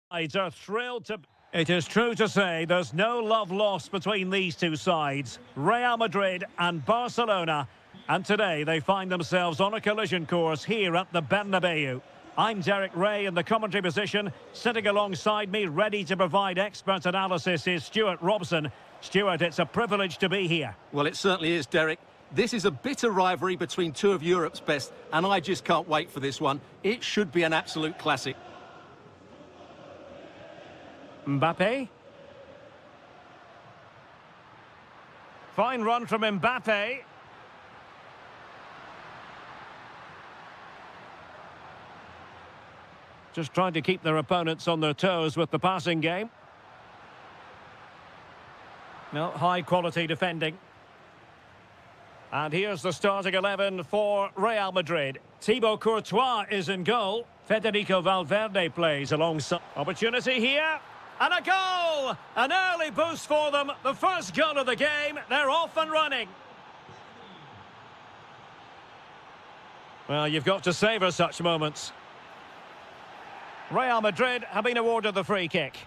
Are thrilled to... It is true to say there's no love lost between these two sides, Real Madrid and Barcelona, and today they find themselves on a collision course here at the Bernabeu. I'm Derek Ray in the commentary position. Sitting alongside me, ready to provide expert analysis, is Stuart Robson. Stuart, it's a privilege to be here. Well, it certainly is, Derek. This is a bitter rivalry between two of Europe's best, and I just can't wait for this one. It should be an absolute classic. Mbappe. Fine run from Mbappe. Just trying to keep their opponents on their toes with the passing game. No, high quality defending. And here's the starting 11 for Real Madrid. Thibaut Courtois is in goal. Federico Valverde plays alongside. Opportunity here. And a goal! An early boost for them. The first goal of the game. They're off and running. Well, you've got to savour such moments. Real Madrid have been awarded the free kick.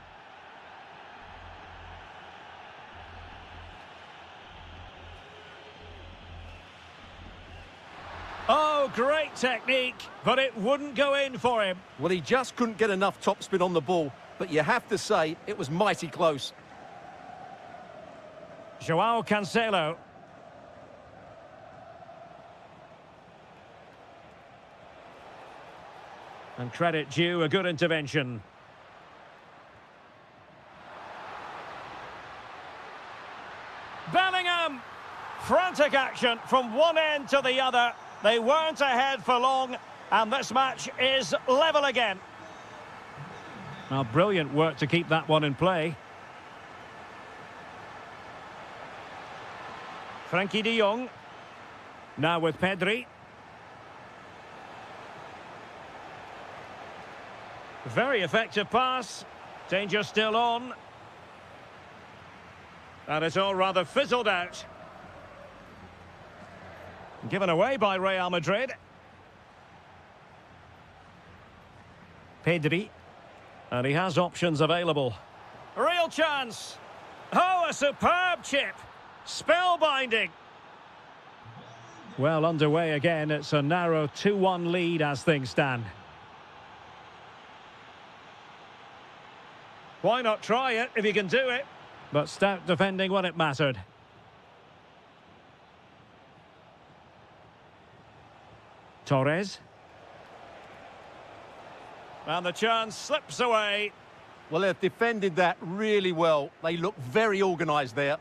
Oh, great technique, but it wouldn't go in for him. Well, he just couldn't get enough topspin on the ball, but you have to say it was mighty close. Joao Cancelo. And credit due, a good intervention. Bellingham! Frantic action from one end to the other. They weren't ahead for long, and this match is level again. Now, brilliant work to keep that one in play. Frankie de Jong. Now with Pedri. Very effective pass. Danger still on. And it's all rather fizzled out. Given away by Real Madrid. Pedri. And he has options available. Real chance. Oh, a superb chip. Spellbinding. Well, underway again. It's a narrow 2-1 lead as things stand. Why not try it if you can do it? But stout defending when it mattered. Torres. And the chance slips away. Well, they've defended that really well. They look very organised there.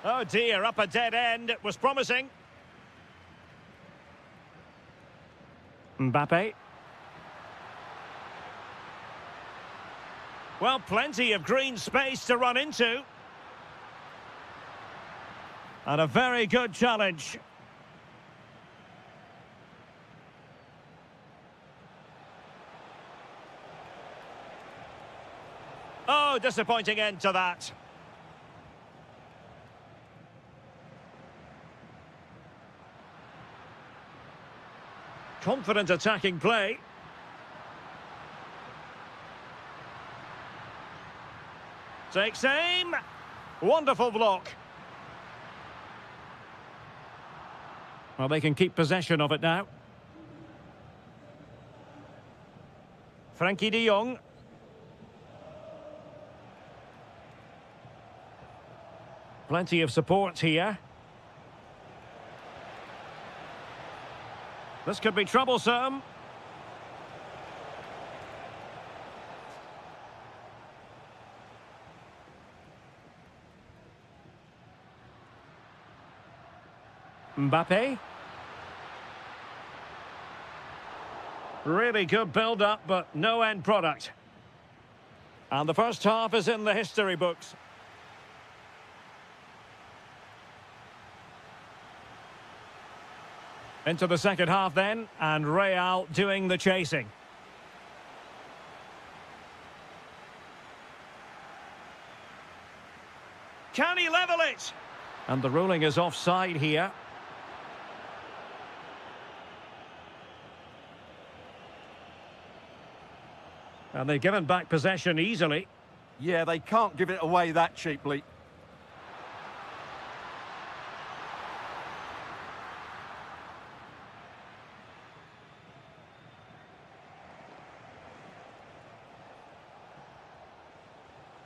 Oh dear, up a dead end. It was promising. Mbappe. Well, plenty of green space to run into. And a very good challenge. Oh, disappointing end to that. Confident attacking play. Takes aim. Wonderful block. Well, they can keep possession of it now. Frankie de Jong. Plenty of support here. This could be troublesome. Mbappe. Really good build-up, but no end product. And the first half is in the history books. Into the second half then, and Real doing the chasing. Can he level it? And the ruling is offside here. And they've given back possession easily. Yeah, they can't give it away that cheaply.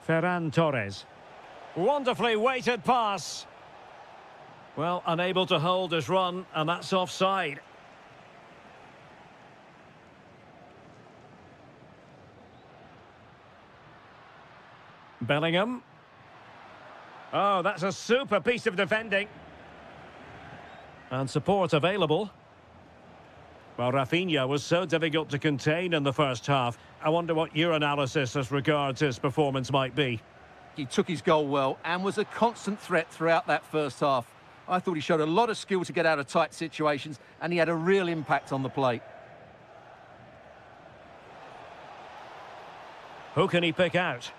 Ferran Torres. Wonderfully weighted pass. Well, unable to hold his run, and that's offside. Bellingham. Oh, that's a super piece of defending. And support available. Well, Rafinha was so difficult to contain in the first half. I wonder what your analysis as regards his performance might be. He took his goal well and was a constant threat throughout that first half. I thought he showed a lot of skill to get out of tight situations, and he had a real impact on the plate. Who can he pick out?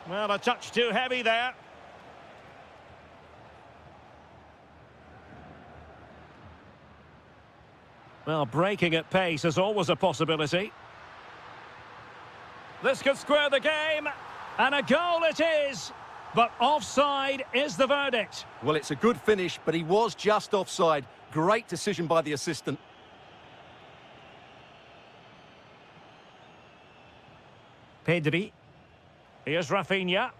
Well, a touch too heavy there. Well, breaking at pace is always a possibility. This could square the game, and a goal it is. But offside is the verdict. Well, it's a good finish, but he was just offside. Great decision by the assistant. Pedri. Here's Rafinha.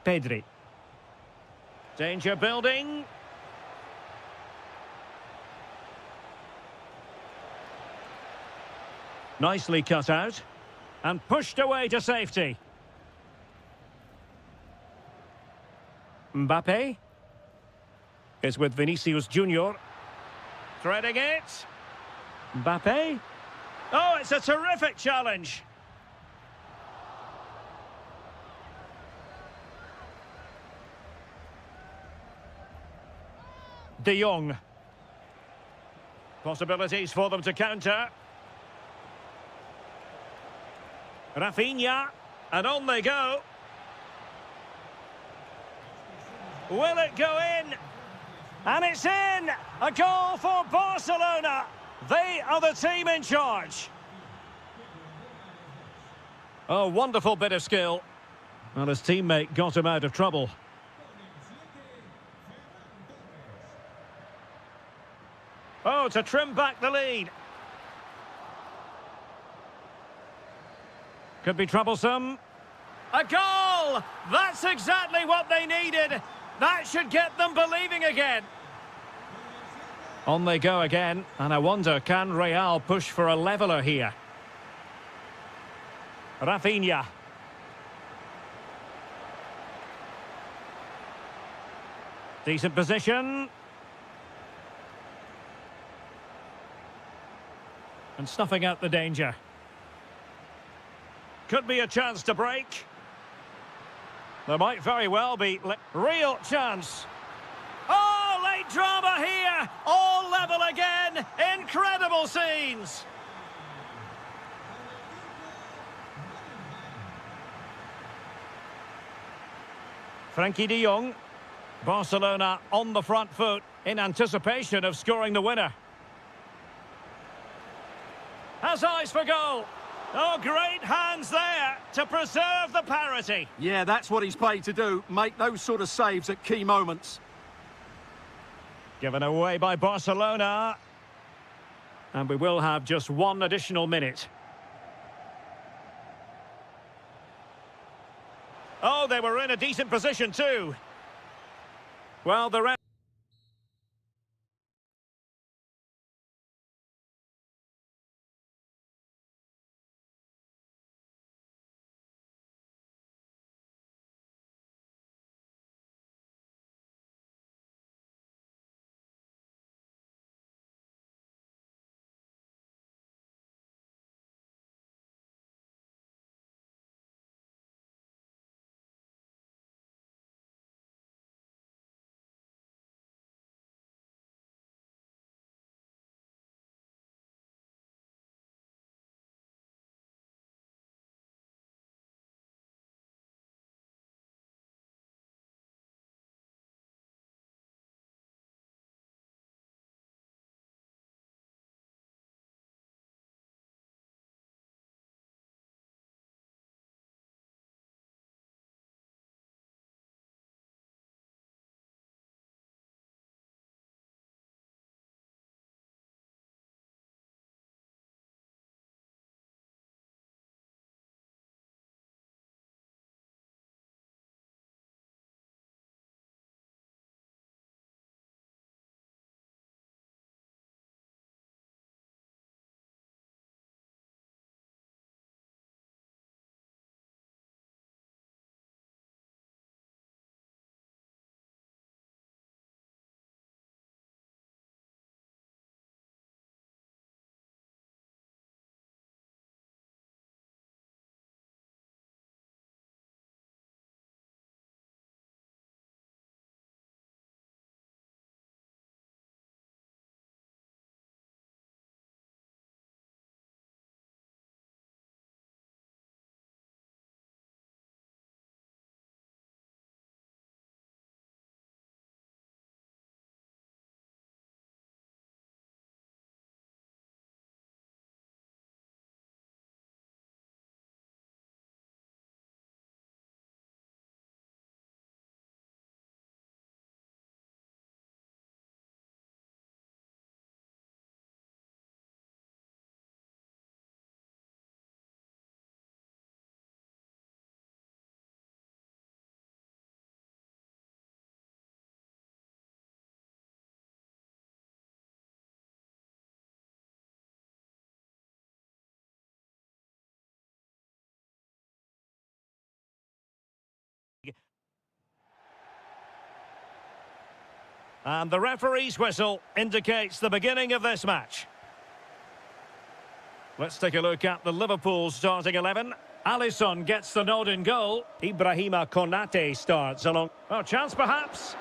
Pedri. Danger building. Nicely cut out. And pushed away to safety. Mbappe. Is with Vinicius Junior. Threading it. Mbappe. Oh, it's a terrific challenge. De Jong. Possibilities for them to counter. Rafinha. And on they go. Will it go in? And it's in! A goal for Barcelona! They are the team in charge. Oh, wonderful bit of skill. Well, his teammate got him out of trouble. Oh, to trim back the lead. Could be troublesome. A goal! That's exactly what they needed. That should get them believing again. On they go again, and I wonder, can Real push for a leveller here? Rafinha. Decent position. And snuffing out the danger. Could be a chance to break. There might very well be real chance. Oh, late drama here. All level again. Incredible scenes. Frankie de Jong. Barcelona on the front foot in anticipation of scoring the winner. Has eyes for goal. Oh, great hands there to preserve the parity. Yeah, that's what he's paid to do. Make those sort of saves at key moments. Given away by Barcelona. And we will have just one additional minute. Oh, they were in a decent position too. Well, the And the referee's whistle indicates the beginning of this match. Let's take a look at the Liverpool starting 11. Alisson gets the nod in goal. Ibrahima Konate starts along. Oh, chance perhaps.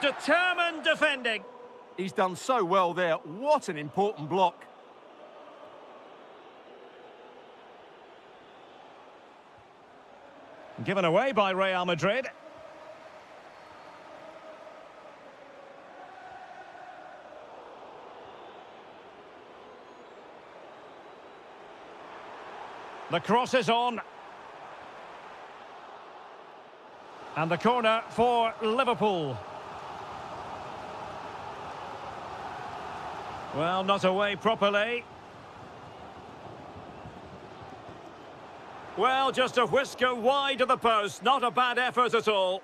Determined defending. He's done so well there. What an important block. Given away by Real Madrid. The cross is on. And the corner for Liverpool. Well, not away properly. Well, just a whisker wide of the post. Not a bad effort at all.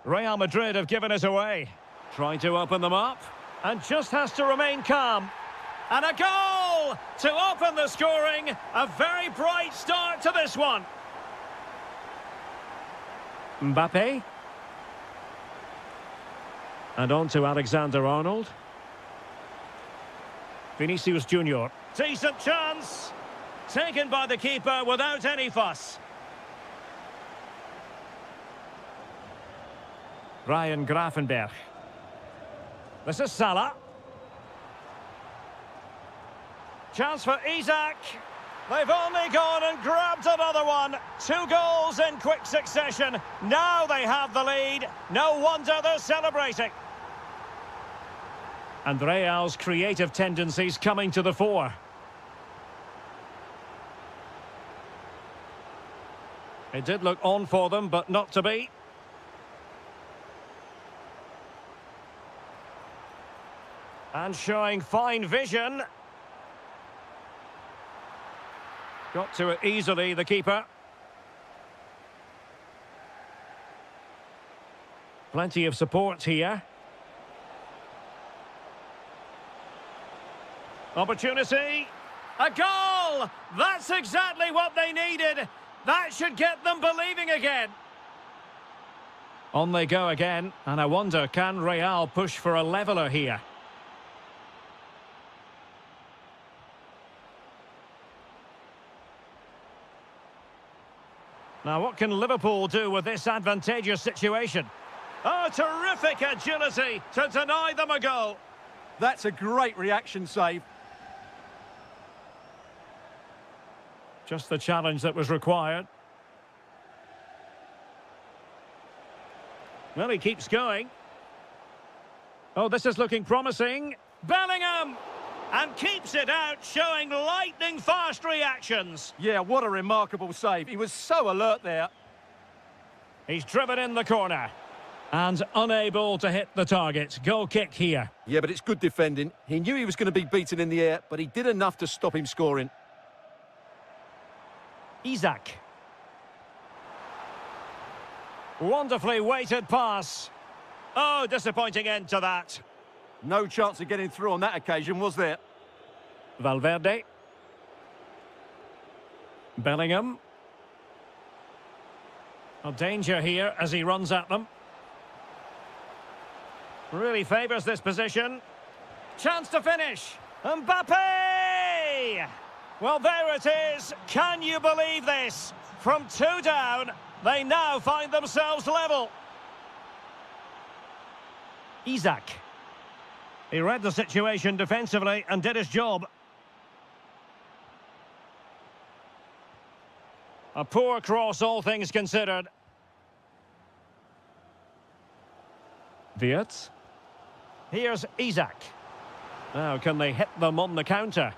Real Madrid have given it away. Trying to open them up. And just has to remain calm. And a goal to open the scoring. A very bright start to this one. Mbappe. And on to Alexander-Arnold. Vinicius Junior. Decent chance. Taken by the keeper without any fuss. Ryan Gravenberch. This is Salah. Chance for Isak. They've only gone and grabbed another one. 2 goals in quick succession. Now they have the lead. No wonder they're celebrating. And Real's creative tendencies coming to the fore. It did look on for them, but not to be. And showing fine vision. Got to it easily, the keeper. Plenty of support here. Opportunity. A goal! That's exactly what they needed. That should get them believing again. On they go again. And I wonder, can Real push for a leveller here? Now, what can Liverpool do with this advantageous situation? Oh, terrific agility to deny them a goal. That's a great reaction save. Just the challenge that was required. Well, he keeps going. Oh, this is looking promising. Bellingham! And keeps it out, showing lightning-fast reactions. Yeah, what a remarkable save. He was so alert there. He's driven in the corner. And unable to hit the target. Goal kick here. Yeah, but it's good defending. He knew he was going to be beaten in the air, but he did enough to stop him scoring. Isak. Wonderfully weighted pass. Oh, disappointing end to that. No chance of getting through on that occasion, was there? Valverde. Bellingham. A danger here as he runs at them. Really favours this position. Chance to finish. Mbappe! Well, there it is. Can you believe this? From 2 down, they now find themselves level. Isak. He read the situation defensively and did his job. A poor cross, all things considered. Wirtz. Here's Isak. Now, can they hit them on the counter?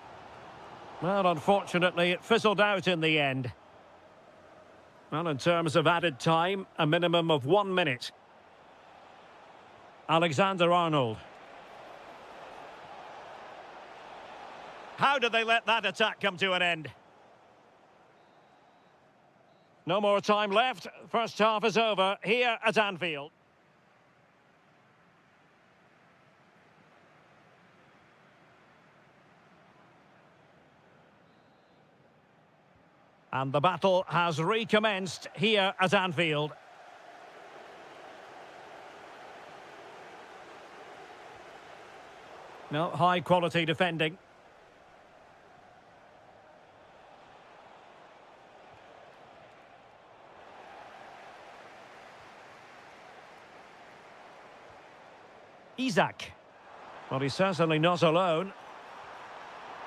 Well, unfortunately, it fizzled out in the end. Well, in terms of added time, a minimum of 1 minute. Alexander-Arnold. How did they let that attack come to an end? No more time left. First half is over here at Anfield. And the battle has recommenced here at Anfield. No, high quality defending. Isak. Well, he's certainly not alone.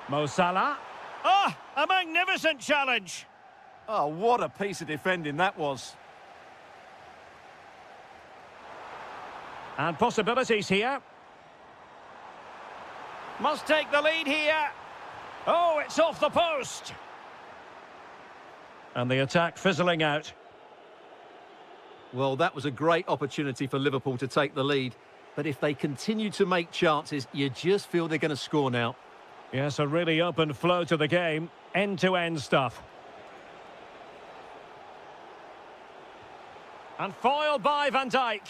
Mo Salah. Oh, a magnificent challenge. Oh, what a piece of defending that was. And possibilities here. Must take the lead here. Oh, it's off the post. And the attack fizzling out. Well, that was a great opportunity for Liverpool to take the lead. But if they continue to make chances, you just feel they're going to score now. Yes, a really open flow to the game. End-to-end stuff. And foiled by Van Dijk.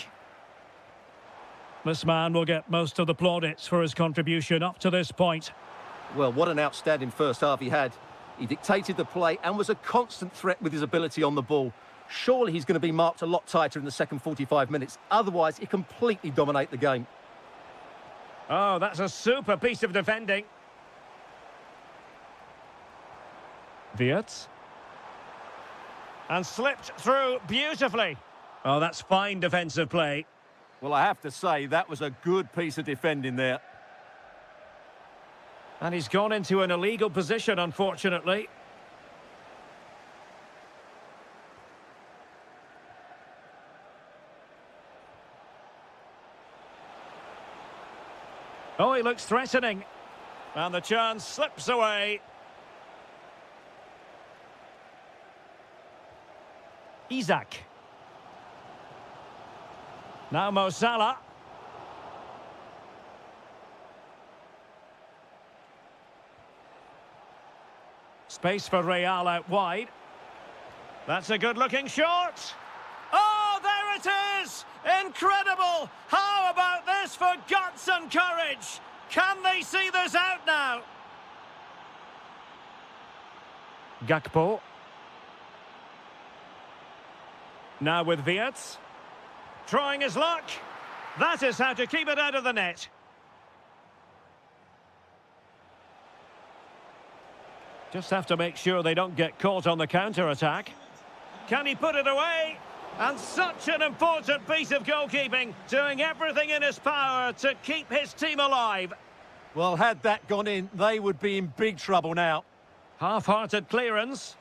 This man will get most of the plaudits for his contribution up to this point. Well, what an outstanding first half he had. He dictated the play and was a constant threat with his ability on the ball. Surely he's going to be marked a lot tighter in the second 45 minutes. Otherwise, he completely dominate the game. Oh, that's a super piece of defending. Wirtz. And slipped through beautifully. Oh, that's fine defensive play. Well, I have to say, that was a good piece of defending there. And he's gone into an illegal position, unfortunately. Oh, he looks threatening. And the chance slips away. Isak. Now Mo Salah. Space for Real out wide. That's a good-looking shot. Oh, there it is! Incredible! How about this for guts and courage? Can they see this out now? Gakpo. Now with Wirtz. Trying his luck. That is how to keep it out of the net. Just have to make sure they don't get caught on the counter-attack. Can he put it away? And such an important piece of goalkeeping, doing everything in his power to keep his team alive. Well, had that gone in, they would be in big trouble now. Half-hearted clearance.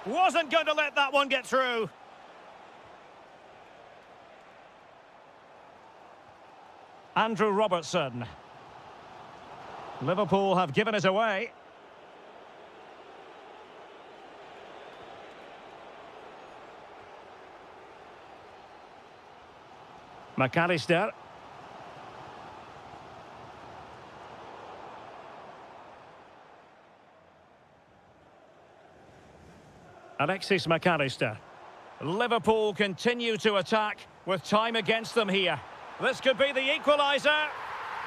Wasn't going to let that one get through. Andrew Robertson. Liverpool have given it away. McAllister. Alexis McAllister. Liverpool continue to attack with time against them here. This could be the equaliser.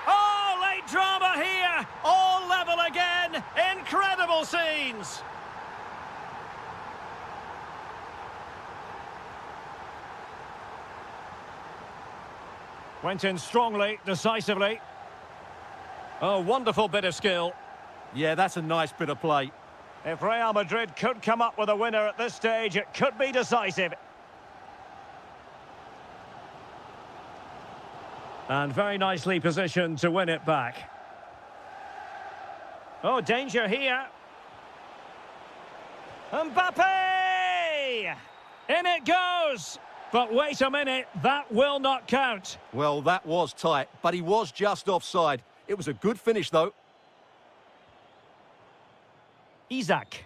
Oh, late drama here. All level again. Incredible scenes. Went in strongly, decisively. Oh, wonderful bit of skill. Yeah, that's a nice bit of play. If Real Madrid could come up with a winner at this stage, it could be decisive. And very nicely positioned to win it back. Oh, danger here. Mbappe! In it goes! But wait a minute, that will not count. Well, that was tight, but he was just offside. It was a good finish, though. Isak.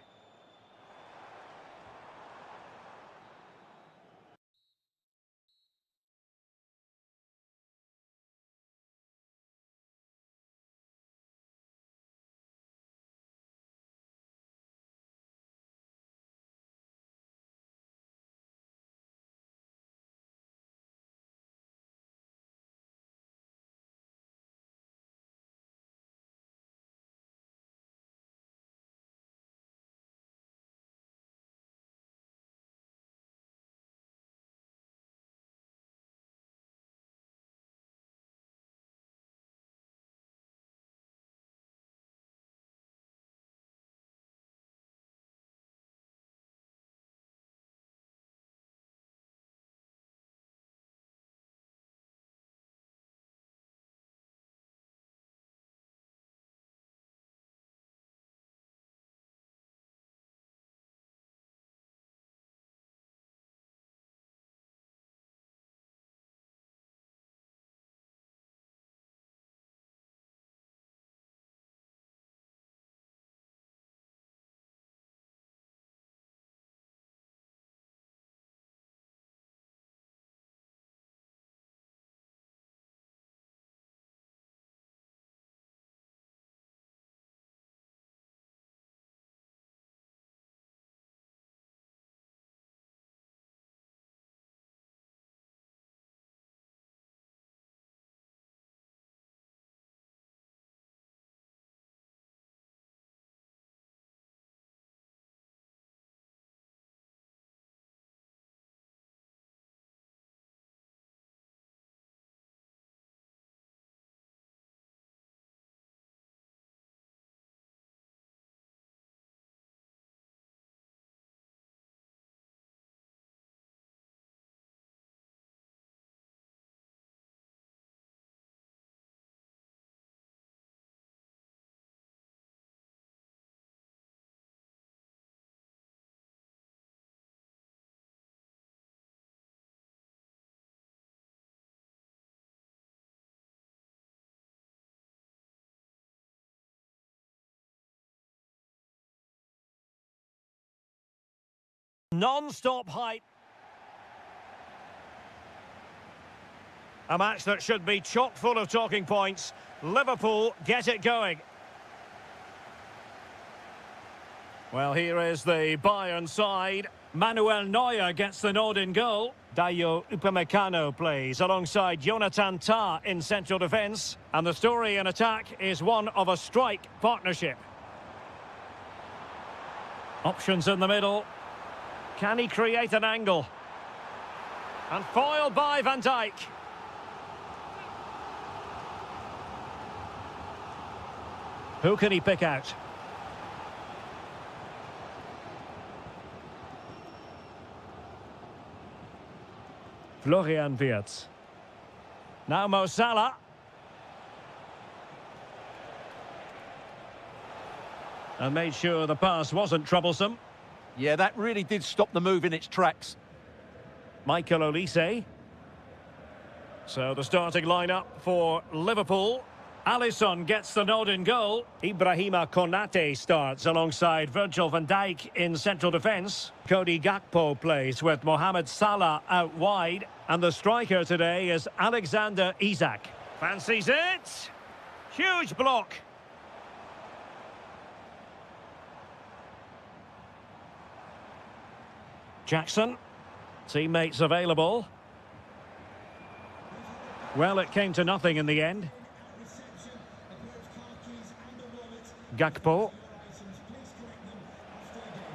Non-stop hype. A match that should be chock full of talking points. Liverpool get it going. Well, here is the Bayern side. Manuel Neuer gets the nod in goal. Dayo Upamecano plays alongside Jonathan Tah in central defence. And the story in attack is one of a strike partnership. Options in the middle. Can he create an angle? And foiled by Van Dijk. Who can he pick out? Florian Wirtz. Now Mo Salah. And made sure the pass wasn't troublesome. Yeah, that really did stop the move in its tracks. Michael Olise. So the starting lineup for Liverpool. Alisson gets the nod in goal. Ibrahima Konate starts alongside Virgil van Dijk in central defence. Cody Gakpo plays with Mohamed Salah out wide. And the striker today is Alexander Isak. Fancies it. Huge block. Jackson. Teammates available. Well, it came to nothing in the end. Gakpo.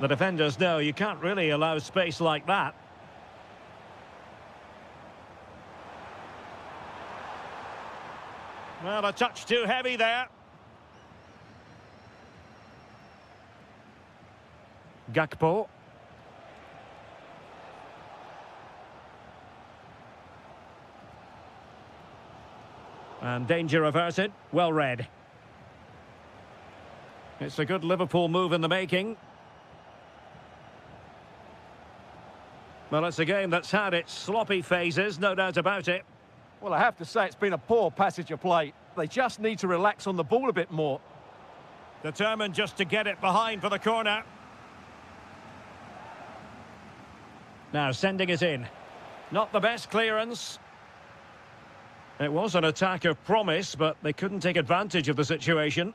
The defenders know you can't really allow space like that. Well, a touch too heavy there. Gakpo. And danger averted. Well read. It's a good Liverpool move in the making. Well, it's a game that's had its sloppy phases, no doubt about it. Well, I have to say it's been a poor passage of play. They just need to relax on the ball a bit more. Determined just to get it behind for the corner. Now sending it in. Not the best clearance. It was an attack of promise, but they couldn't take advantage of the situation.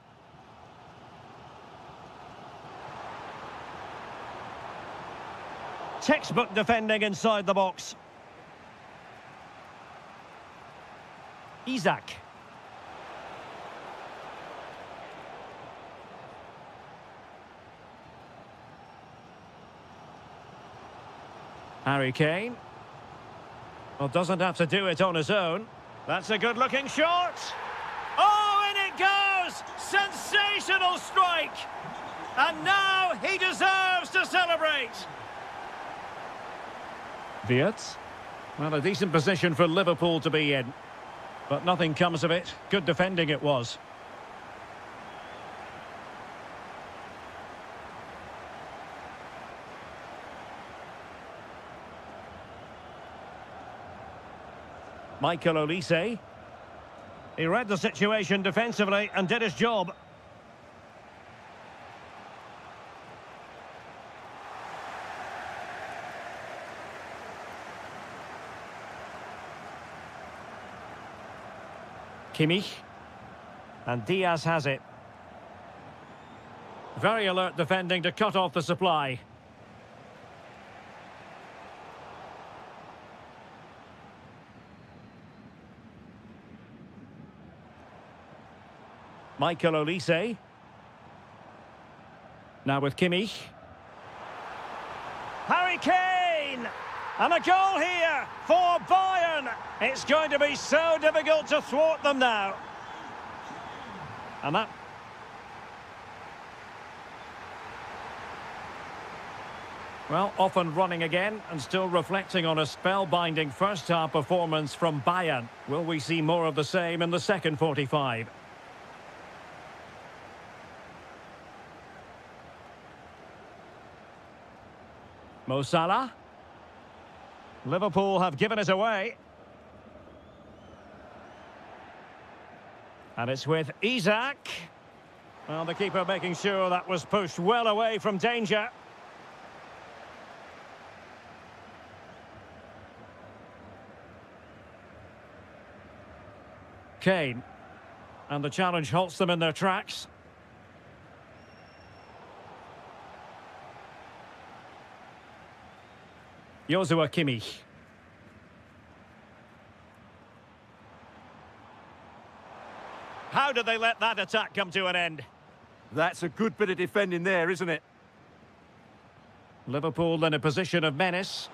Textbook defending inside the box. Isak. Harry Kane. Well, doesn't have to do it on his own. That's a good-looking shot. Oh, in it goes! Sensational strike! And now he deserves to celebrate. Wirtz. Well, a decent position for Liverpool to be in. But nothing comes of it. Good defending it was. Michael Olise. He read the situation defensively and did his job. Kimmich. And Diaz has it. Very alert defending to cut off the supply. Michael Olise. Now with Kimmich. Harry Kane! And a goal here for Bayern. It's going to be so difficult to thwart them now. And that... Well, off and running again and still reflecting on a spellbinding first-half performance from Bayern. Will we see more of the same in the second 45? Mo Salah. Liverpool have given it away. And it's with Isak. Well, the keeper making sure that was pushed well away from danger. Kane. And the challenge halts them in their tracks. Joshua Kimmich. How did they let that attack come to an end? That's a good bit of defending there, isn't it? Liverpool in a position of menace.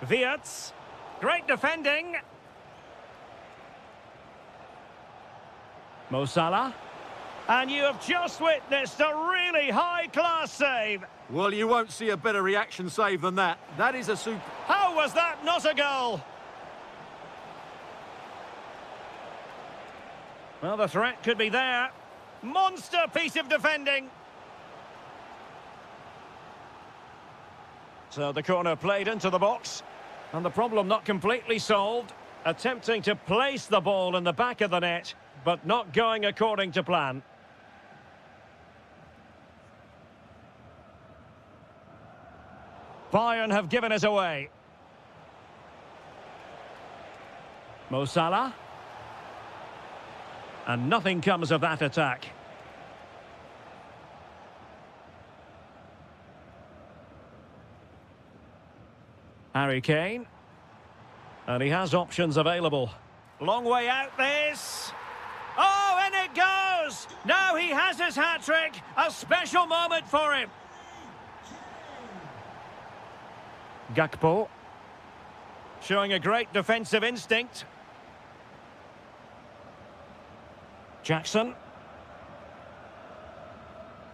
Wirtz. Great defending. Mo Salah. And you have just witnessed a really high-class save. Well, you won't see a better reaction save than that. That is a super... How was that not a goal? Well, the threat could be there. Monster piece of defending. So the corner played into the box. And the problem not completely solved. Attempting to place the ball in the back of the net, but not going according to plan. Bayern have given it away. Mo Salah. And nothing comes of that attack. Harry Kane. And he has options available. Long way out this. Oh, and it goes! Now he has his hat-trick. A special moment for him. Gakpo. Showing a great defensive instinct. Jackson.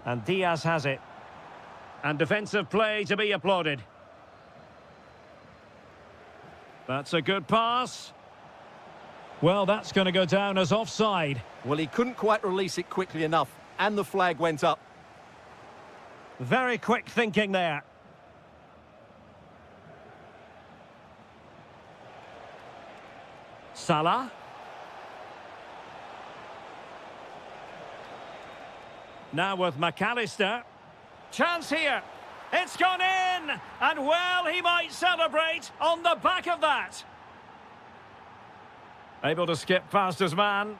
And Diaz has it. And defensive play to be applauded. That's a good pass. Well, that's going to go down as offside. Well, he couldn't quite release it quickly enough, and the flag went up. Very quick thinking there. Salah. Now with McAllister. Chance here. It's gone in! And well, he might celebrate on the back of that. Able to skip past his man.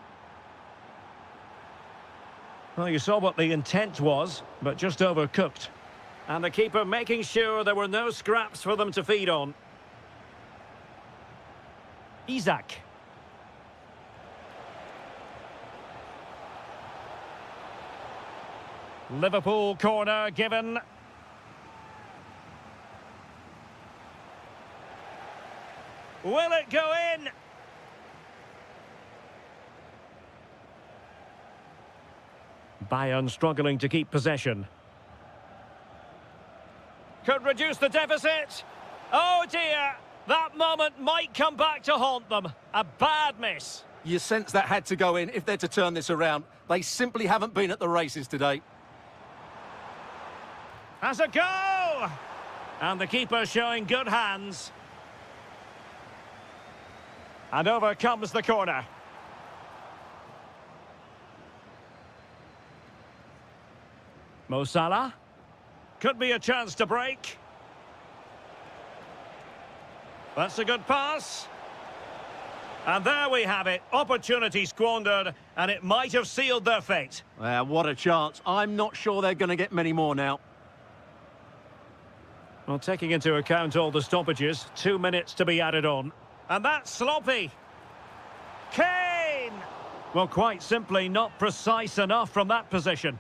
Well, you saw what the intent was, but just overcooked. And the keeper making sure there were no scraps for them to feed on. Isak. Liverpool corner given. Will it go in? Bayern struggling to keep possession. Could reduce the deficit. Oh dear, that moment might come back to haunt them. A bad miss. You sense that had to go in if they're to turn this around. They simply haven't been at the races today. Has a go! And the keeper showing good hands. And over comes the corner. Mo Salah. Could be a chance to break. That's a good pass. And there we have it. Opportunity squandered, and it might have sealed their fate. What a chance. I'm not sure they're going to get many more now. Well, taking into account all the stoppages, 2 minutes to be added on. And that's sloppy. Kane! Well, quite simply not precise enough from that position.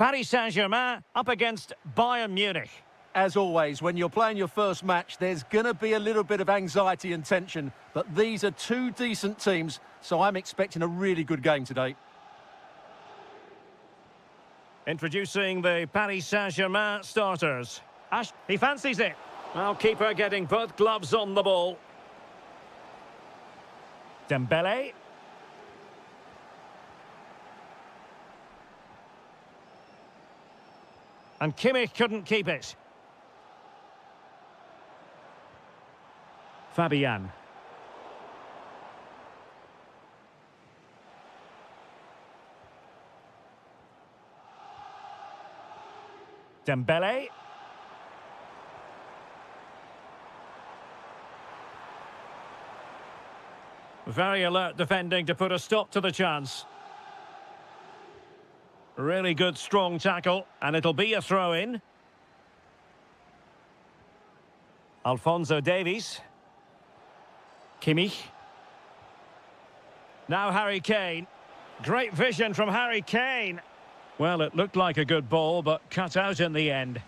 Paris Saint-Germain up against Bayern Munich. As always, when you're playing your first match, there's going to be a little bit of anxiety and tension, but these are two decent teams, so I'm expecting a really good game today. Introducing the Paris Saint-Germain starters. He fancies it. Well, keeper getting both gloves on the ball. Dembele. And Kimmich couldn't keep it. Fabian. Dembele. Very alert defending to put a stop to the chance. Really good, strong tackle, and it'll be a throw-in. Alphonso Davies. Kimmich. Now Harry Kane. Great vision from Harry Kane. Well, it looked like a good ball, but cut out in the end.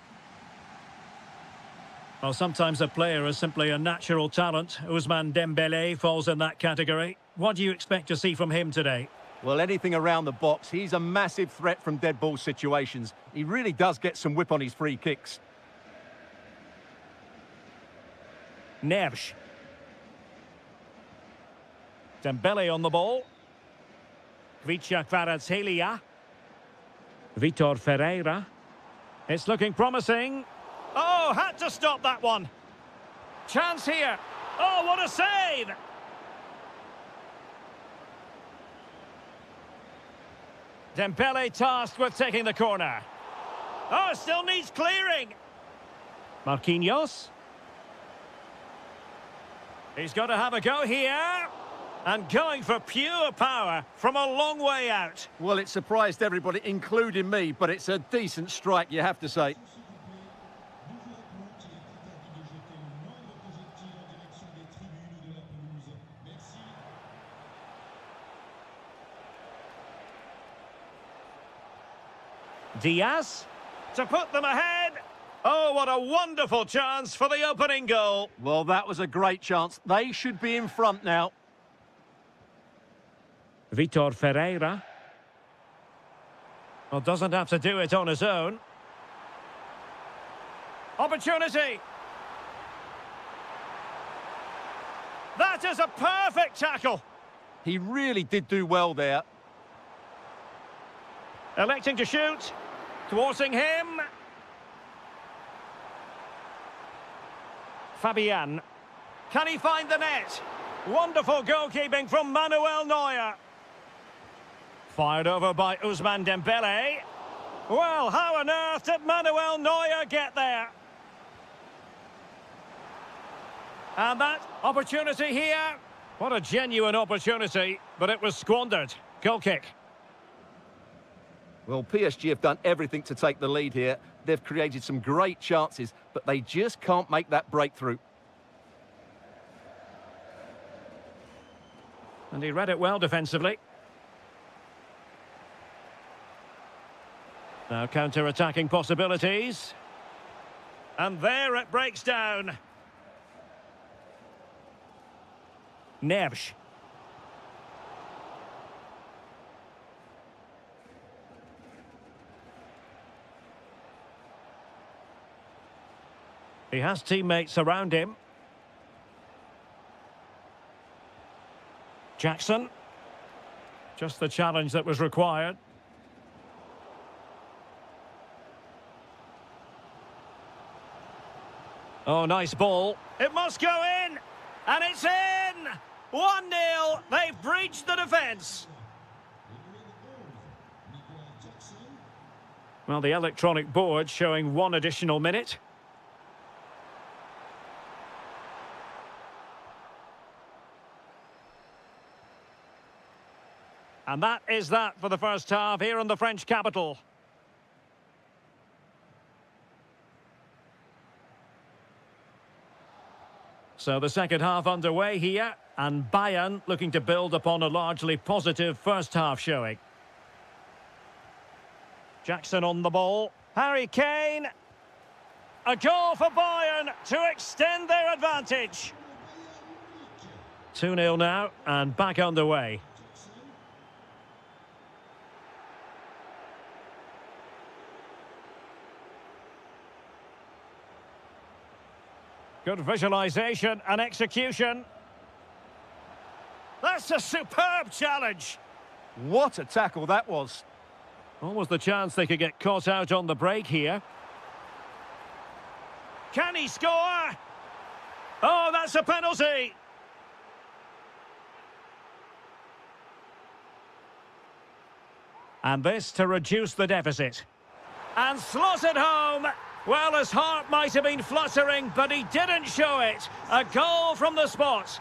Well, sometimes a player is simply a natural talent. Ousmane Dembele falls in that category. What do you expect to see from him today? Well, anything around the box. He's a massive threat from dead ball situations. He really does get some whip on his free kicks. Neves. Dembele on the ball. Vicha Kvaratskhelia. Vitor Ferreira. It's looking promising. Oh, had to stop that one. Chance here. Oh, what a save! Dembele tasked with taking the corner. Oh, it still needs clearing. Marquinhos. He's got to have a go here. And going for pure power from a long way out. Well, it surprised everybody, including me, but it's a decent strike, you have to say. Diaz to put them ahead. Oh, what a wonderful chance for the opening goal. Well, that was a great chance. They should be in front now. Vitor Ferreira. Well, doesn't have to do it on his own. Opportunity. That is a perfect tackle. He really did do well there. Electing to shoot. Thwarting him. Fabian. Can he find the net? Wonderful goalkeeping from Manuel Neuer. Fired over by Ousmane Dembele. Well, how on earth did Manuel Neuer get there? And that opportunity here. What a genuine opportunity, but it was squandered. Goal kick. Well, PSG have done everything to take the lead here. They've created some great chances, but they just can't make that breakthrough. And he read it well defensively. Now counter-attacking possibilities. And there it breaks down. Neves. He has teammates around him. Jackson. Just the challenge that was required. Oh, nice ball. It must go in. And it's in. 1-0. They've breached the defence. Well, the electronic board showing 1 additional minute. And that is that for the first half here in the French capital. So the second half underway here, and Bayern looking to build upon a largely positive first half showing. Jackson on the ball. Harry Kane. A goal for Bayern to extend their advantage. 2-0 now and back underway. Good visualisation and execution. That's a superb challenge. What a tackle that was. Almost the chance they could get caught out on the break here. Can he score? Oh, that's a penalty. And this to reduce the deficit. And slotted home. Well, his heart might have been fluttering, but he didn't show it. A goal from the spot.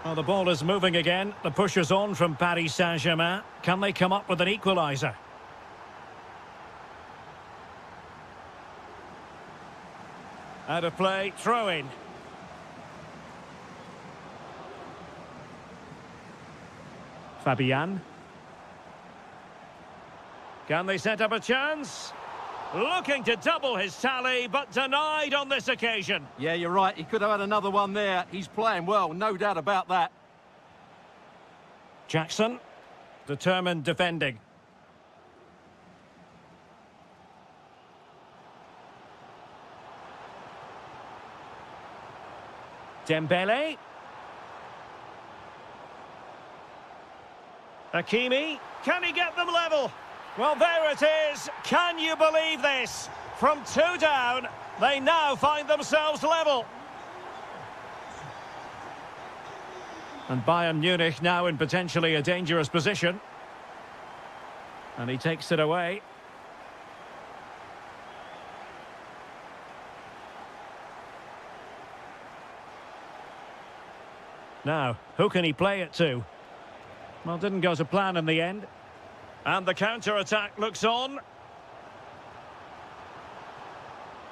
Well, the ball is moving again. The push is on from Paris Saint-Germain. Can they come up with an equaliser? Out of play, throw in. Fabian. Can they set up a chance? Looking to double his tally, but denied on this occasion. Yeah, you're right. He could have had another one there. He's playing well, no doubt about that. Jackson, determined defending. Dembele. Hakimi. Can he get them level? Well, there it is. Can you believe this? From 2 down, they now find themselves level. And Bayern Munich now in potentially a dangerous position. And he takes it away. Now, who can he play it to? Well, didn't go to plan in the end. And the counter-attack looks on.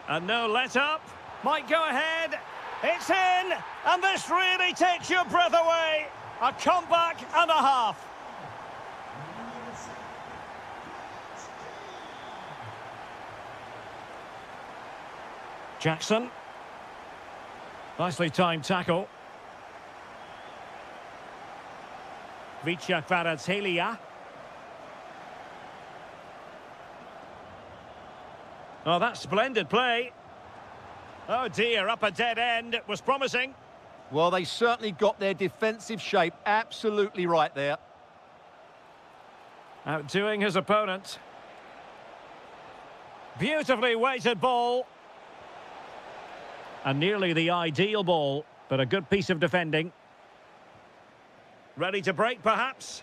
And no let-up. Might go ahead. It's in! And this really takes your breath away. A comeback and a half. Jackson. Nicely timed tackle. Kvaratskhelia. Oh, that's splendid play. Oh dear, up a dead end. It was promising. Well, they certainly got their defensive shape absolutely right there. Outdoing his opponent. Beautifully weighted ball. And nearly the ideal ball, but a good piece of defending. Ready to break, perhaps?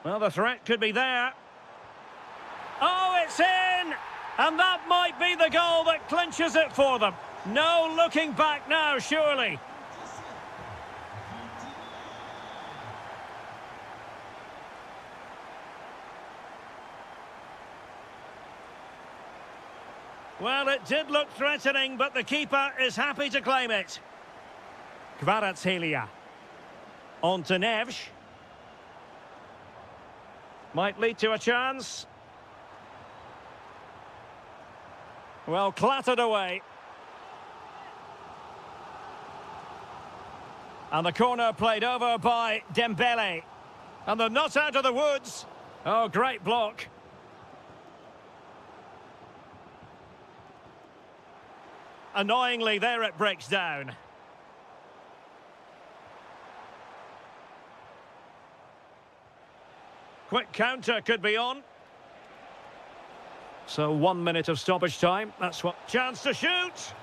Well, the threat could be there. Oh, it's in! And that might be the goal that clinches it for them. No looking back now, surely. Well, it did look threatening, but the keeper is happy to claim it. Kvaratskhelia. On to Neves. Might lead to a chance. Well, clattered away. And the corner played over by Dembele. And they're not out of the woods. Oh, great block. Annoyingly, there it breaks down. Quick counter could be on. So 1 minute of stoppage time. That's what... Chance to shoot!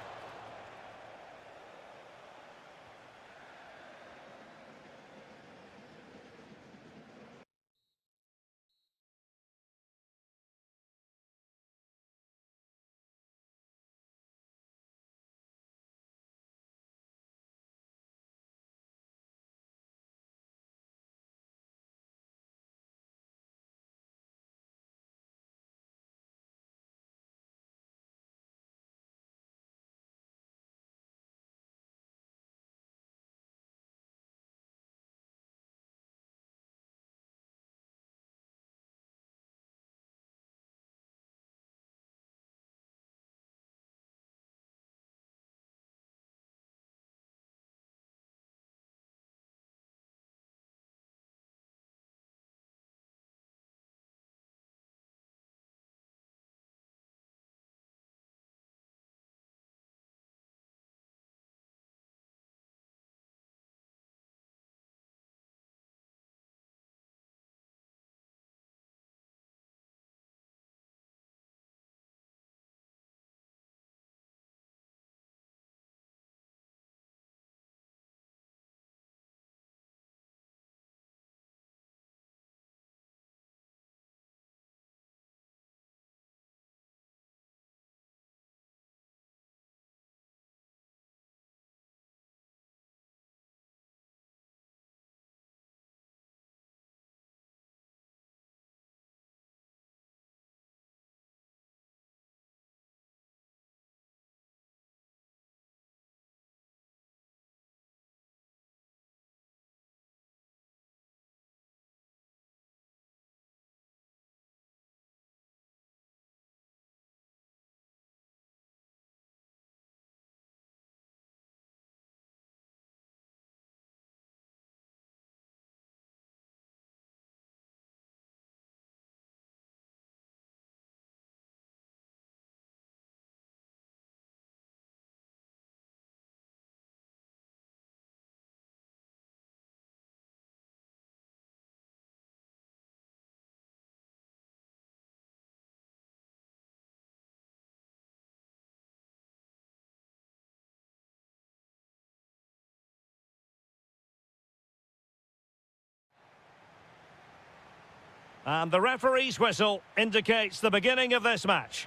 And the referee's whistle indicates the beginning of this match.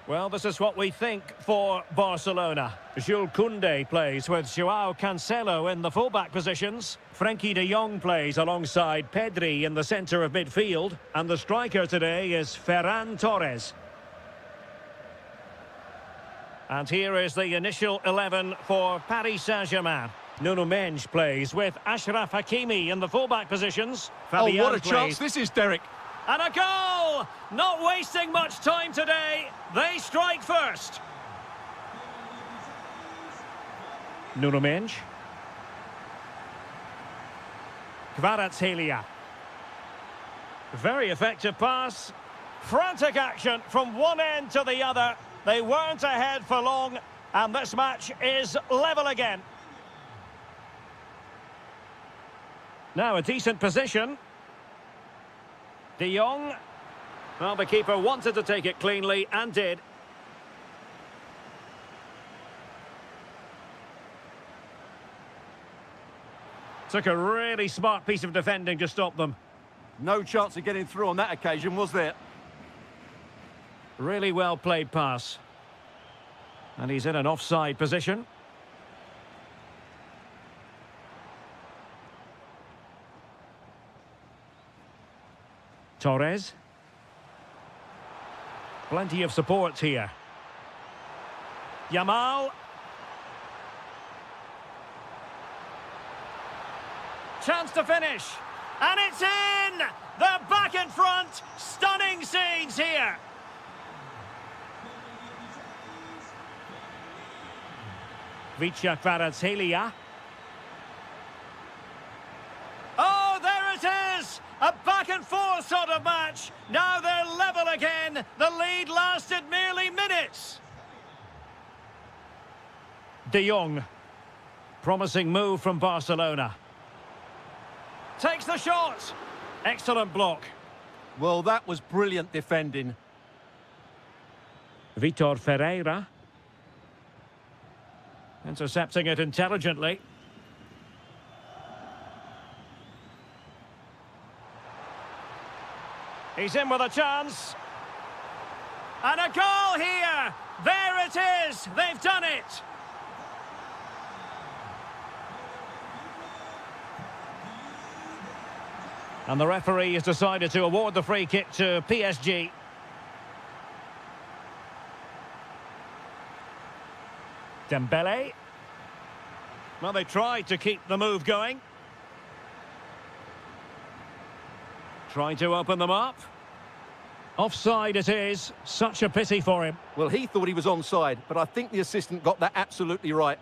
Well, this is what we think for Barcelona. Jules Koundé plays with Joao Cancelo in the fullback positions. Frenkie de Jong plays alongside Pedri in the centre of midfield. And the striker today is Ferran Torres. And here is the initial 11 for Paris Saint-Germain. Nuno Mendes plays with Achraf Hakimi in the fullback positions. Fabian what a plays. chance this is, Derek. And a goal! Not wasting much time today. They strike first. Nuno Mendes. Kvaratskhelia. Very effective pass. Frantic action from one end to the other. They weren't ahead for long, and this match is level again. Now a decent position. De Jong. Well, the keeper wanted to take it cleanly and did. Took a really smart piece of defending to stop them. No chance of getting through on that occasion, was there? Really well played pass. And he's in an offside position. Torres. Plenty of support here. Yamal. Chance to finish. And it's in! They're back in front. Stunning scenes here. Vicha Kvaratskhelia. Oh, there it is! A back-and-forth sort of match. Now they're level again. The lead lasted merely minutes. De Jong. Promising move from Barcelona. Takes the shot. Excellent block. Well, that was brilliant defending. Vitor Ferreira. Intercepting it intelligently. He's in with a chance. And a goal here! There it is! They've done it! And the referee has decided to award the free kick to PSG. Dembele. Well, they tried to keep the move going. Trying to open them up. Offside it is. Such a pity for him. Well, he thought he was onside, but I think the assistant got that absolutely right.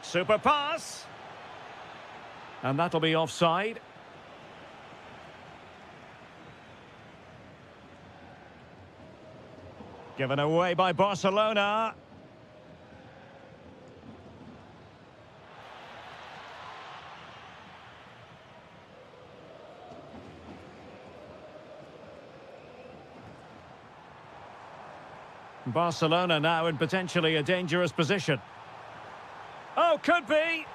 Super pass. And that'll be offside. Given away by Barcelona. Barcelona now in potentially a dangerous position. Oh, could be.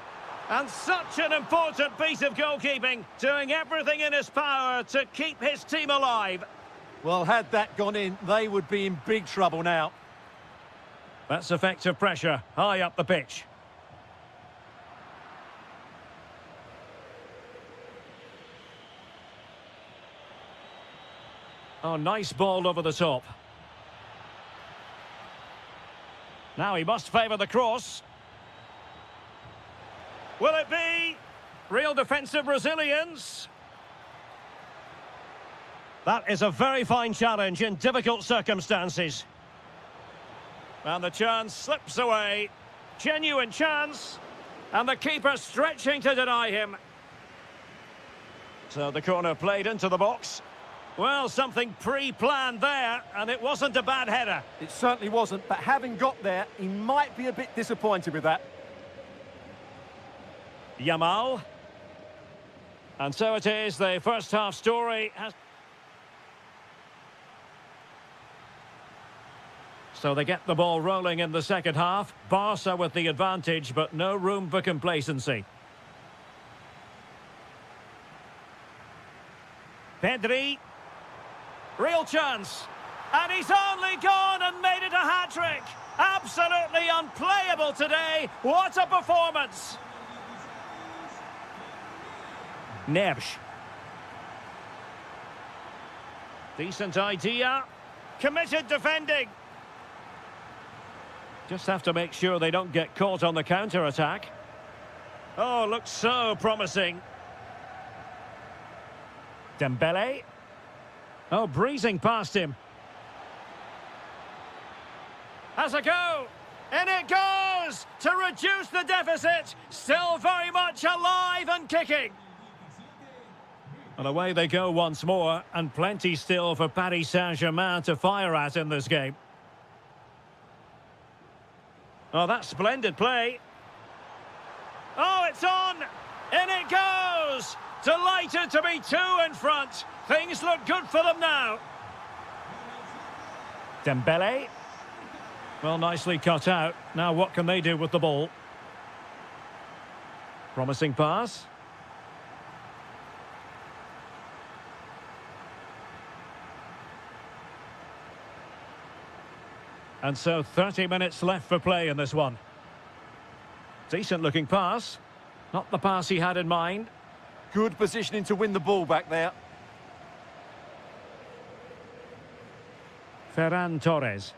And such an important piece of goalkeeping, doing everything in his power to keep his team alive. Well, had that gone in, they would be in big trouble now. That's effective pressure, high up the pitch. Oh, nice ball over the top. Now he must favour the cross. Will it be? Real defensive resilience. That is a very fine challenge in difficult circumstances. And the chance slips away. Genuine chance. And the keeper stretching to deny him. So the corner played into the box. Well, something pre-planned there, and it wasn't a bad header. It certainly wasn't, but having got there, he might be a bit disappointed with that. Yamal. And so it is, the first half story has... So they get the ball rolling in the second half. Barca with the advantage, but no room for complacency. Pedri. Real chance. And he's only gone and made it a hat-trick. Absolutely unplayable today. What a performance. Neves. Decent idea. Committed defending. Just have to make sure they don't get caught on the counter-attack. Oh, looks so promising. Dembele. Oh, breezing past him. Has a go. In it goes to reduce the deficit. Still very much alive and kicking. And away they go once more, and plenty still for Paris Saint-Germain to fire at in this game. Oh, that's splendid play. Oh, it's on. In it goes. Delighted to be two in front. Things look good for them now. Dembele. Well, nicely cut out. Now what can they do with the ball? Promising pass. And so 30 minutes left for play in this one. Decent looking pass. Not the pass he had in mind. Good positioning to win the ball back there. Ferran Torres.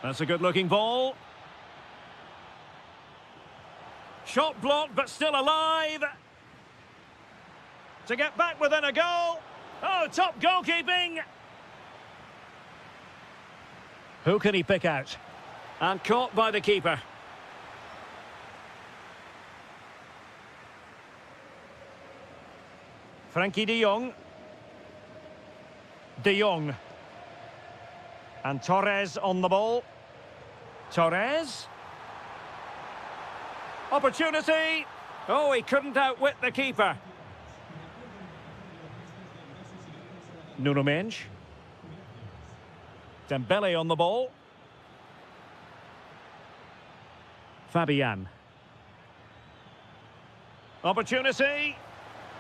That's a good looking ball. Shot blocked but still alive. To get back within a goal. Oh, top goalkeeping. Who can he pick out? And caught by the keeper. Frankie de Jong. De Jong. And Torres on the ball. Torres. Opportunity. Oh, he couldn't outwit the keeper. Nuno Mendes. Dembele on the ball. Fabian. Opportunity.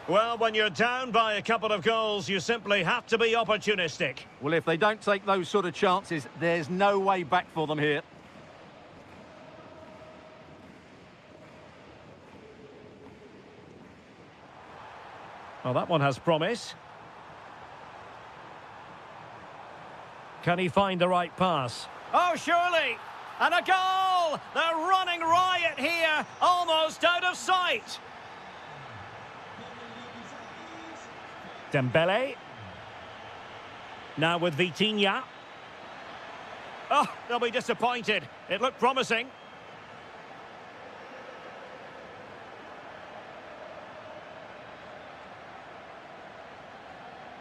Well, when you're down by a couple of goals, you simply have to be opportunistic. Well, if they don't take those sort of chances, there's no way back for them here. Oh, that one has promise. Can he find the right pass? Oh, surely! And a goal! They're running riot here, almost out of sight. Dembele. Now with Vitinha. Oh, they'll be disappointed. It looked promising.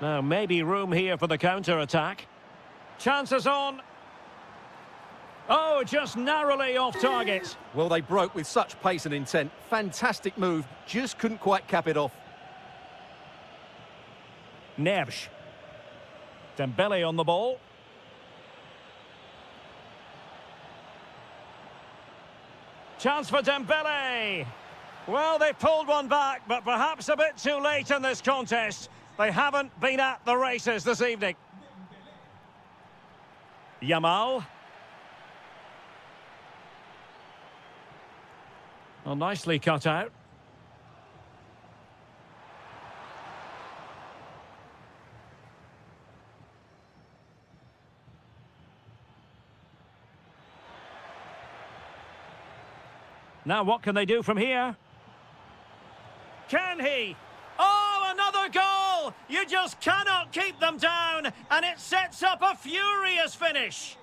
Now, maybe room here for the counter-attack. Chances on. Oh, just narrowly off target. Well, they broke with such pace and intent. Fantastic move. Just couldn't quite cap it off. Neves. Dembele on the ball. Chance for Dembele. Well, they pulled one back, but perhaps a bit too late in this contest. They haven't been at the races this evening. Yamal. Well, nicely cut out. Now what can they do from here? Can he? Oh, another goal! You just cannot keep them down, and it sets up a furious finish.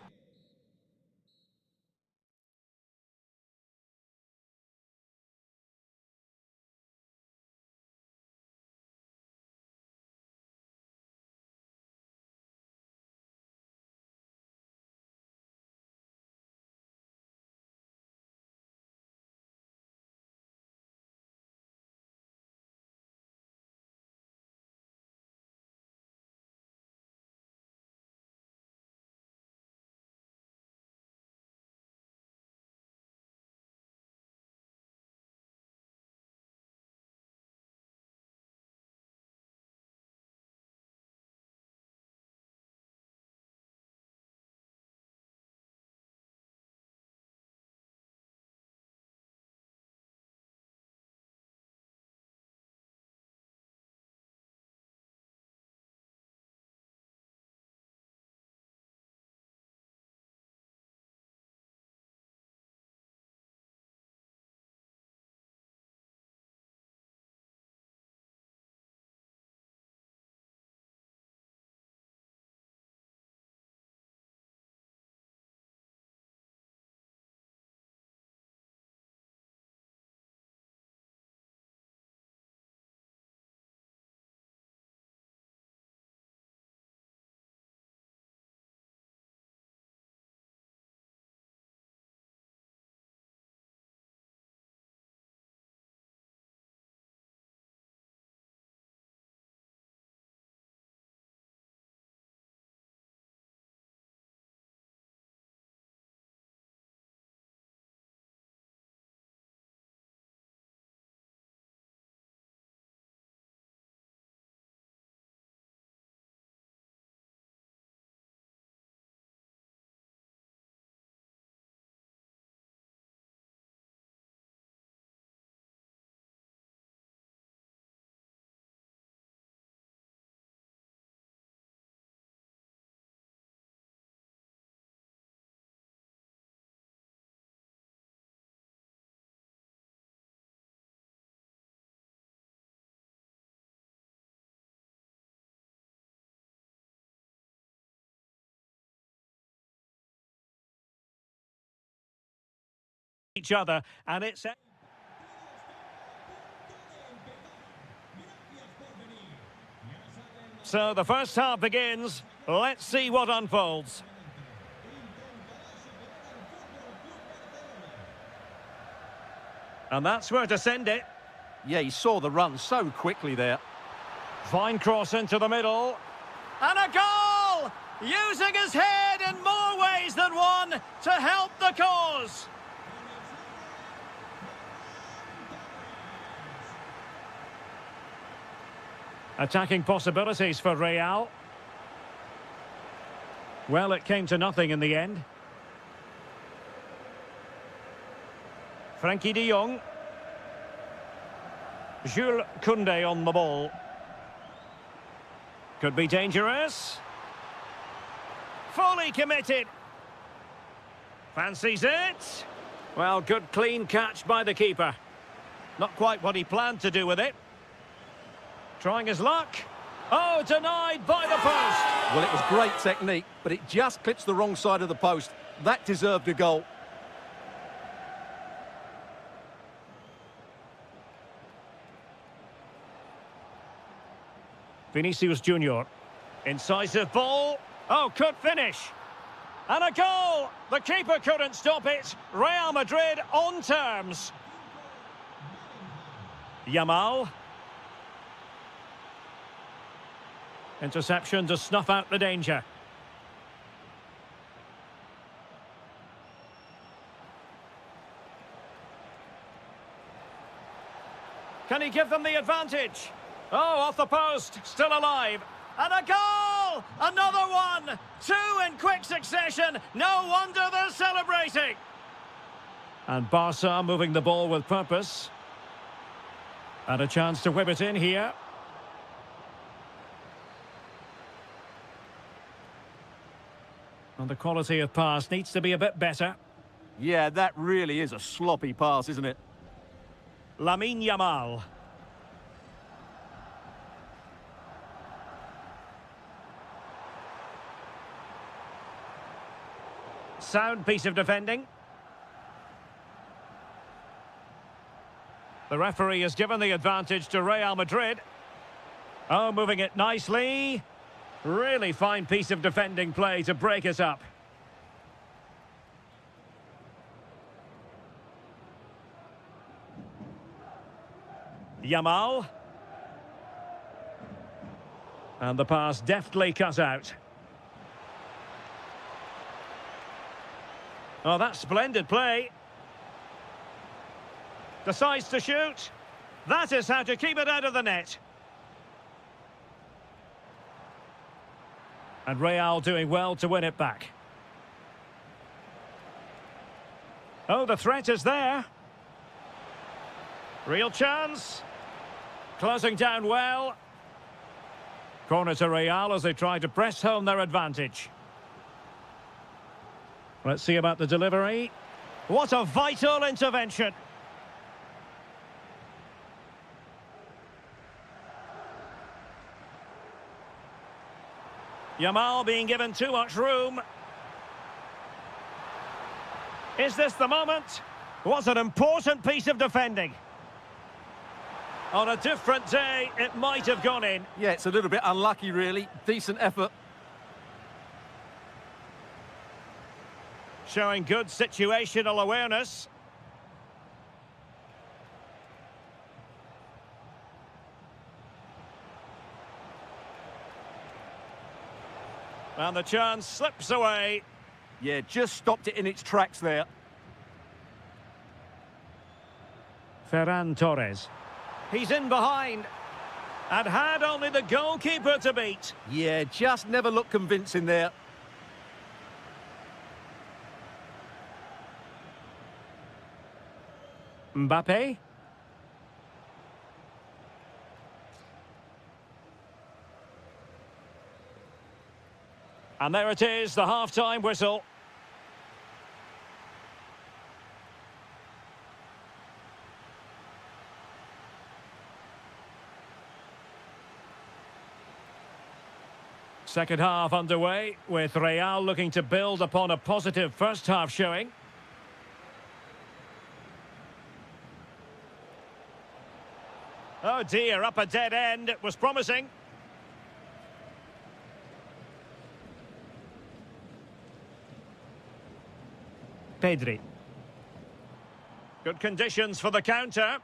each other, and it's... So the first half begins. Let's see what unfolds. And that's where to send it. Yeah, he saw the run so quickly there. Fine cross into the middle. And a goal! Using his head in more ways than one to help the cause. Attacking possibilities for Real. Well, it came to nothing in the end. Frankie de Jong. Jules Koundé on the ball. Could be dangerous. Fully committed. Fancies it. Well, good clean catch by the keeper. Not quite what he planned to do with it. Trying his luck. Oh, denied by the post. Well, it was great technique, but it just clips the wrong side of the post. That deserved a goal. Vinicius Junior. Incisive ball. Oh, could finish. And a goal! The keeper couldn't stop it. Real Madrid on terms. Yamal. Interception to snuff out the danger. Can he give them the advantage? Oh, off the post, still alive. And a goal! Another one! Two in quick succession. No wonder they're celebrating. And Barca moving the ball with purpose. And a chance to whip it in here. And the quality of pass needs to be a bit better. Yeah, that really is a sloppy pass, isn't it? Lamine Yamal. Sound piece of defending. The referee has given the advantage to Real Madrid. Oh, moving it nicely. Really fine piece of defending play to break us up. Yamal. And the pass deftly cut out. Oh, that's splendid play. Decides to shoot. That is how to keep it out of the net. And Real doing well to win it back. Oh, the threat is there. Real chance. Closing down well. Corner to Real as they try to press home their advantage. Let's see about the delivery. What a vital intervention. Yamal being given too much room. Is this the moment? What an important piece of defending. On a different day, it might have gone in. Yeah, it's a little bit unlucky, really. Decent effort. Showing good situational awareness. And the chance slips away. Yeah, just stopped it in its tracks there. Ferran Torres. He's in behind. And had only the goalkeeper to beat. Yeah, just never looked convincing there. Mbappe. And there it is, the half-time whistle. Second half underway, with Real looking to build upon a positive first half showing. Oh dear, up a dead end. It was promising. Pedri. Good conditions for the counter.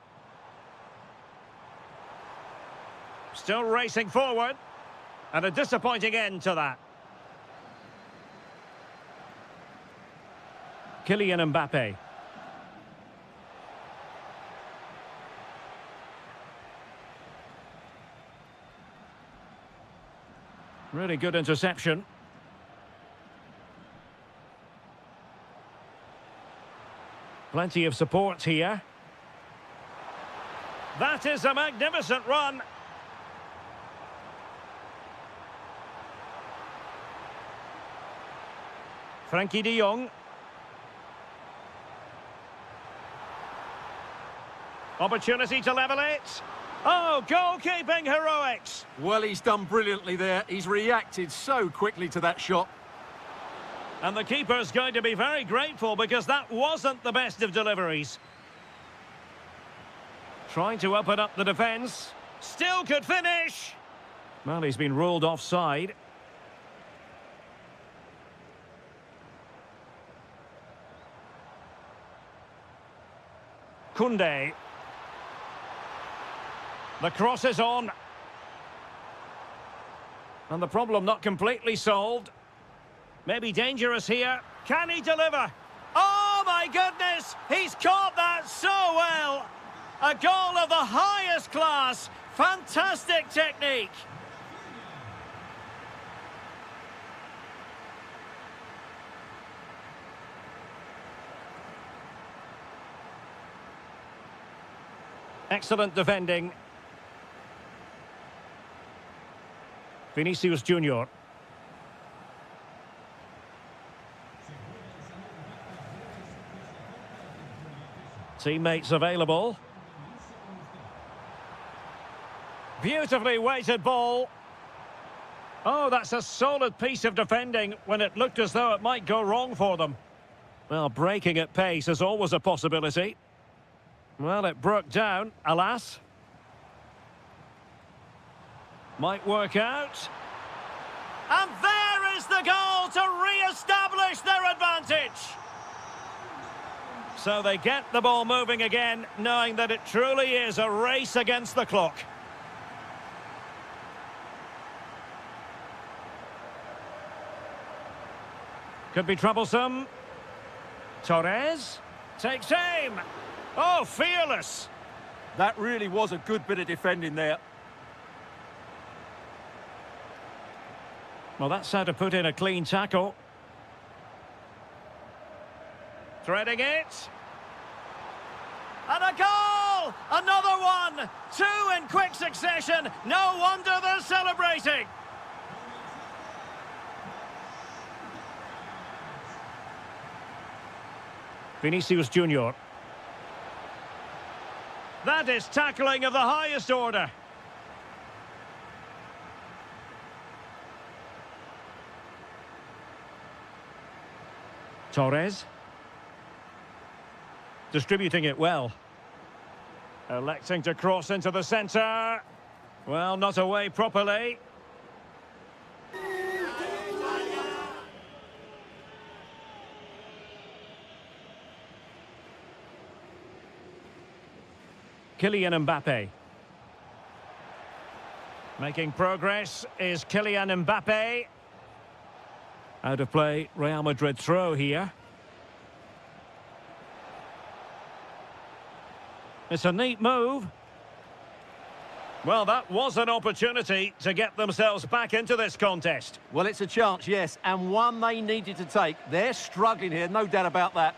Still racing forward. And a disappointing end to that. Kylian Mbappe. Really good interception. Plenty of support here. That is a magnificent run. Frankie de Jong. Opportunity to level it. Oh, goalkeeping heroics. Well, he's done brilliantly there. He's reacted so quickly to that shot. And the keeper's going to be very grateful because that wasn't the best of deliveries. Trying to open up the defence. Still could finish. Well, he's been ruled offside. Koundé. The cross is on. And the problem not completely solved. Maybe dangerous here. Can he deliver? Oh, my goodness! He's caught that so well! A goal of the highest class. Fantastic technique. Excellent defending. Vinicius Junior. Teammates available. Beautifully weighted ball. Oh, that's a solid piece of defending when it looked as though it might go wrong for them. Well, breaking at pace is always a possibility. Well, it broke down, alas. Might work out. And there is the goal to re-establish their advantage. So they get the ball moving again, knowing that it truly is a race against the clock. Could be troublesome. Torres takes aim. Oh, fearless. That really was a good bit of defending there. Well, that's how to put in a clean tackle. Threading it. And a goal! Another one! Two in quick succession. No wonder they're celebrating. Vinicius Junior. That is tackling of the highest order. Torres. Distributing it well. Electing to cross into the centre. Well, not away properly. Kylian Mbappe. Making progress is Kylian Mbappe. Out of play, Real Madrid throw here. It's a neat move. Well, that was an opportunity to get themselves back into this contest. Well, it's a chance, yes, and one they needed to take. They're struggling here, no doubt about that.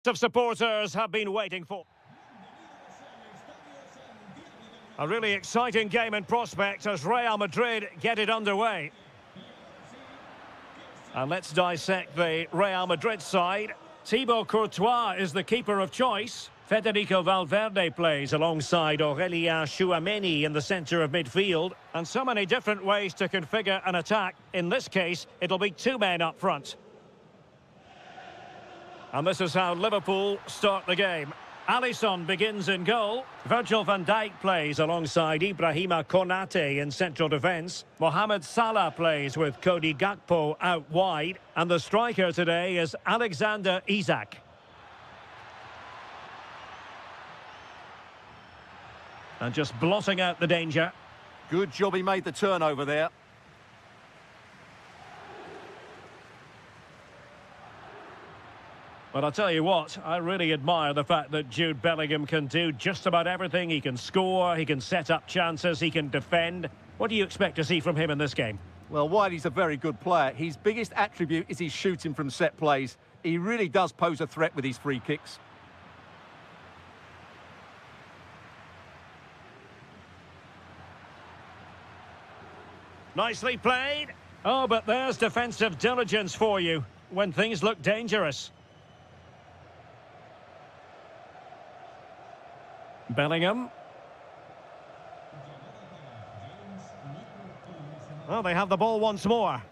of supporters have been waiting for. A really exciting game in prospect as Real Madrid get it underway. And let's dissect the Real Madrid side. Thibaut Courtois is the keeper of choice. Federico Valverde plays alongside Aurélien Tchouaméni in the centre of midfield. And so many different ways to configure an attack. In this case, it'll be two men up front. And this is how Liverpool start the game. Alisson begins in goal. Virgil van Dijk plays alongside Ibrahima Konate in central defence. Mohamed Salah plays with Cody Gakpo out wide. And the striker today is Alexander Isak. And just blotting out the danger. Good job he made the turnover there. But I'll tell you what, I really admire the fact that Jude Bellingham can do just about everything. He can score, he can set up chances, he can defend. What do you expect to see from him in this game? Well, while he's a very good player, his biggest attribute is his shooting from set plays. He really does pose a threat with his free kicks. Nicely played. Oh, but there's defensive diligence for you when things look dangerous. Bellingham. Well, they have the ball once more.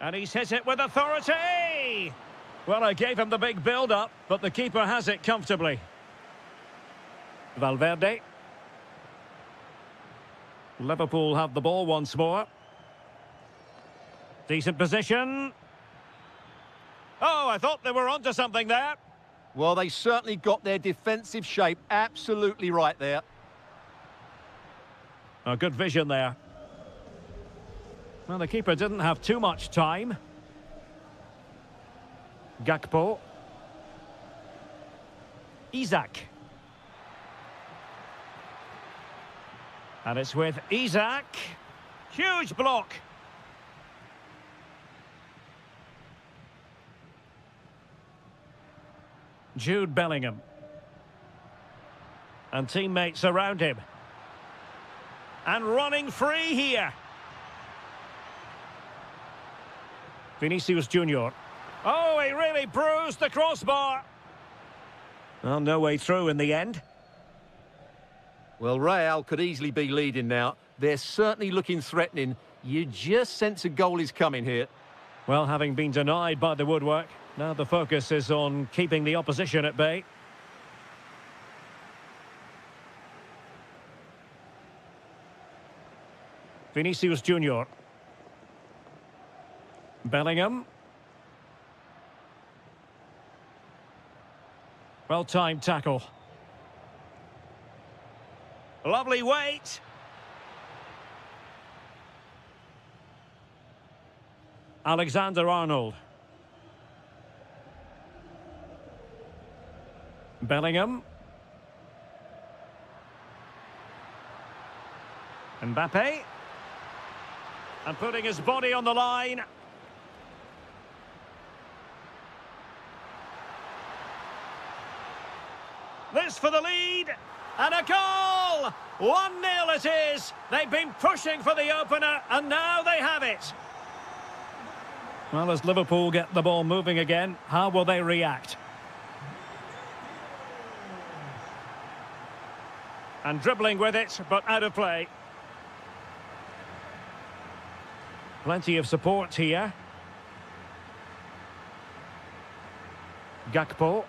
And he's hit it with authority! Well, I gave him the big build-up, but the keeper has it comfortably. Valverde. Liverpool have the ball once more. Decent position. Oh, I thought they were onto something there. Well, they certainly got their defensive shape absolutely right there. Oh, good vision there. Well, the keeper didn't have too much time. Gakpo. Isak. And it's with Isak. Huge block. Jude Bellingham. And teammates around him. And running free here. Vinicius Junior. Oh, he really bruised the crossbar. Well, no way through in the end. Well, Real could easily be leading now. They're certainly looking threatening. You just sense a goal is coming here. Well, having been denied by the woodwork, now the focus is on keeping the opposition at bay. Vinicius Junior. Bellingham. Well-timed tackle. Lovely weight. Alexander-Arnold. Bellingham. Mbappe. And putting his body on the line. This for the lead. And a goal! 1-0 it is. They've been pushing for the opener, and now they have it. Well, as Liverpool get the ball moving again, how will they react? And dribbling with it, but out of play. Plenty of support here. Gakpo.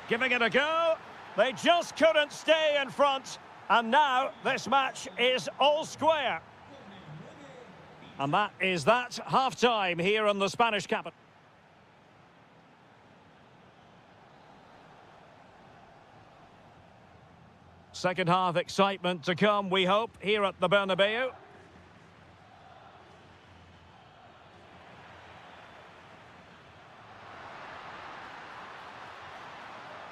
Giving it a go. They just couldn't stay in front. And now this match is all square. And that is that. Half-time here in the Spanish capital. Second half excitement to come, we hope, here at the Bernabeu.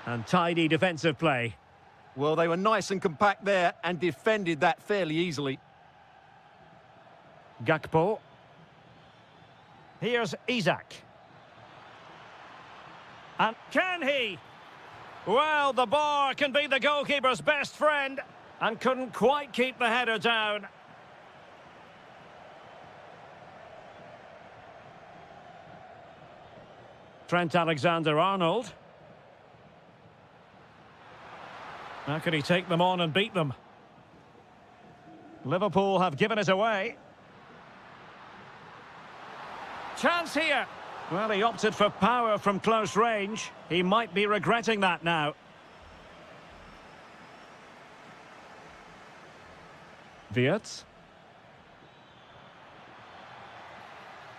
And tidy defensive play. Well, they were nice and compact there and defended that fairly easily. Gakpo. Here's Isak. And can he? Well, the bar can be the goalkeeper's best friend and couldn't quite keep the header down. Trent Alexander-Arnold. How can he take them on and beat them? Liverpool have given it away. Chance here. Well, he opted for power from close range. He might be regretting that now. Wirtz.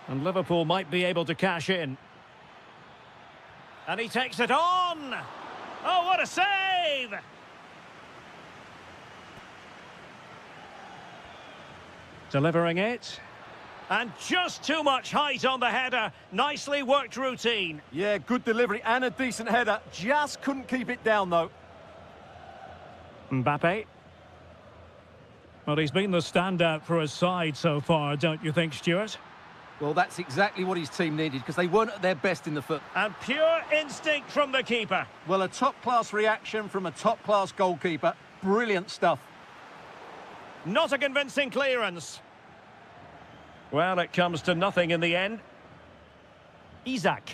And Liverpool might be able to cash in. And he takes it on! Oh, what a save! Delivering it. And just too much height on the header. Nicely worked routine. Yeah, good delivery and a decent header. Just couldn't keep it down, though. Mbappe. Well, he's been the standout for his side so far, don't you think, Stuart? Well, that's exactly what his team needed, because they weren't at their best in the foot. And pure instinct from the keeper. Well, a top-class reaction from a top-class goalkeeper. Brilliant stuff. Not a convincing clearance. Well, it comes to nothing in the end. Isak.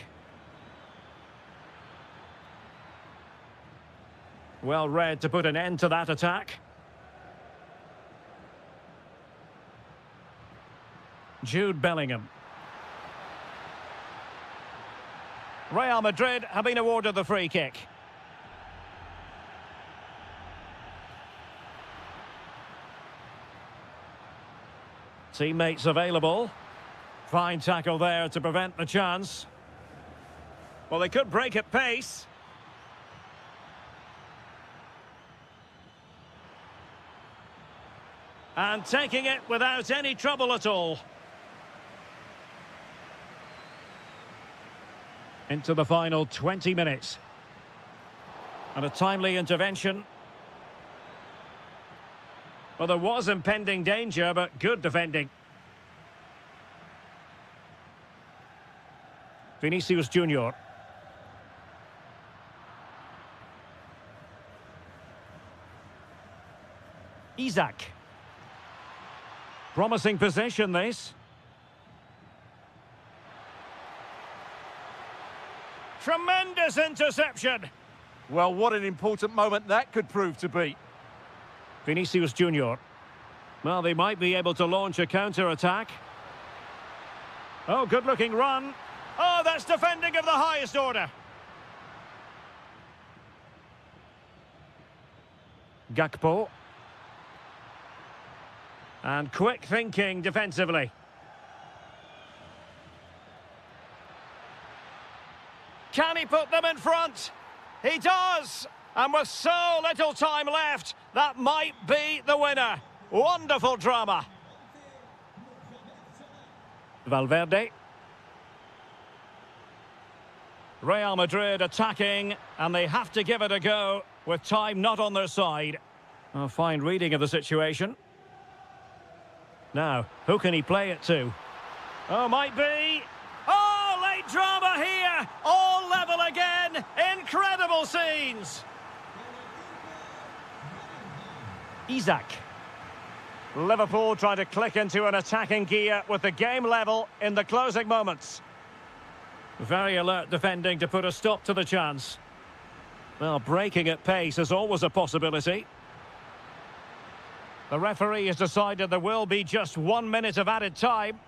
Well read to put an end to that attack. Jude Bellingham. Real Madrid have been awarded the free kick. Teammates available. Fine tackle there to prevent the chance. Well, they could break at pace. And taking it without any trouble at all. Into the final 20 minutes. And a timely intervention. Well, there was impending danger, but good defending. Vinicius Junior. Isak. Promising possession, this. Tremendous interception. Well, what an important moment that could prove to be. Vinicius Junior. Well, they might be able to launch a counter-attack. Oh, good-looking run. Oh, that's defending of the highest order. Gakpo. And quick thinking defensively. Can he put them in front? He does! And with so little time left, that might be the winner. Wonderful drama. Valverde. Real Madrid attacking, and they have to give it a go with time not on their side. A fine reading of the situation. Now, who can he play it to? Oh, might be. Oh, late drama here. All level again. Incredible scenes. Isak. Liverpool trying to click into an attacking gear with the game level in the closing moments. Very alert defending to put a stop to the chance. Well, breaking at pace is always a possibility. The referee has decided there will be just 1 minute of added time.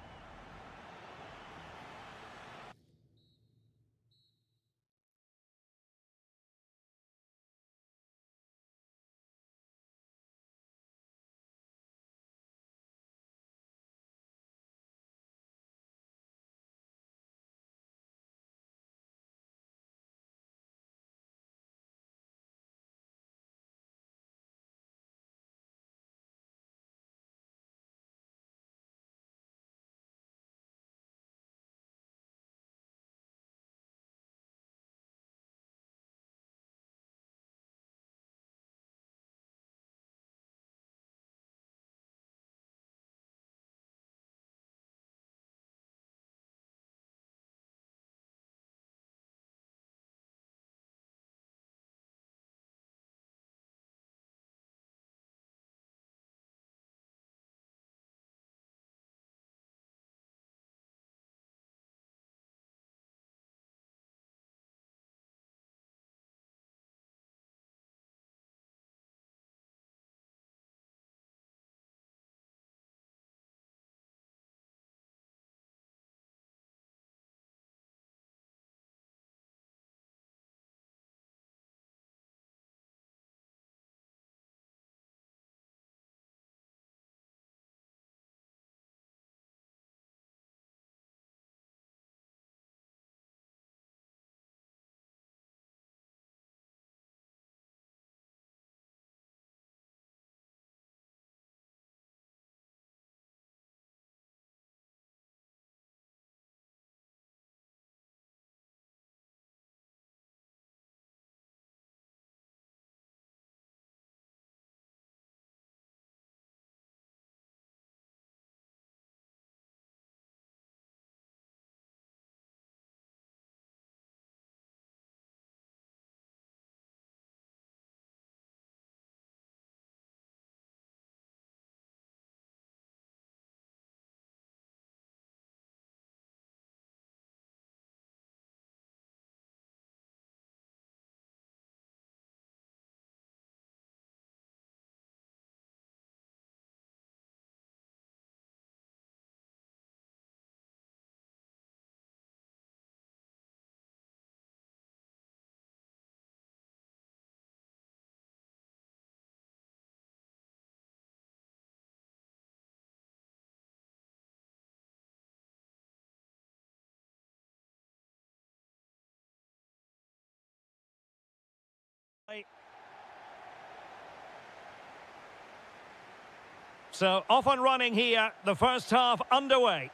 So off and running here, the first half underway.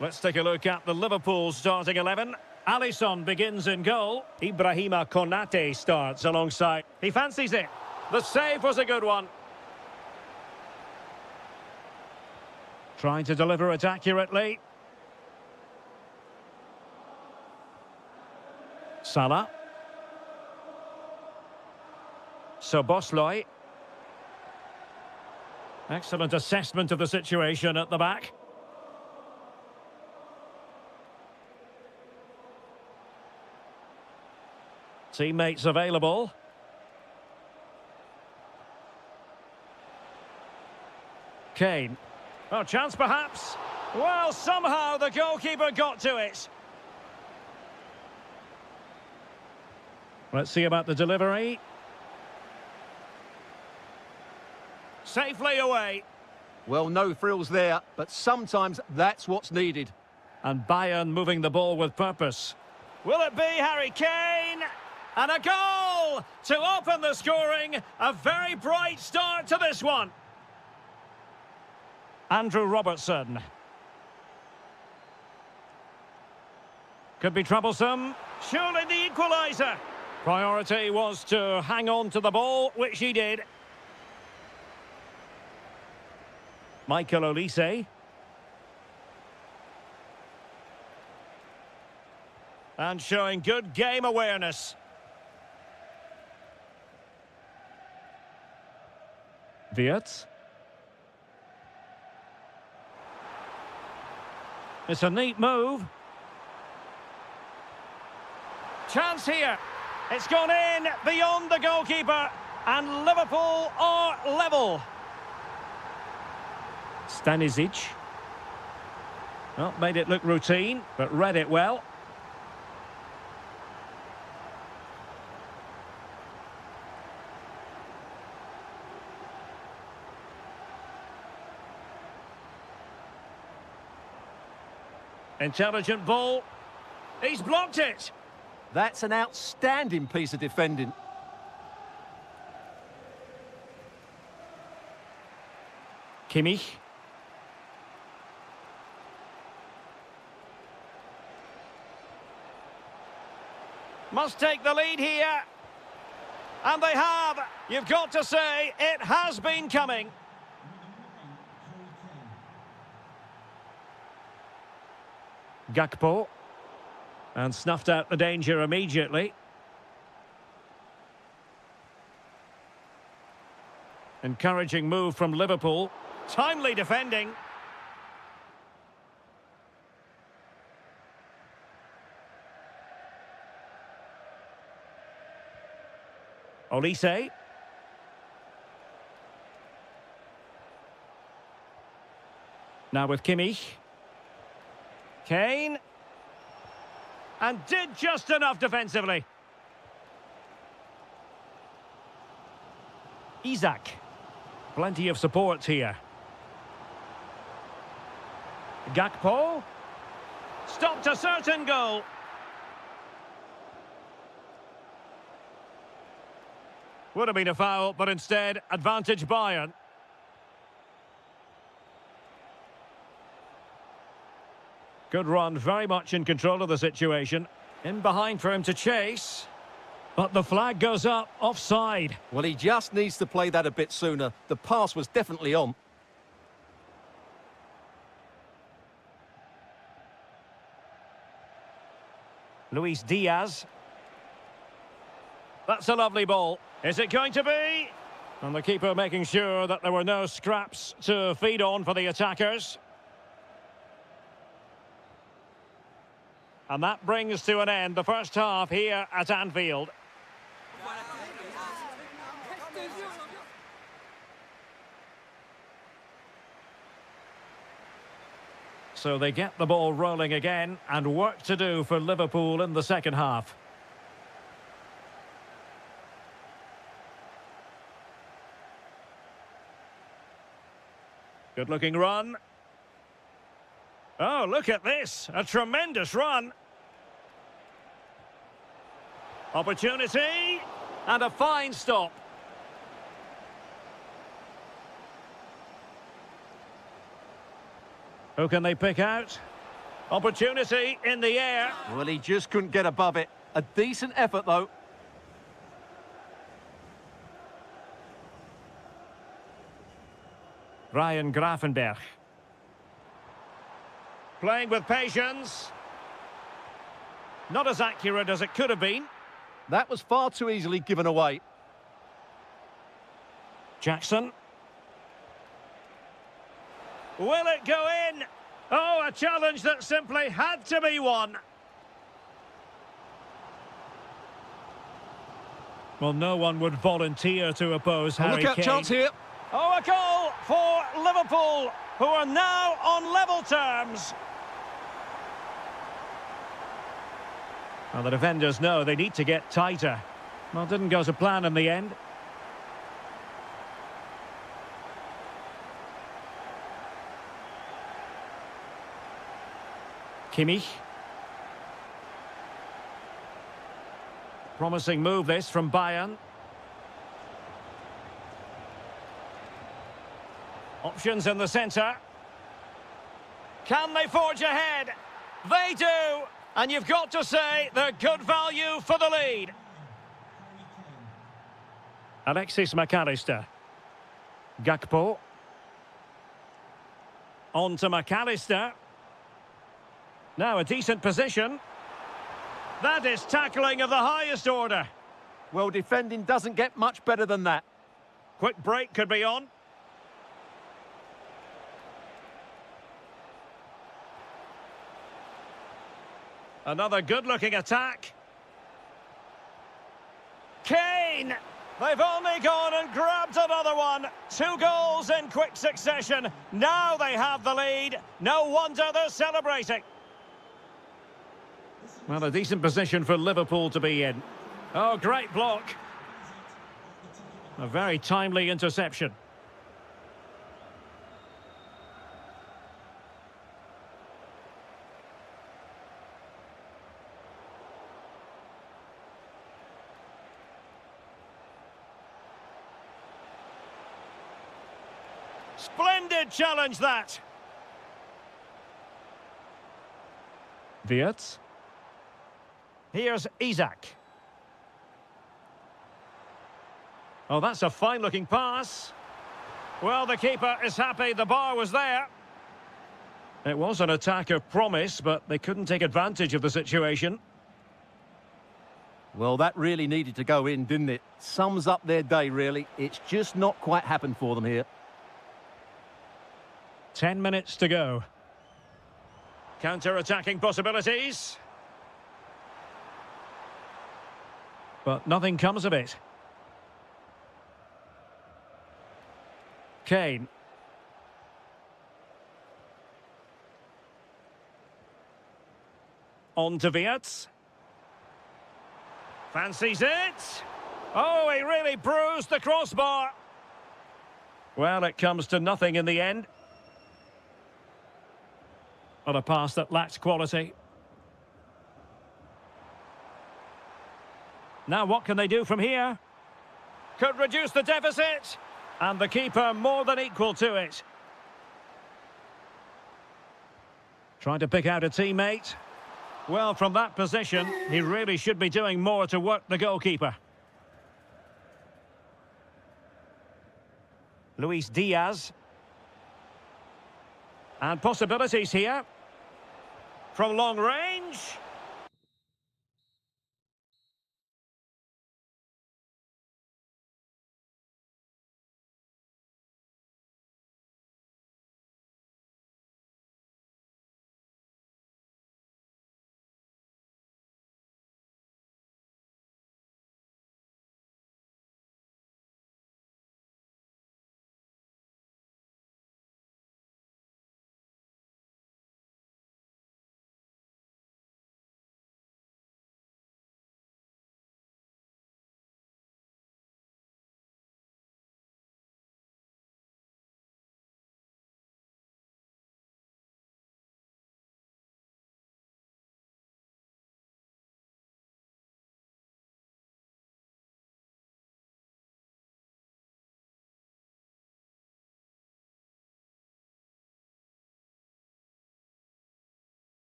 Let's take a look at the Liverpool starting 11. Alisson begins in goal. Ibrahima Konate starts alongside. He fancies it. The save was a good one. Trying to deliver it accurately. Salah. Soboslai. Excellent assessment of the situation at the back. Teammates available. Kane. Oh, chance perhaps. Well, somehow the goalkeeper got to it. Let's see about the delivery. Safely away. Well, no frills there, but sometimes that's what's needed. And Bayern moving the ball with purpose. Will it be Harry Kane? And a goal to open the scoring. A very bright start to this one. Andrew Robertson. Could be troublesome. Surely the equaliser. Priority was to hang on to the ball, which he did. Michael Olise. And showing good game awareness. Wirtz. It's a neat move. Chance here. It's gone in beyond the goalkeeper. And Liverpool are level. Stanisic. Well, made it look routine, but read it well. Intelligent ball. He's blocked it. That's an outstanding piece of defending. Kimmich. Must take the lead here. And they have. You've got to say, it has been coming. Gakpo. And snuffed out the danger immediately. Encouraging move from Liverpool. Timely defending. Olise. Now with Kimmich. Kane. And did just enough defensively. Isak. Plenty of support here. Gakpo. Stopped a certain goal. Would have been a foul, but instead, advantage Bayern. Good run, very much in control of the situation. In behind for him to chase. But the flag goes up, offside. Well, he just needs to play that a bit sooner. The pass was definitely on. Luis Diaz. That's a lovely ball. Is it going to be? And the keeper making sure that there were no scraps to feed on for the attackers. And that brings to an end the first half here at Anfield. So they get the ball rolling again, and work to do for Liverpool in the second half. Good looking run. Oh, look at this. A tremendous run. Opportunity. And a fine stop. Who can they pick out? Opportunity in the air. Well, he just couldn't get above it. A decent effort, though. Ryan Grafenberg. Playing with patience. Not as accurate as it could have been. That was far too easily given away. Jackson. Will it go in? Oh, a challenge that simply had to be won. Well, no one would volunteer to oppose Harry Look out, Kane. chance here. Oh, a goal for Liverpool, who are now on level terms. Well, the defenders know they need to get tighter. Well, didn't go to plan in the end. Kimmich. Promising move this from Bayern. Options in the centre. Can they forge ahead? They do! And you've got to say they're good value for the lead. Alexis McAllister. Gakpo. On to McAllister. Now a decent position. That is tackling of the highest order. Well, defending doesn't get much better than that. Quick break could be on. Another good-looking attack. Kane! They've only gone and grabbed another one. 2 goals in quick succession. Now they have the lead. No wonder they're celebrating. Well, a decent position for Liverpool to be in. Oh, great block. A very timely interception. Splendid challenge, that. Wirtz. Here's Isak. Oh, that's a fine-looking pass. Well, the keeper is happy the bar was there. It was an attack of promise, but they couldn't take advantage of the situation. Well, that really needed to go in, didn't it? Sums up their day, really. It's just not quite happened for them here. 10 minutes to go. Counter-attacking possibilities. But nothing comes of it. Kane. On to Wirtz. Fancies it. Oh, he really bruised the crossbar. Well, it comes to nothing in the end. On a pass that lacked quality. Now what can they do from here? Could reduce the deficit. And the keeper more than equal to it. Trying to pick out a teammate. Well, from that position, he really should be doing more to work the goalkeeper. Luis Diaz. And possibilities here. From long range.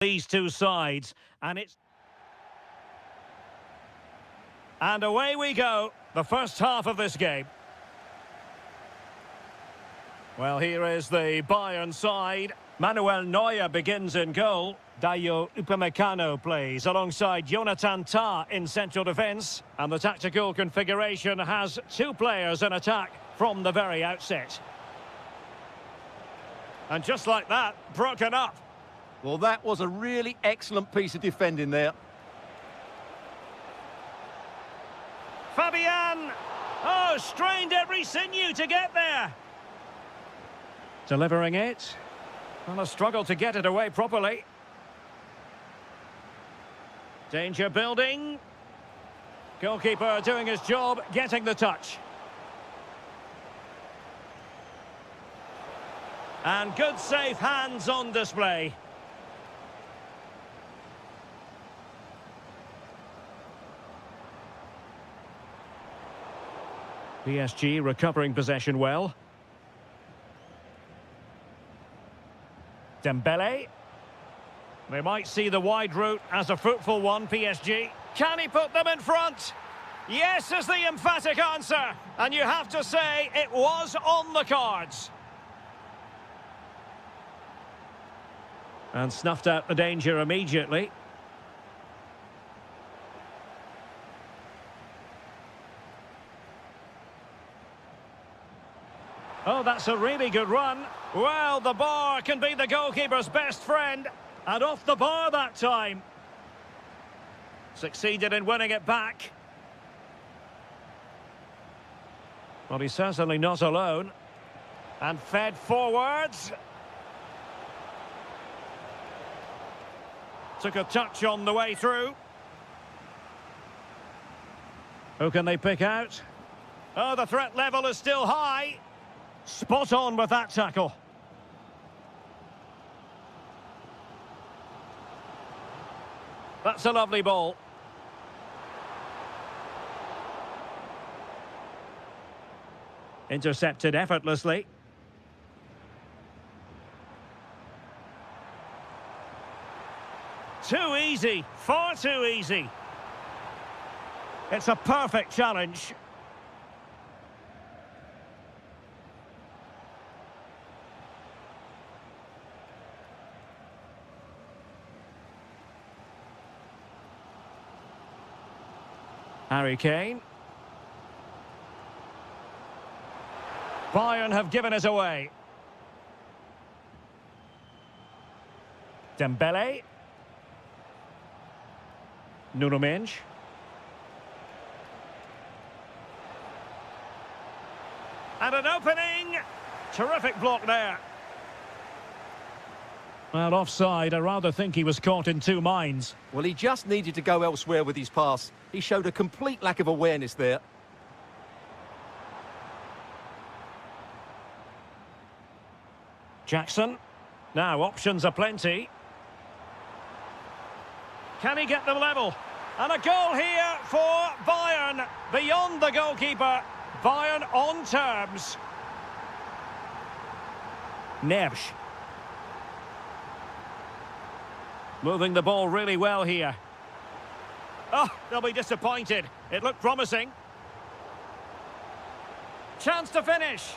these two sides, and it's... And away we go, the first half of this game. Well, here is the Bayern side. Manuel Neuer begins in goal. Dayo Upamecano plays alongside Jonathan Tah in central defence. And the tactical configuration has two players in attack from the very outset. And just like that, broken up. Well, that was a really excellent piece of defending there. Fabian! Oh, strained every sinew to get there. Delivering it. Well, a struggle to get it away properly. Danger building. Goalkeeper doing his job, getting the touch. And good safe hands on display. PSG recovering possession well. Dembele. They might see the wide route as a fruitful one, PSG. Can he put them in front? Yes is the emphatic answer. And you have to say it was on the cards. And snuffed out the danger immediately. Oh, that's a really good run. Well, the bar can be the goalkeeper's best friend. And off the bar that time. Succeeded in winning it back. Well, he's certainly not alone. And fed forwards. Took a touch on the way through. Who can they pick out? Oh, the threat level is still high. Spot on with that tackle. That's a lovely ball. Intercepted effortlessly. Too easy, far too easy. It's a perfect challenge. Harry Kane. Bayern have given us away. Dembele. Nuno Mendes. And an opening. Terrific block there. Well, offside. I rather think he was caught in two minds. Well, he just needed to go elsewhere with his pass. He showed a complete lack of awareness there. Jackson. Now, options are plenty. Can he get them level? And a goal here for Bayern. Beyond the goalkeeper. Bayern on terms. Neves. Moving the ball really well here. Oh, they'll be disappointed. It looked promising. Chance to finish.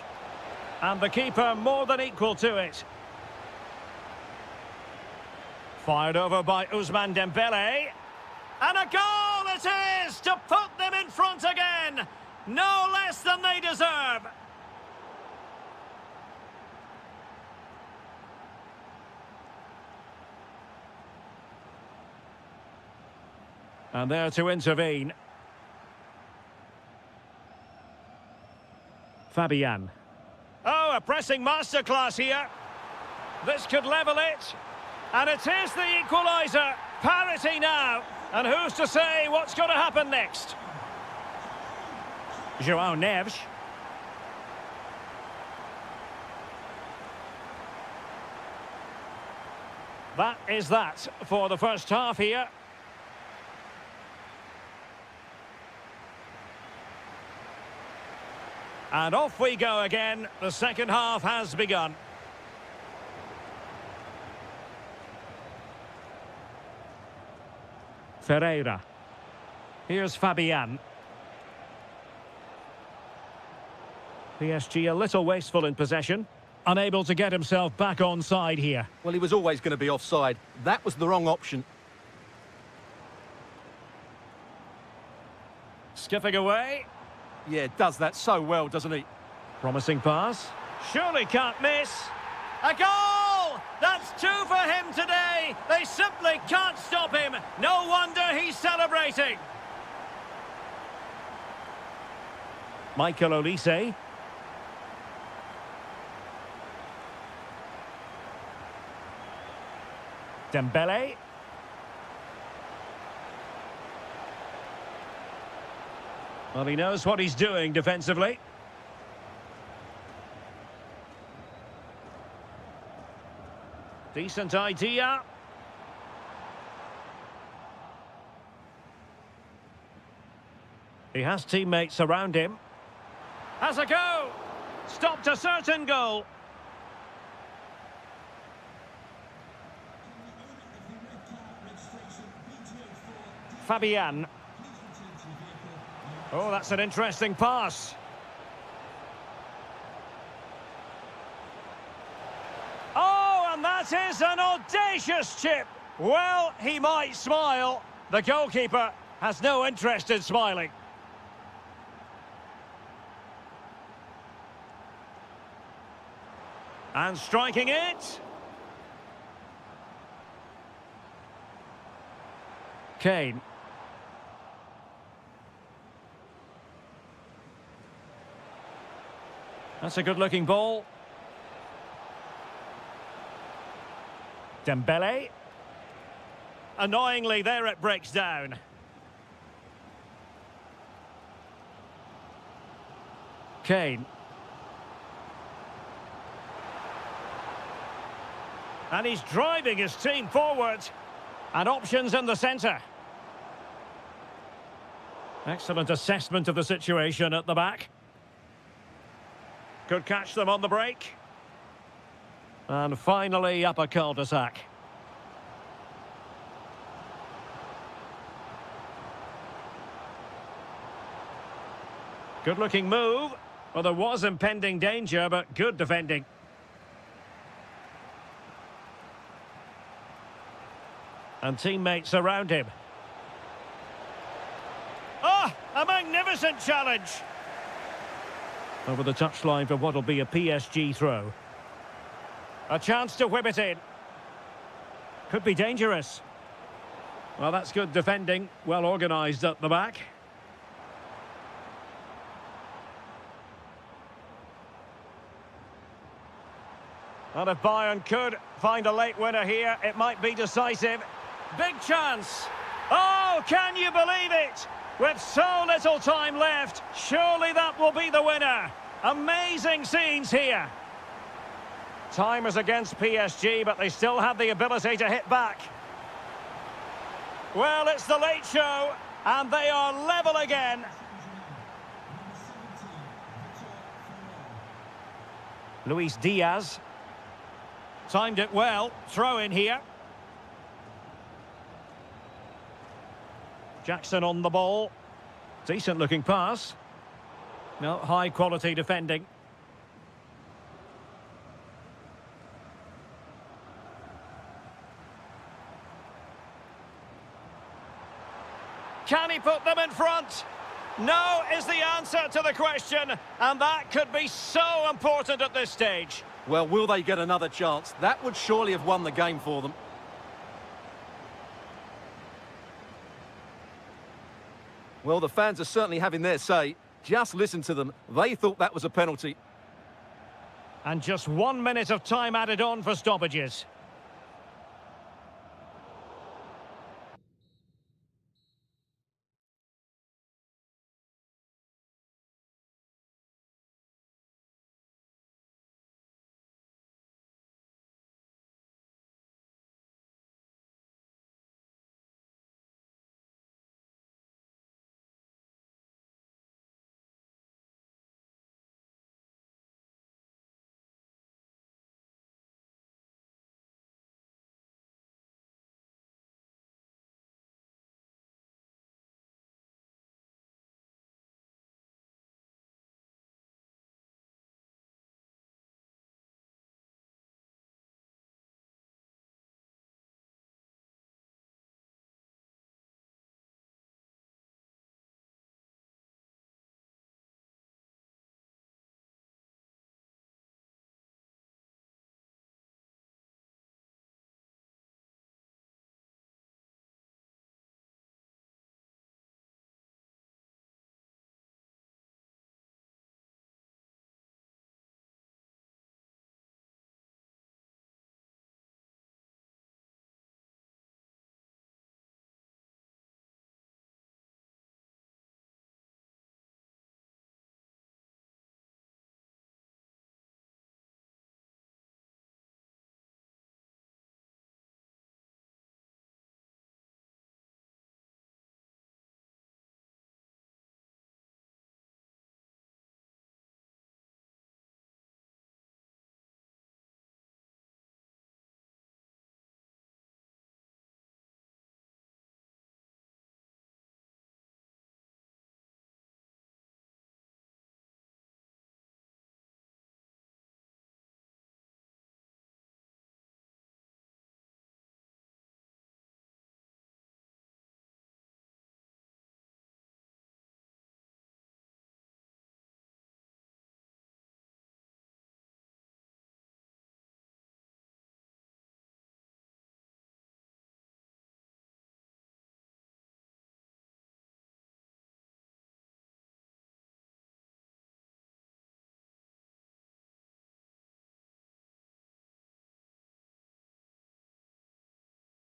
And the keeper more than equal to it. Fired over by Ousmane Dembele. And a goal it is to put them in front again. No less than they deserve. And there to intervene. Fabian. Oh, a pressing masterclass here. This could level it. And it is the equaliser. Parity now. And who's to say what's going to happen next? João Neves. That is that for the first half here. And off we go again. The second half has begun. Ferreira. Here's Fabian. PSG a little wasteful in possession. Unable to get himself back on side here. Well, he was always going to be offside. That was the wrong option. Skipping away. Yeah, does that so well, doesn't he? Promising pass. Surely can't miss. A goal! That's two for him today. They simply can't stop him. No wonder he's celebrating. Michael Olise. Dembele. Well, he knows what he's doing defensively. Decent idea. He has teammates around him. Has a go. Stopped a certain goal. Fabian. Oh, that's an interesting pass. Oh, and that is an audacious chip. Well, he might smile. The goalkeeper has no interest in smiling. And striking it. Kane. That's a good-looking ball. Dembele. Annoyingly, there it breaks down. Kane. And he's driving his team forward. And options in the centre. Excellent assessment of the situation at the back. Could catch them on the break. And finally up a cul-de-sac. Good-looking move. Well, there was impending danger, but good defending. And teammates around him. Oh, a magnificent challenge. Over the touchline for what will be a PSG throw. A chance to whip it in. Could be dangerous. Well, that's good defending. Well organised at the back. And if Bayern could find a late winner here, it might be decisive. Big chance. Oh, can you believe it? With so little time left, surely that will be the winner. Amazing scenes here. Time is against PSG, but they still have the ability to hit back. Well, it's the late show, and they are level again. Luis Diaz. Timed it well. Throw in here. Jackson on the ball. Decent looking pass. No, high quality defending. Can he put them in front? No is the answer to the question, and that could be so important at this stage. Well, will they get another chance? That would surely have won the game for them. Well, the fans are certainly having their say. Just listen to them. They thought that was a penalty. And just 1 minute of time added on for stoppages.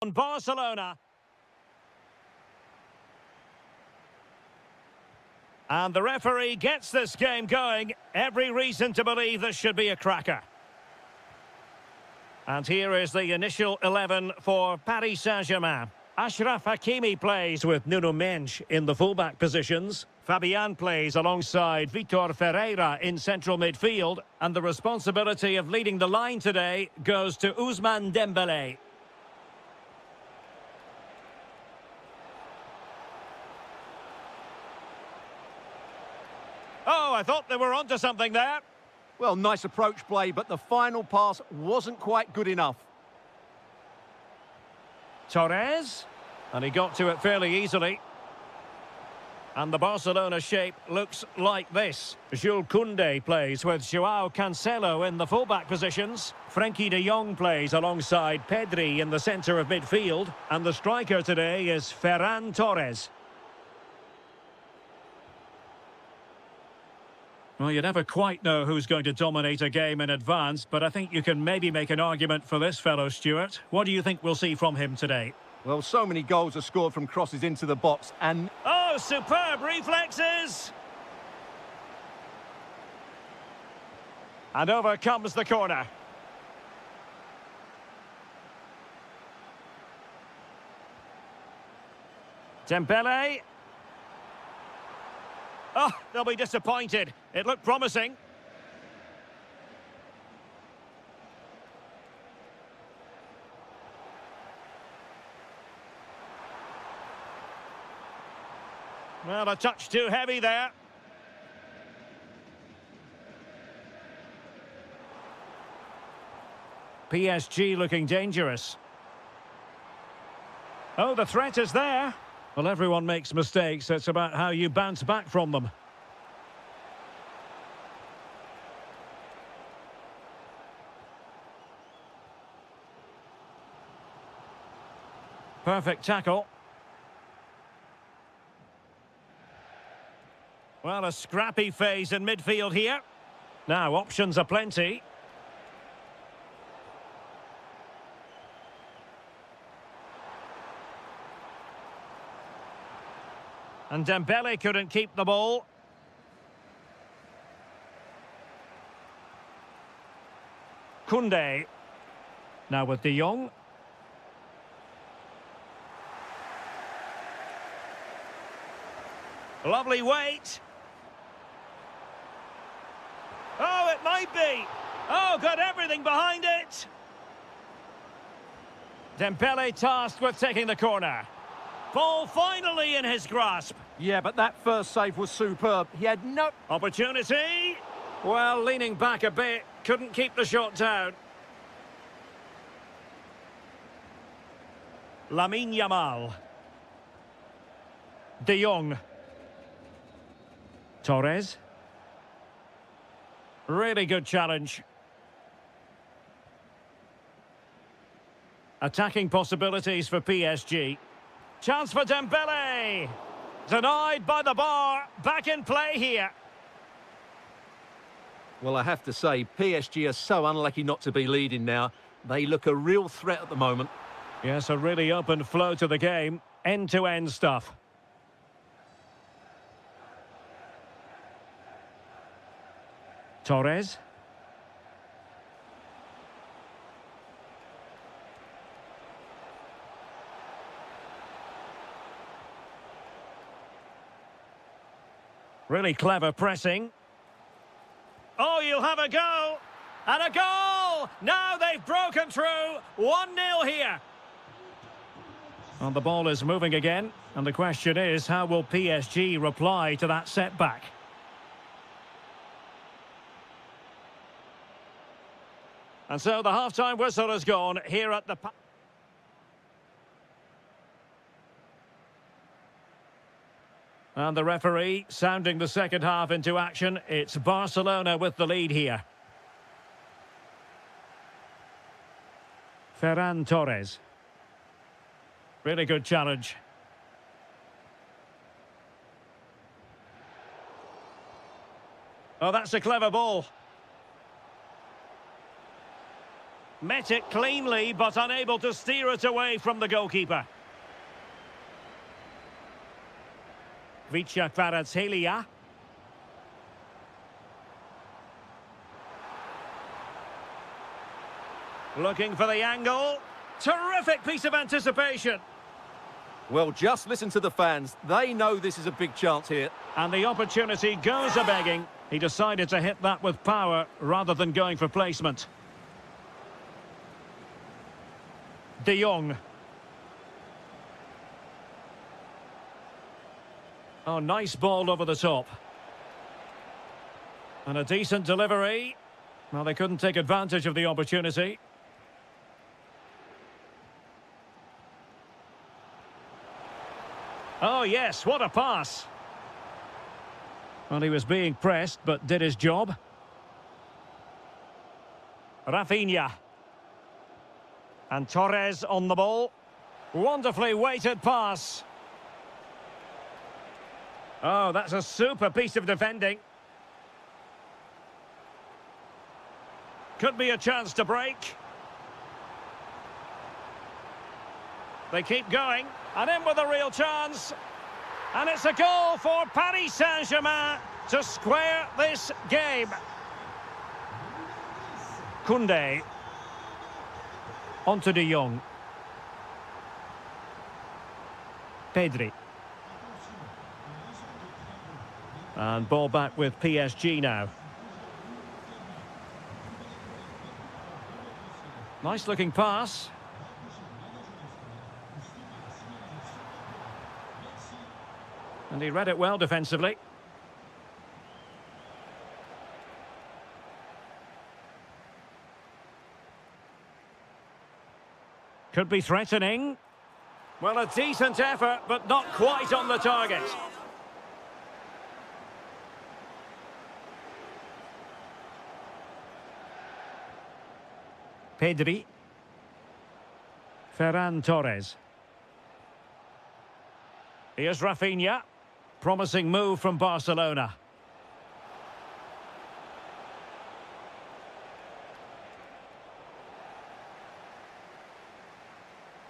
On Barcelona. And the referee gets this game going. Every reason to believe this should be a cracker. And here is the initial 11 for Paris Saint-Germain. Achraf Hakimi plays with Nuno Mendes in the fullback positions. Fabian plays alongside Vitor Ferreira in central midfield. And the responsibility of leading the line today goes to Ousmane Dembélé. Oh, I thought they were onto something there. Well, nice approach play, but the final pass wasn't quite good enough. Torres, and he got to it fairly easily. And the Barcelona shape looks like this. Jules Koundé plays with Joao Cancelo in the fullback positions. Frenkie de Jong plays alongside Pedri in the centre of midfield. And the striker today is Ferran Torres. Well, you never quite know who's going to dominate a game in advance, but I think you can maybe make an argument for this fellow, Stuart. What do you think we'll see from him today? Well, so many goals are scored from crosses into the box, and... Oh, superb reflexes! And over comes the corner. Dembélé. Oh, they'll be disappointed. It looked promising. Well, a touch too heavy there. PSG looking dangerous. Oh, the threat is there. Well, everyone makes mistakes. It's about how you bounce back from them. Perfect tackle. Well, a scrappy phase in midfield here. Now, options are plenty. And Dembélé couldn't keep the ball. Koundé. Now with de Jong. Lovely weight. Oh, it might be. Oh, got everything behind it. Dembélé tasked with taking the corner. Ball finally in his grasp. Yeah, but that first save was superb. He had no... Opportunity. Well, leaning back a bit. Couldn't keep the shot down. Lamine Yamal. De Jong. Torres. Really good challenge. Attacking possibilities for PSG. Chance for Dembélé. Denied by the bar. Back in play here. Well, I have to say, PSG are so unlucky not to be leading now. They look a real threat at the moment. Yes, a really open flow to the game. End-to-end stuff. Torres. Really clever pressing. Oh, you'll have a go. And a goal! Now they've broken through. 1-0 here. Well, the ball is moving again. And the question is, how will PSG reply to that setback? And so the half-time whistle has gone here at the... And the referee sounding the second half into action. It's Barcelona with the lead here. Ferran Torres. Really good challenge. Oh, that's a clever ball. Met it cleanly, but unable to steer it away from the goalkeeper. Kvaratskhelia. Looking for the angle. Terrific piece of anticipation. Well, just listen to the fans. They know this is a big chance here. And the opportunity goes a-begging. He decided to hit that with power rather than going for placement. De Jong. Oh, nice ball over the top. And a decent delivery. Well, they couldn't take advantage of the opportunity. Oh, yes, what a pass. Well, he was being pressed, but did his job. Rafinha. And Torres on the ball. Wonderfully weighted pass. Oh, that's a super piece of defending. Could be a chance to break. They keep going. And in with a real chance. And it's a goal for Paris Saint-Germain to square this game. Koundé. On to De Jong. Pedri. And ball back with PSG now. Nice looking pass. And he read it well defensively. Could be threatening. Well, a decent effort, but not quite on the target. Pedri. Ferran Torres. Here's Rafinha. Promising move from Barcelona.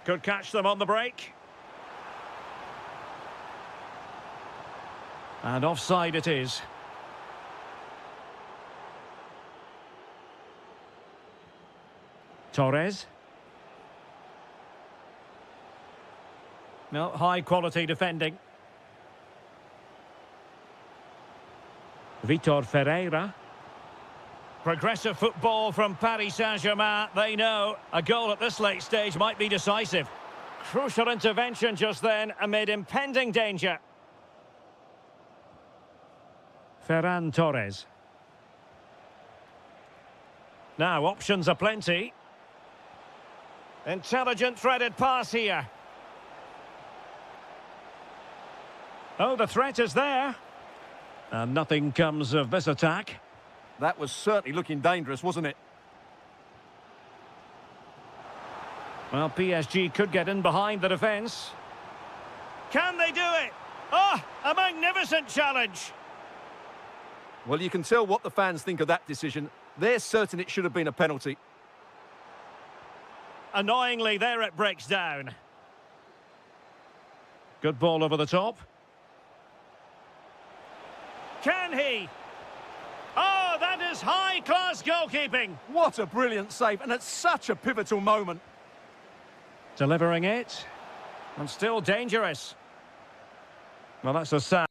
Could catch them on the break. And offside it is. Torres. No, high quality defending. Vitor Ferreira. Progressive football from Paris Saint-Germain. They know a goal at this late stage might be decisive. Crucial intervention just then amid impending danger. Ferran Torres. Now, options are plenty. Intelligent threaded pass here. Oh, the threat is there. And nothing comes of this attack. That was certainly looking dangerous, wasn't it? Well, PSG could get in behind the defence. Can they do it? Oh, a magnificent challenge. Well, you can tell what the fans think of that decision. They're certain it should have been a penalty. Annoyingly, there it breaks down. Good ball over the top. Can he? Oh, that is high-class goalkeeping. What a brilliant save, and at such a pivotal moment. Delivering it. And still dangerous. Well, that's a sad...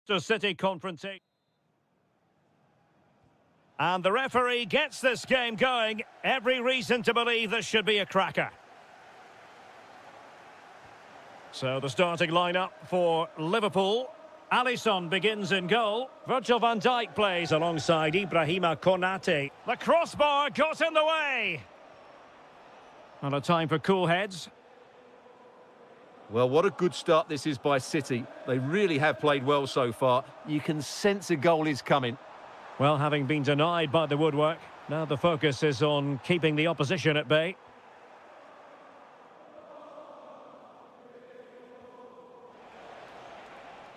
to City confrontation. And the referee gets this game going. Every reason to believe this should be a cracker. So the starting lineup for Liverpool. Alisson begins in goal. Virgil van Dijk plays alongside Ibrahima Konate. The crossbar got in the way. And a time for cool heads. Well, what a good start this is by City. They really have played well so far. You can sense a goal is coming. Well, having been denied by the woodwork, now the focus is on keeping the opposition at bay.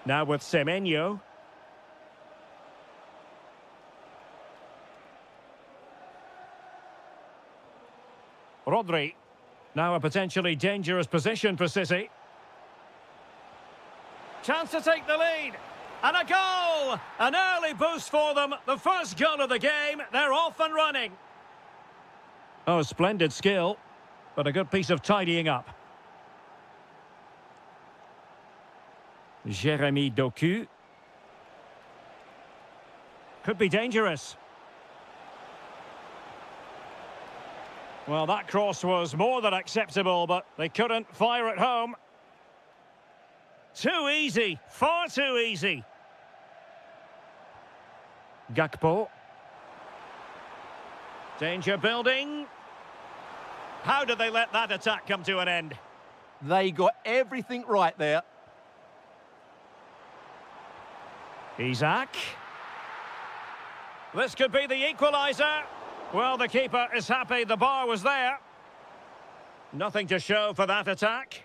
Now with Semenyo. Rodri. Now a potentially dangerous position for City. Chance to take the lead. And a goal! An early boost for them. The first goal of the game. They're off and running. Oh, splendid skill. But a good piece of tidying up. Jeremy Doku. Could be dangerous. Well, that cross was more than acceptable, but they couldn't fire it home. Too easy. Far too easy. Gakpo. Danger building. How did they let that attack come to an end? They got everything right there. Isaac. This could be the equaliser. Well, the keeper is happy the bar was there. Nothing to show for that attack.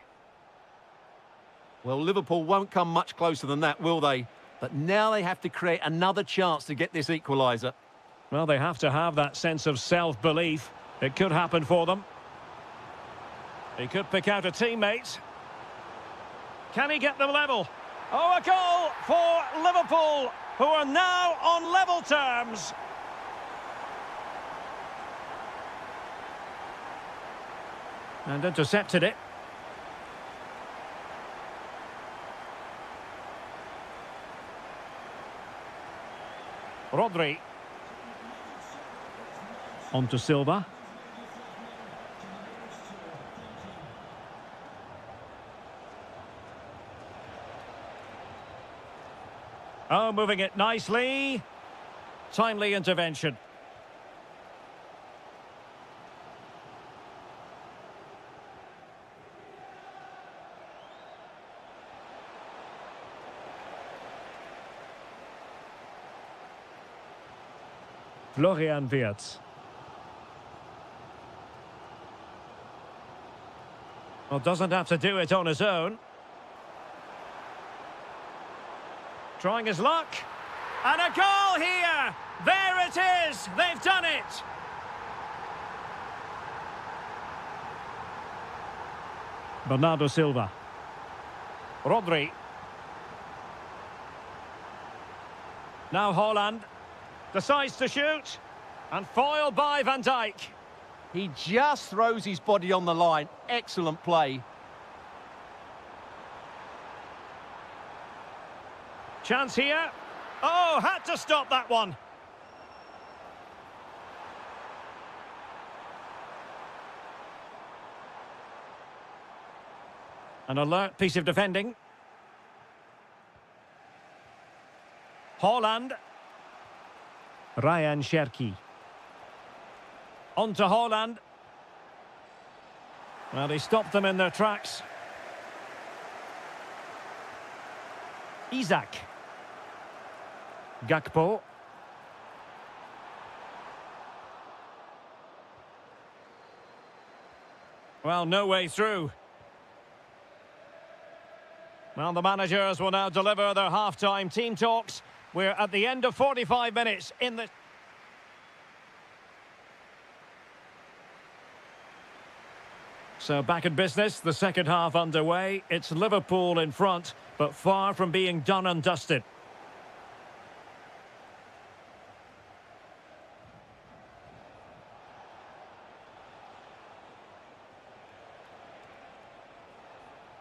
Well, Liverpool won't come much closer than that, will they? But now they have to create another chance to get this equaliser. Well, they have to have that sense of self-belief. It could happen for them. He could pick out a teammate. Can he get them level? Oh, a goal for Liverpool, who are now on level terms. And intercepted it. Rodri. On to Silva. Oh, moving it nicely. Timely intervention. Florian Wirtz. Well, doesn't have to do it on his own. Trying his luck. And a goal here! There it is! They've done it! Bernardo Silva. Rodri. Now Haaland. Decides to shoot. And foiled by Van Dijk. He just throws his body on the line. Excellent play. Chance here. Oh, had to stop that one. An alert piece of defending. Haaland. Ryan Cherki. On to Haaland. Well, he stopped them in their tracks. Isaac. Gakpo. Well, no way through. Well, the managers will now deliver their half-time team talks. We're at the end of 45 minutes in the... So back in business, the second half underway. It's Liverpool in front, but far from being done and dusted.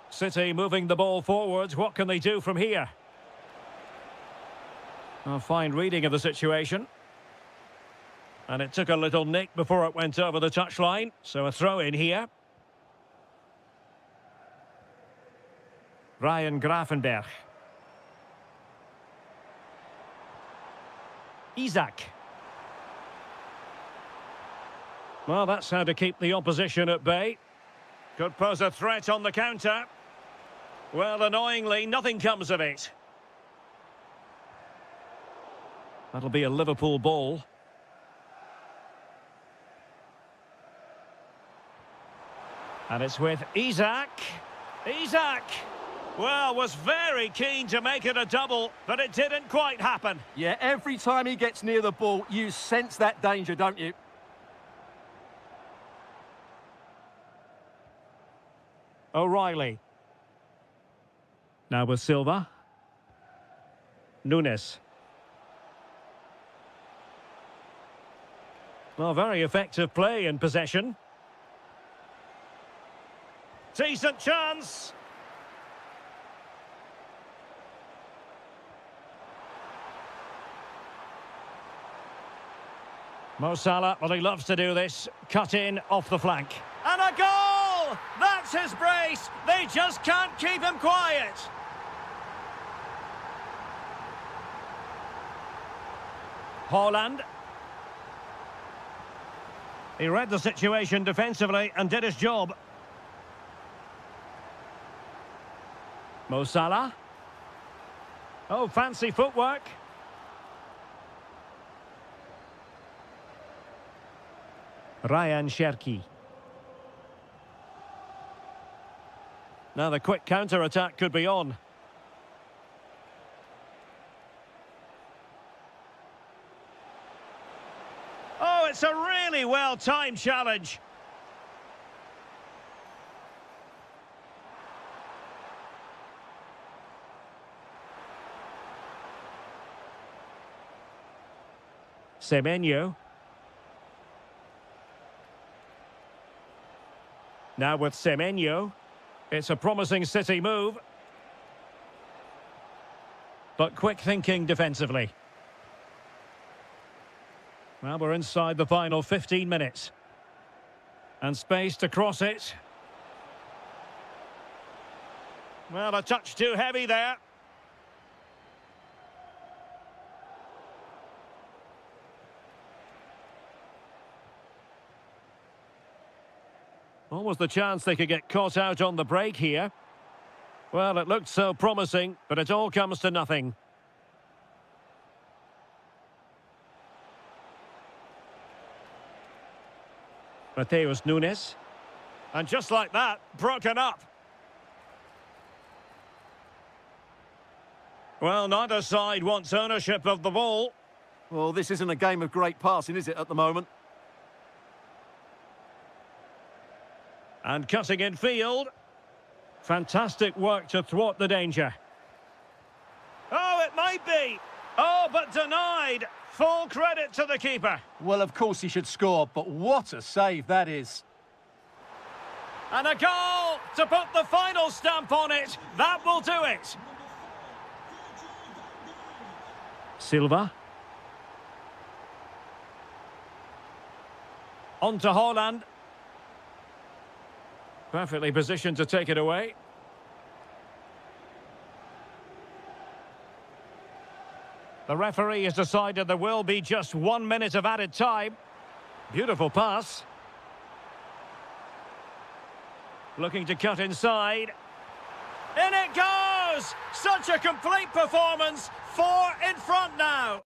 City moving the ball forwards. What can they do from here? A fine reading of the situation. And it took a little nick before it went over the touchline. So a throw in here. Ryan Grafenberg. Isaac. Well, that's how to keep the opposition at bay. Could pose a threat on the counter. Well, annoyingly, nothing comes of it. That'll be a Liverpool ball. And it's with Isaac. Isaac! Well, was very keen to make it a double, but it didn't quite happen. Yeah, every time he gets near the ball, you sense that danger, don't you? O'Reilly. Now with Silva. Nunes. Well, very effective play in possession. Decent chance. Mo Salah, well, he loves to do this. Cut in off the flank. And a goal! That's his brace. They just can't keep him quiet. Haaland. He read the situation defensively and did his job. Mo Salah. Oh, fancy footwork. Ryan Cherki. Now the quick counter-attack could be on. Oh, it's a really well-timed challenge. Semenyo. Now with Semenyo. It's a promising City move. But quick thinking defensively. Well, we're inside the final 15 minutes. And space to cross it. Well, a touch too heavy there. What was the chance they could get caught out on the break here? Well, it looked so promising, but it all comes to nothing. Mateus Nunes. And just like that, broken up. Well, neither side wants ownership of the ball. Well, this isn't a game of great passing, is it, at the moment? And cutting in field. Fantastic work to thwart the danger. Oh, it might be. Oh, but denied. Full credit to the keeper. Well, of course he should score, but what a save that is. And a goal to put the final stamp on it. That will do it. Silva. On to Haaland. Perfectly positioned to take it away. The referee has decided there will be just 1 minute of added time. Beautiful pass. Looking to cut inside. In it goes! Such a complete performance. 4 in front now.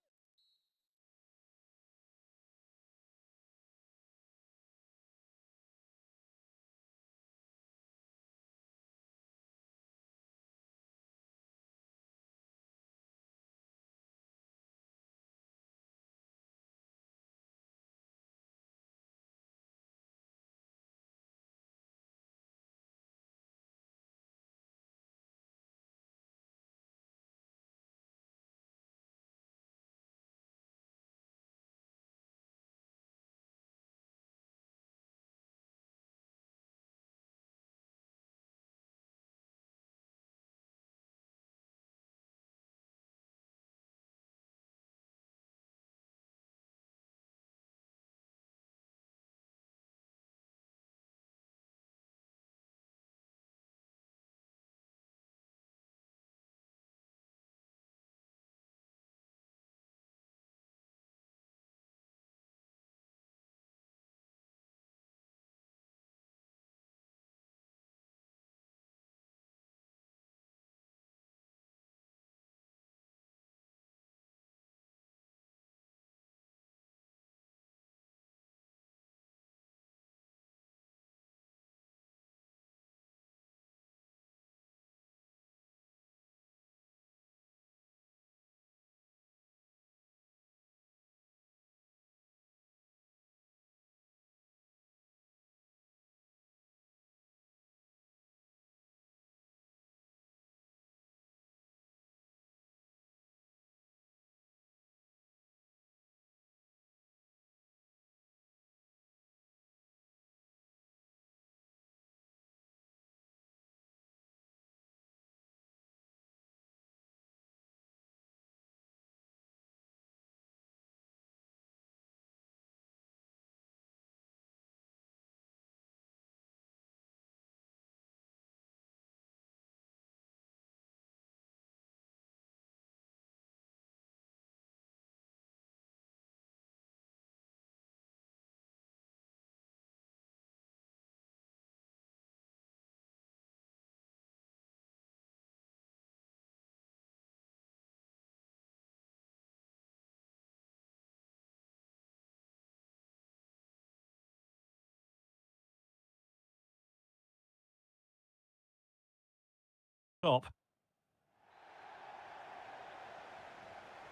top.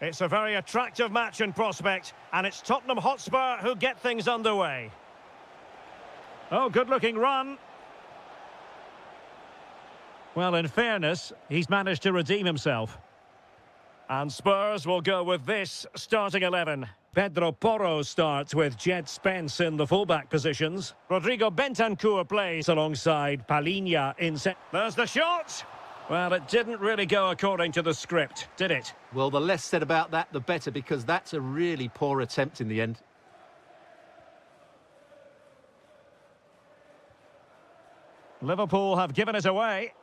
It's a very attractive match in prospect, and it's Tottenham Hotspur who get things underway. Oh, good-looking run. Well, in fairness, he's managed to redeem himself. And Spurs will go with this starting 11. Pedro Porro starts with Jed Spence in the fullback positions. Rodrigo Bentancur plays alongside Palhinha in set. There's the shot! Well, it didn't really go according to the script, did it? Well, the less said about that, the better, because that's a really poor attempt in the end. Liverpool have given it away.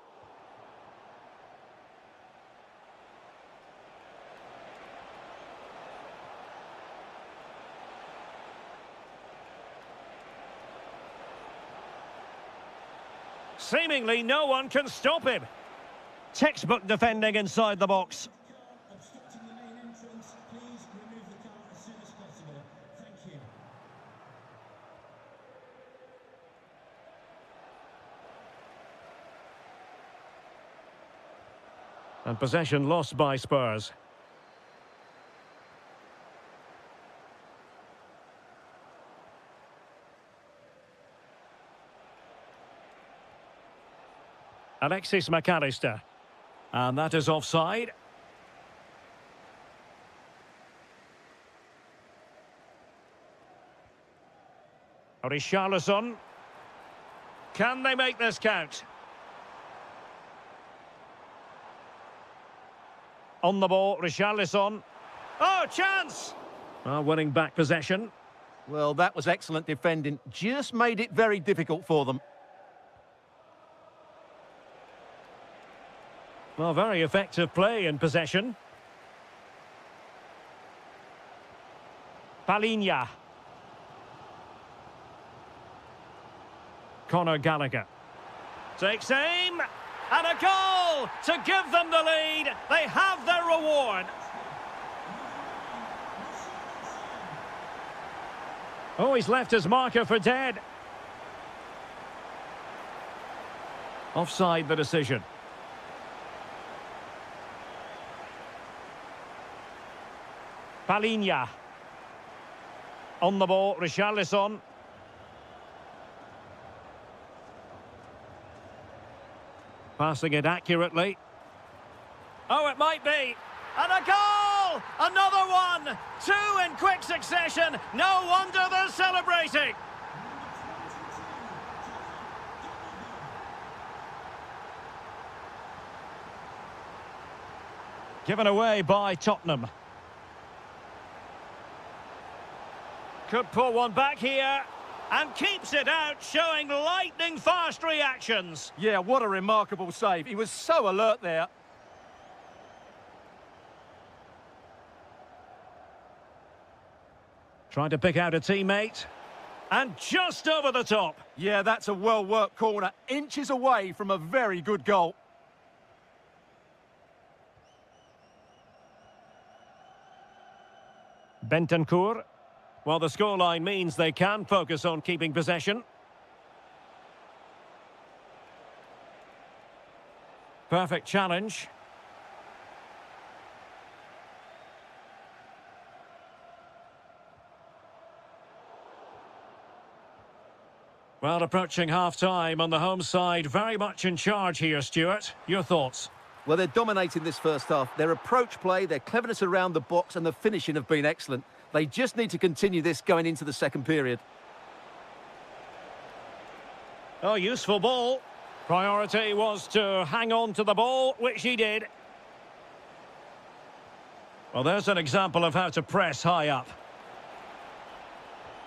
Seemingly no one can stop him. Textbook defending inside the box. Obstructing the main entrance, please remove the car as soon as possible. Thank you. And possession lost by Spurs. Alexis McAllister. And that is offside. Richarlison. Can they make this count? On the ball, Richarlison. Oh, chance! Winning back possession. Well, that was excellent defending. Just made it very difficult for them. Well, very effective play in possession. Palhinha. Conor Gallagher. Takes aim. And a goal to give them the lead. They have their reward. Oh, he's left his marker for dead. Offside the decision. Palhinha. On the ball, Richarlison. Passing it accurately. Oh, it might be. And a goal! Another one! Two in quick succession. No wonder they're celebrating. Given away by Tottenham. Could pull one back here. And keeps it out, showing lightning-fast reactions. Yeah, what a remarkable save. He was so alert there. Trying to pick out a teammate. And just over the top. Yeah, that's a well-worked corner. Inches away from a very good goal. Bentancur. Well, the scoreline means they can focus on keeping possession. Perfect challenge. Well, approaching half-time on the home side, very much in charge here, Stuart. Your thoughts? Well, they're dominating this first half. Their approach play, their cleverness around the box and the finishing have been excellent. They just need to continue this going into the second period. Oh, useful ball. Priority was to hang on to the ball, which he did. Well, there's an example of how to press high up.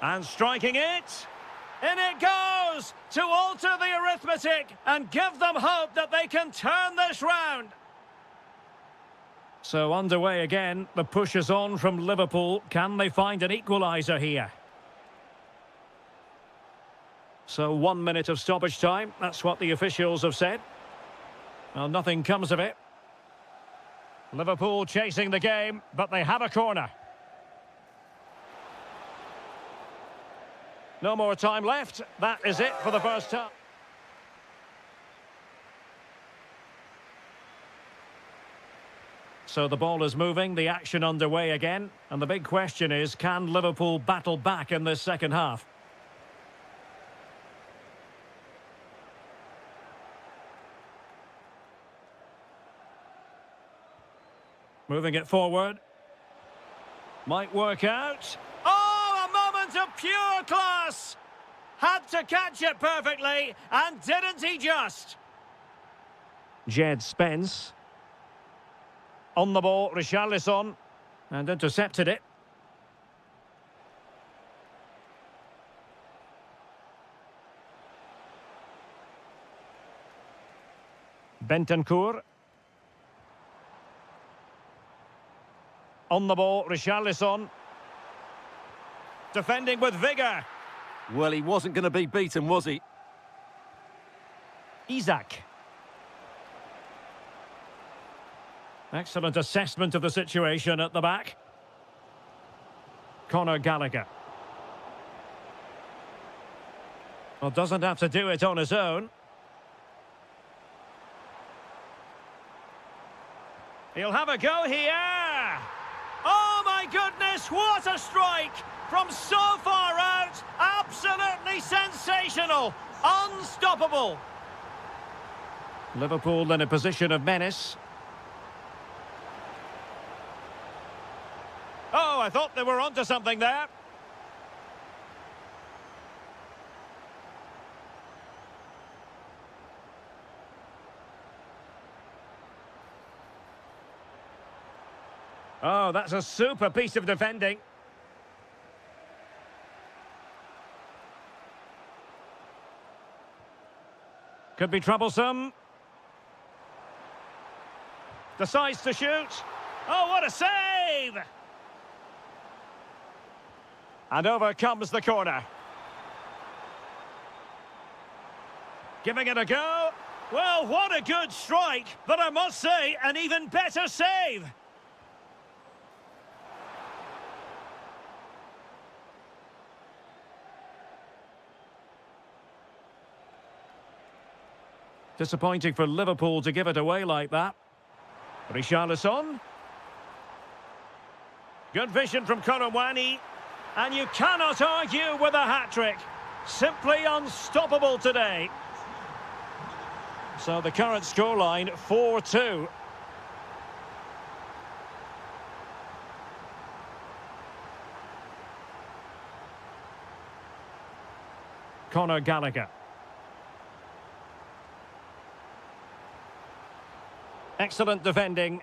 And striking it. In it goes to alter the arithmetic and give them hope that they can turn this round. So underway again, the push is on from Liverpool. Can they find an equaliser here? So 1 minute of stoppage time, that's what the officials have said. Well, nothing comes of it. Liverpool chasing the game, but they have a corner. No more time left. That is it for the first half. So the ball is moving, the action underway again. And the big question is, can Liverpool battle back in this second half? Moving it forward. Might work out. Oh, a moment of pure class! Had to catch it perfectly, and didn't he just? Jed Spence. On the ball, Richarlison. And intercepted it. Bentancur. On the ball, Richarlison. Defending with vigour. Well, he wasn't going to be beaten, was he? Isak. Excellent assessment of the situation at the back. Conor Gallagher. Well, doesn't have to do it on his own. He'll have a go here. Oh, my goodness, what a strike! From so far out, absolutely sensational, unstoppable. Liverpool in a position of menace. Oh, I thought they were onto something there. Oh, that's a super piece of defending. Could be troublesome. Decides to shoot. Oh, what a save! And over comes the corner. Giving it a go. Well, what a good strike, but I must say, an even better save. Disappointing for Liverpool to give it away like that. Richarlison. Good vision from Korowani. And you cannot argue with a hat-trick. Simply unstoppable today. So the current scoreline, 4-2. Conor Gallagher. Excellent defending.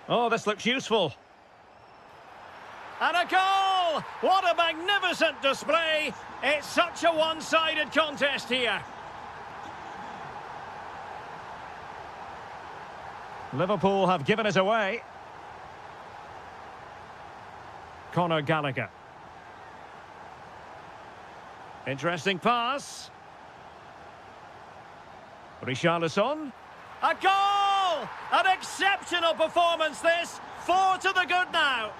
Oh, this looks useful. And a goal! What a magnificent display! It's such a one-sided contest here. Liverpool have given it away. Conor Gallagher. Interesting pass. Richarlison. A goal! An exceptional performance this. 4 to the good now.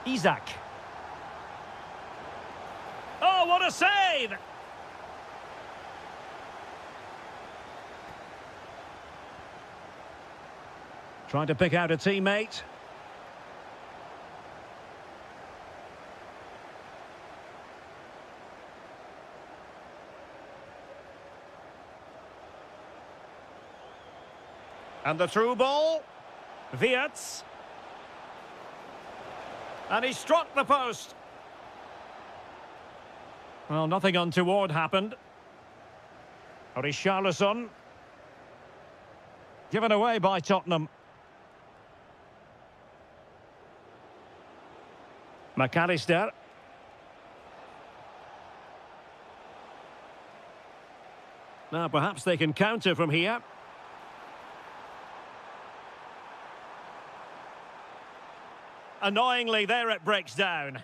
Isak. Oh, what a save! Trying to pick out a teammate. And the through ball. Wirtz. And he struck the post. Well, nothing untoward happened. Richarlison. Given away by Tottenham. McAllister. Now perhaps they can counter from here. Annoyingly, there it breaks down.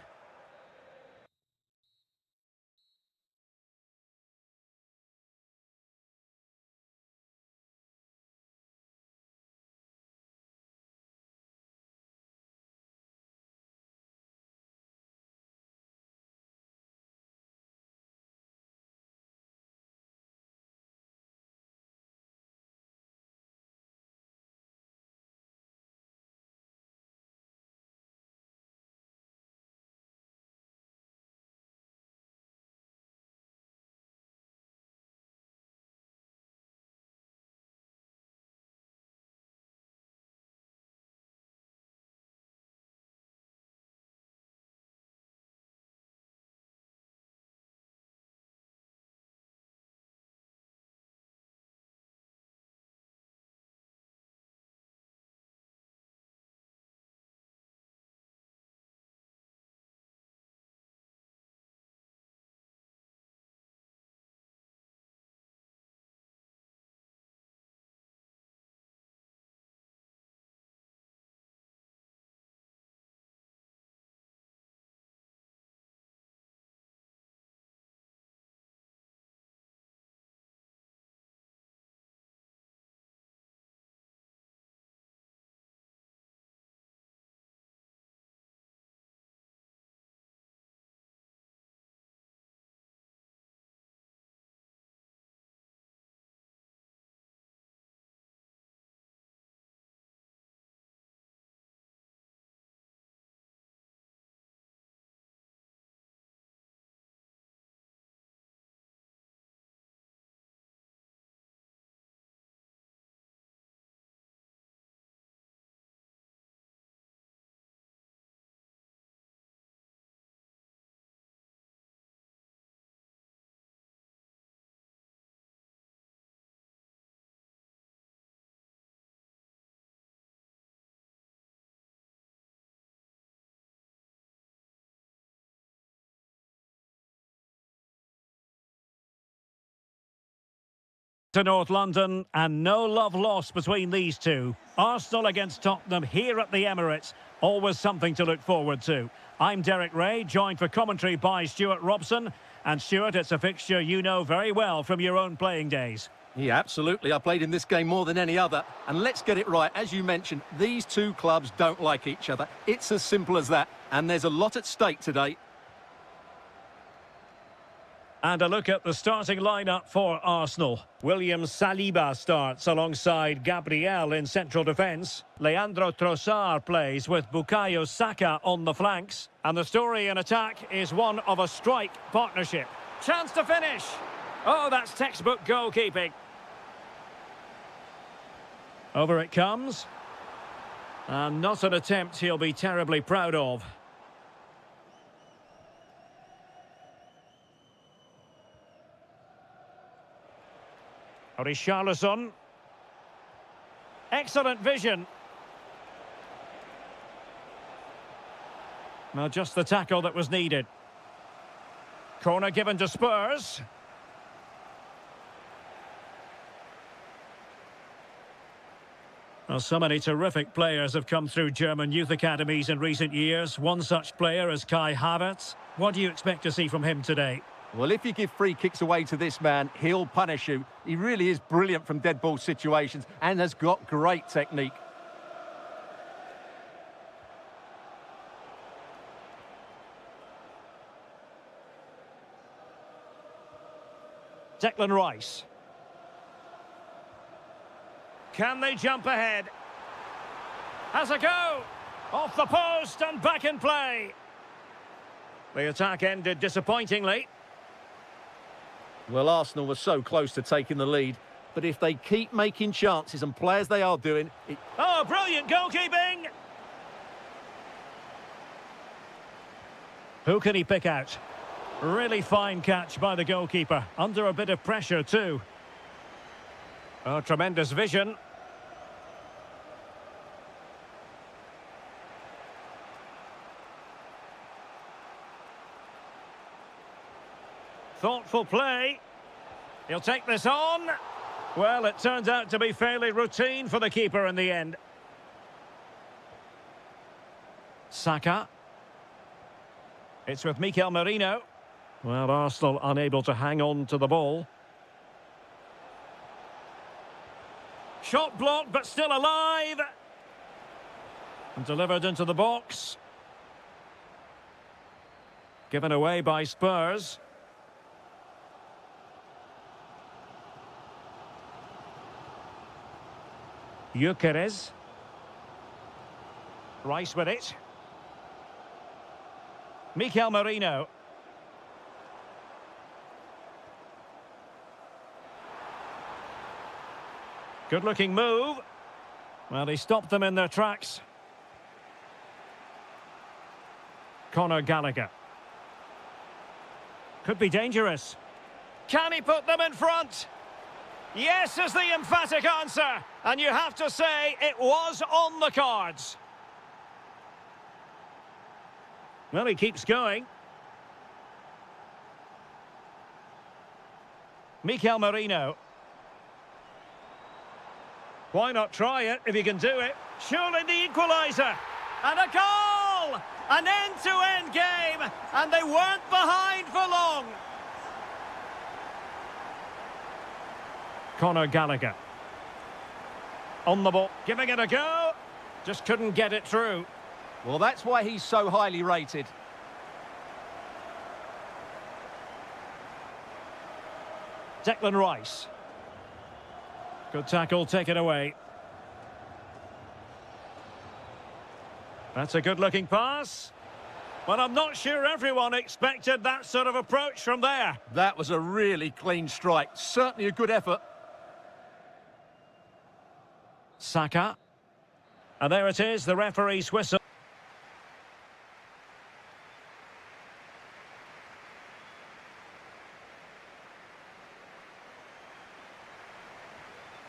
To North London, and no love lost between these two. Arsenal against Tottenham here at the Emirates. Always something to look forward to. I'm Derek Ray, joined for commentary by Stuart Robson. And Stuart, it's a fixture you know very well from your own playing days. Yeah, absolutely. I played in this game more than any other. And let's get it right. As you mentioned, these two clubs don't like each other. It's as simple as that. And there's a lot at stake today. And a look at the starting lineup for Arsenal. William Saliba starts alongside Gabriel in central defence. Leandro Trossard plays with Bukayo Saka on the flanks. And the story in attack is one of a strike partnership. Chance to finish. Oh, that's textbook goalkeeping. Over it comes. And not an attempt he'll be terribly proud of. Richarlison. Excellent vision. Well, just the tackle that was needed. Corner given to Spurs. Well, so many terrific players have come through German youth academies in recent years. One such player is Kai Havertz. What do you expect to see from him today? Well, if you give free kicks away to this man, he'll punish you. He really is brilliant from dead ball situations and has got great technique. Declan Rice. Can they jump ahead? Has a go! Off the post and back in play. The attack ended disappointingly. Well, Arsenal were so close to taking the lead, but if they keep making chances and play as they are doing... Oh, brilliant goalkeeping! Who can he pick out? Really fine catch by the goalkeeper, under a bit of pressure too. Oh, tremendous vision. Thoughtful play. He'll take this on. Well, it turns out to be fairly routine for the keeper in the end. Saka. It's with Mikel Merino. Well, Arsenal unable to hang on to the ball. Shot blocked, but still alive. And delivered into the box. Given away by Spurs. Gyökeres. Rice with it. Mikel Merino. Good-looking move. Well, he stopped them in their tracks. Conor Gallagher. Could be dangerous. Can he put them in front? Yes is the emphatic answer. And you have to say it was on the cards. Well, he keeps going. Mikel Merino. Why not try it if you can do it? Surely the equaliser. And a goal! An end-to-end game. And they weren't behind for long. Conor Gallagher. On the ball, giving it a go. Just couldn't get it through. Well, that's why he's so highly rated. Declan Rice. Good tackle, take it away. That's a good-looking pass. Well, I'm not sure everyone expected that sort of approach from there. That was a really clean strike. Certainly a good effort. Saka. And there it is, the referee's whistle.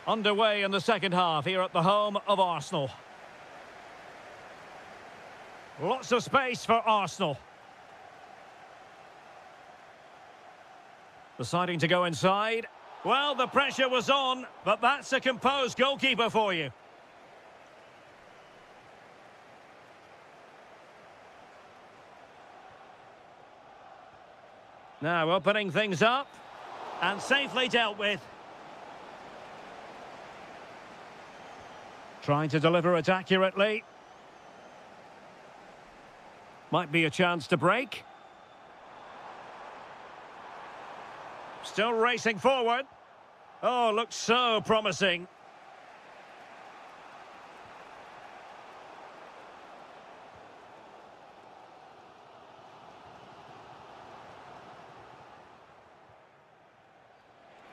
Underway in the second half here at the home of Arsenal. Lots of space for Arsenal. Deciding to go inside. Well, the pressure was on, but that's a composed goalkeeper for you. Now opening things up, and safely dealt with. Trying to deliver it accurately. Might be a chance to break. Still racing forward. Oh, looks so promising.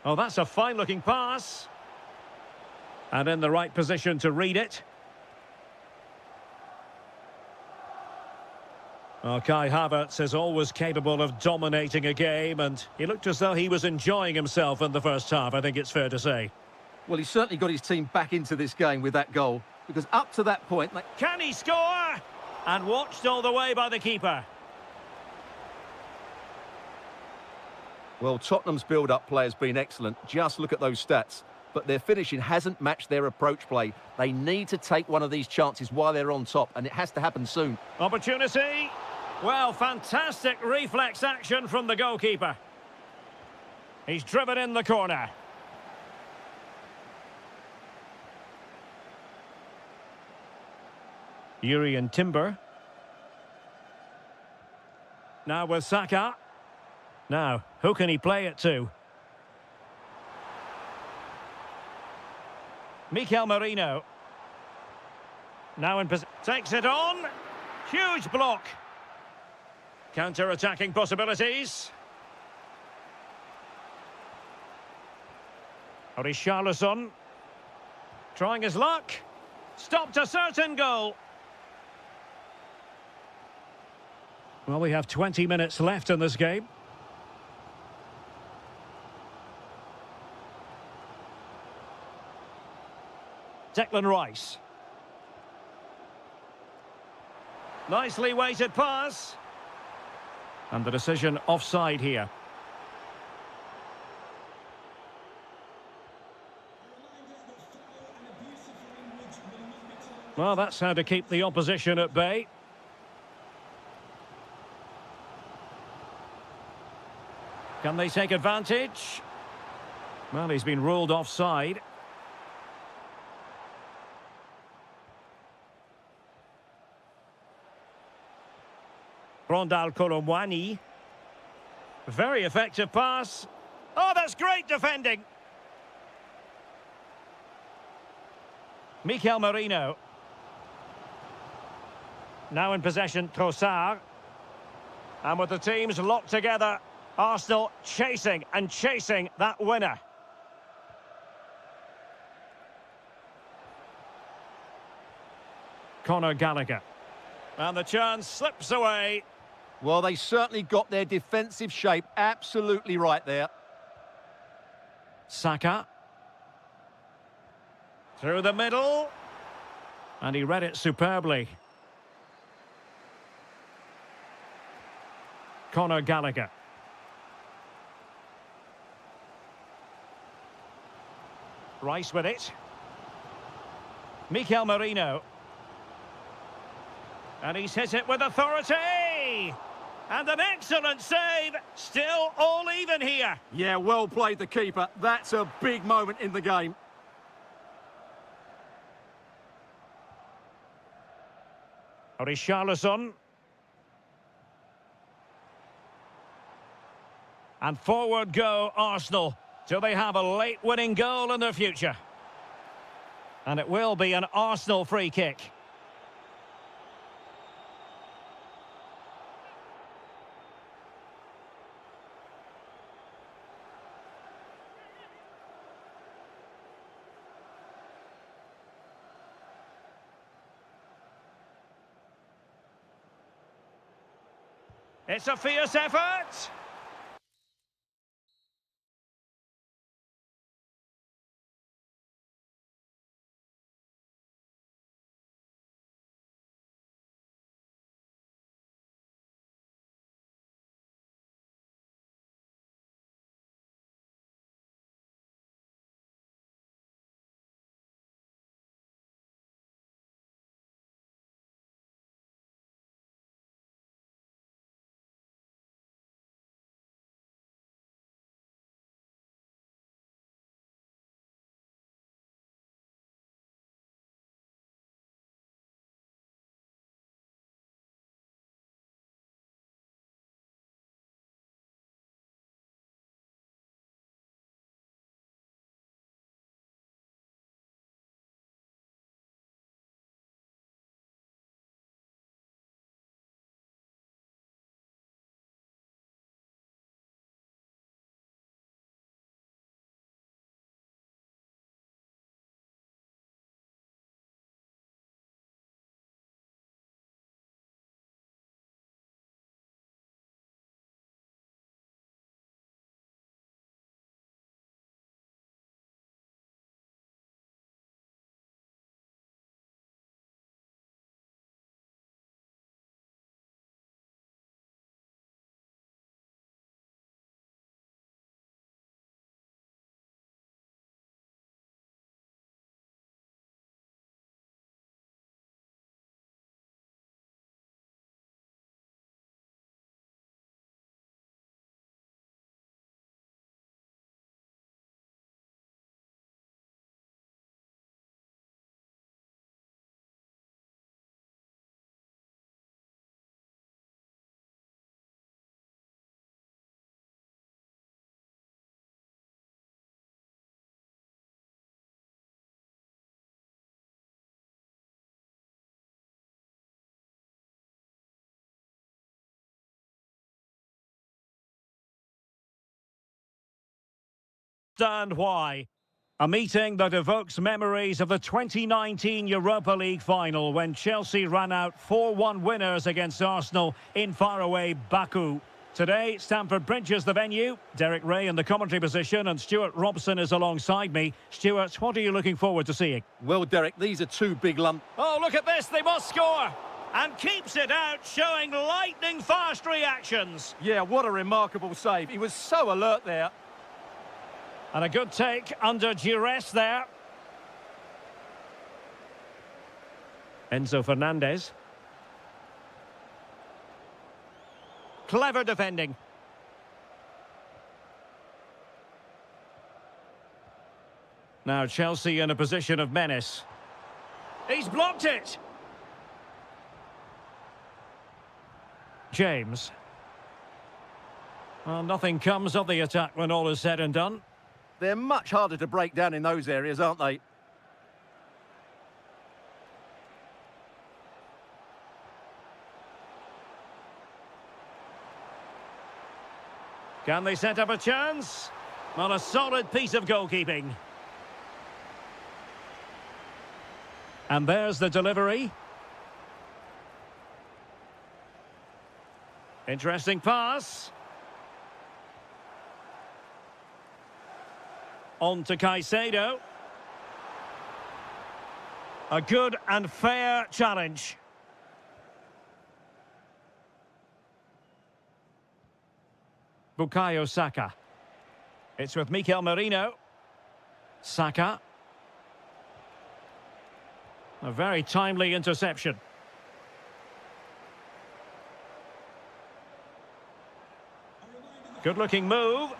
Oh, that's a fine-looking pass. And in the right position to read it. Oh, Kai Havertz is always capable of dominating a game, and he looked as though he was enjoying himself in the first half, I think it's fair to say. Well, he certainly got his team back into this game with that goal, because up to that point... Can he score? And watched all the way by the keeper. Well, Tottenham's build-up play has been excellent. Just look at those stats. But their finishing hasn't matched their approach play. They need to take one of these chances while they're on top, and it has to happen soon. Opportunity. Well, fantastic reflex action from the goalkeeper. He's driven in the corner. Urian Timber. Now with Saka. Now, who can he play it to? Mikel Merino. Now in position. Takes it on. Huge block. Counter-attacking possibilities. Richarlison. Trying his luck. Stopped a certain goal. Well, we have 20 minutes left in this game. Declan Rice. Nicely weighted pass. And the decision offside here. Well, that's how to keep the opposition at bay. Can they take advantage? Well, he's been ruled offside. Rondal Kolomwani. Very effective pass. Oh, that's great defending. Mikel Merino. Now in possession, Trossard. And with the teams locked together, Arsenal chasing and chasing that winner. Conor Gallagher. And the chance slips away. Well, they certainly got their defensive shape absolutely right there. Saka. Through the middle. And he read it superbly. Conor Gallagher. Rice with it. Mikel Merino. And he's hit it with authority! And an excellent save. Still all even here. Yeah, well played, the keeper. That's a big moment in the game. Richarlison. And forward go Arsenal. Do they have a late winning goal in their future? And it will be an Arsenal free kick. It's a fierce effort. understand why. A meeting that evokes memories of the 2019 Europa League final when Chelsea ran out 4-1 winners against Arsenal in faraway Baku. Today, Stamford Bridge is the venue. Derek Ray in the commentary position and Stuart Robson is alongside me. Stuart, what are you looking forward to seeing? Well, Derek, these are two big lumps. Oh, look at this, they must score! And keeps it out, showing lightning-fast reactions. Yeah, what a remarkable save. He was so alert there. And a good take under duress there. Enzo Fernandez. Clever defending. Now Chelsea in a position of menace. He's blocked it. James. Well, nothing comes of the attack when all is said and done. They're much harder to break down in those areas, aren't they? Can they set up a chance? Well, a solid piece of goalkeeping. And there's the delivery. Interesting pass. On to Caicedo. A good and fair challenge. Bukayo Saka. It's with Mikel Merino. Saka. A very timely interception. Good-looking move.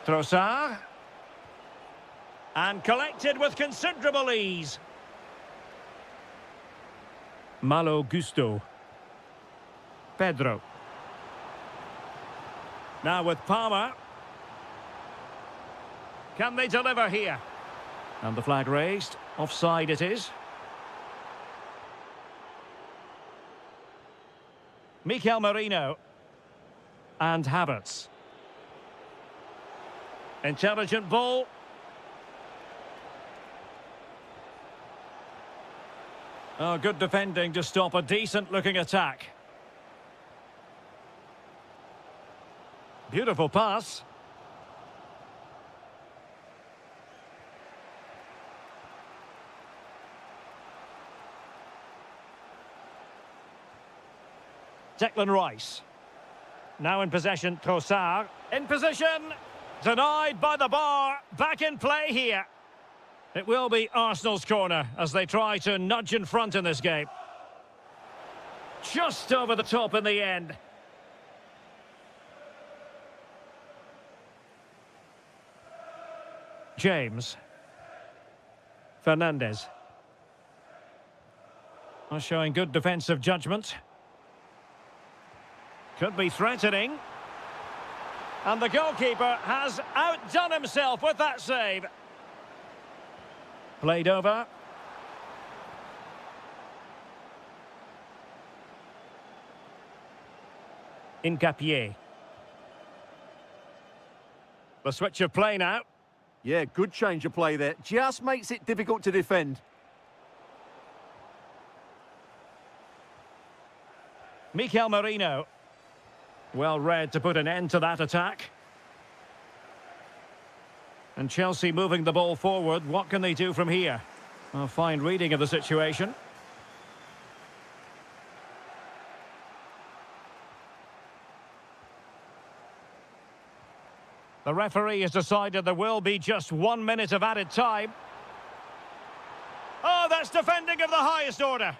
Trossard. And collected with considerable ease. Malo Gusto. Pedro. Now with Palmer. Can they deliver here? And the flag raised. Offside it is. Mikel Merino. And Havertz. Intelligent ball. Oh, good defending to stop a decent-looking attack. Beautiful pass. Declan Rice. Now in possession, Trossard. In position. Denied by the bar. Back in play here. It will be Arsenal's corner as they try to nudge in front in this game. Just over the top in the end. James. Fernandez. Showing good defensive judgment. Could be threatening. And the goalkeeper has outdone himself with that save. Played over. Incapié. The switch of play now. Yeah, good change of play there. Just makes it difficult to defend. Mikel Merino. Well read to put an end to that attack. And Chelsea moving the ball forward. What can they do from here? A fine reading of the situation. The referee has decided there will be just 1 minute of added time. Oh, that's defending of the highest order.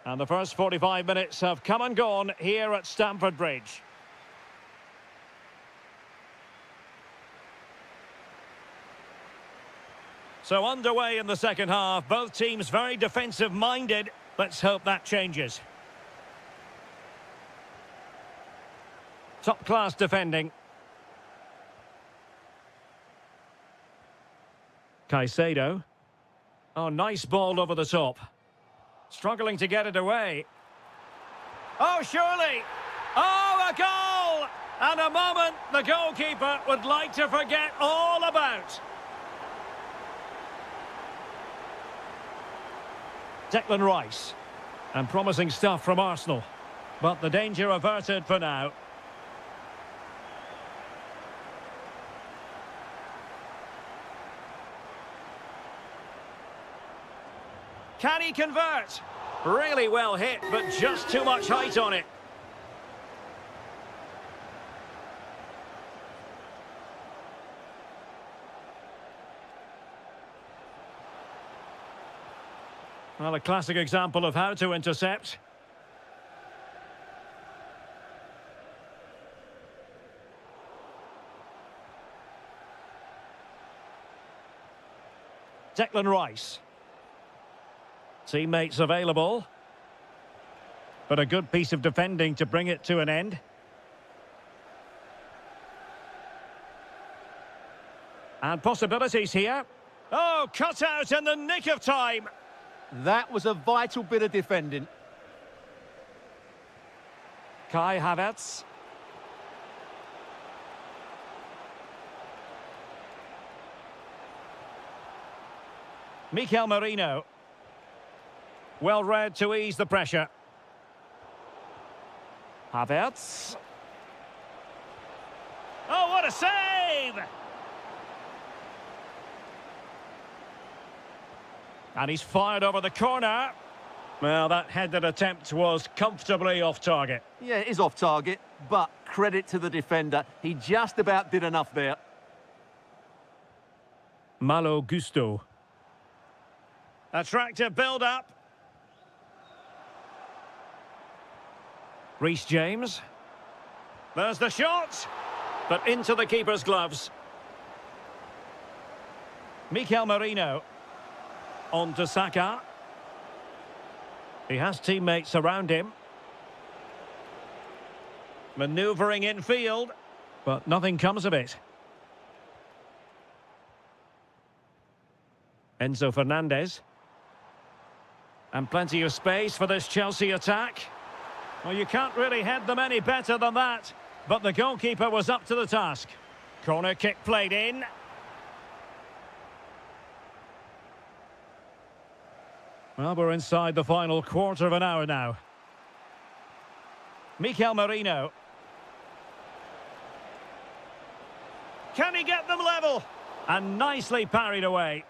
And the first 45 minutes have come and gone here at Stamford Bridge. So underway in the second half, both teams very defensive-minded. Let's hope that changes. Top-class defending. Caicedo. Oh, nice ball over the top. Struggling to get it away. Oh, surely. Oh, a goal! And a moment the goalkeeper would like to forget all about. Declan Rice. And promising stuff from Arsenal. But the danger averted for now. Can he convert? Really well hit, but just too much height on it. Well, a classic example of how to intercept. Declan Rice. Teammates available. But a good piece of defending to bring it to an end. And possibilities here. Oh, cut out in the nick of time. That was a vital bit of defending. Kai Havertz. Mikel Merino. Well read to ease the pressure. Havertz. Oh, what a save! And he's fired over the corner. Well, that headed attempt was comfortably off target. Yeah, it is off target, but credit to the defender. He just about did enough there. Malo Gusto. Attractive build-up. Reece James. There's the shot, but into the keeper's gloves. Mikel Merino. On to Saka. He has teammates around him. Manoeuvring infield, but nothing comes of it. Enzo Fernandez. And plenty of space for this Chelsea attack. Well, you can't really head them any better than that. But the goalkeeper was up to the task. Corner kick played in. Well, we're inside the final quarter of an hour now. Mikel Merino. Can he get them level? And nicely parried away.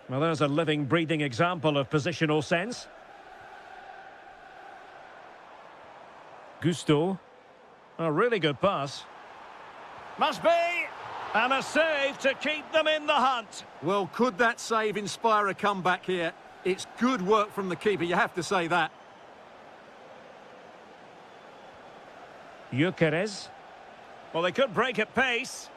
Well, there's a living, breathing example of positional sense. Gusto. A really good pass. Must be! And a save to keep them in the hunt. Well, could that save inspire a comeback here? It's good work from the keeper, you have to say that. Gyökeres. Well, they could break at pace.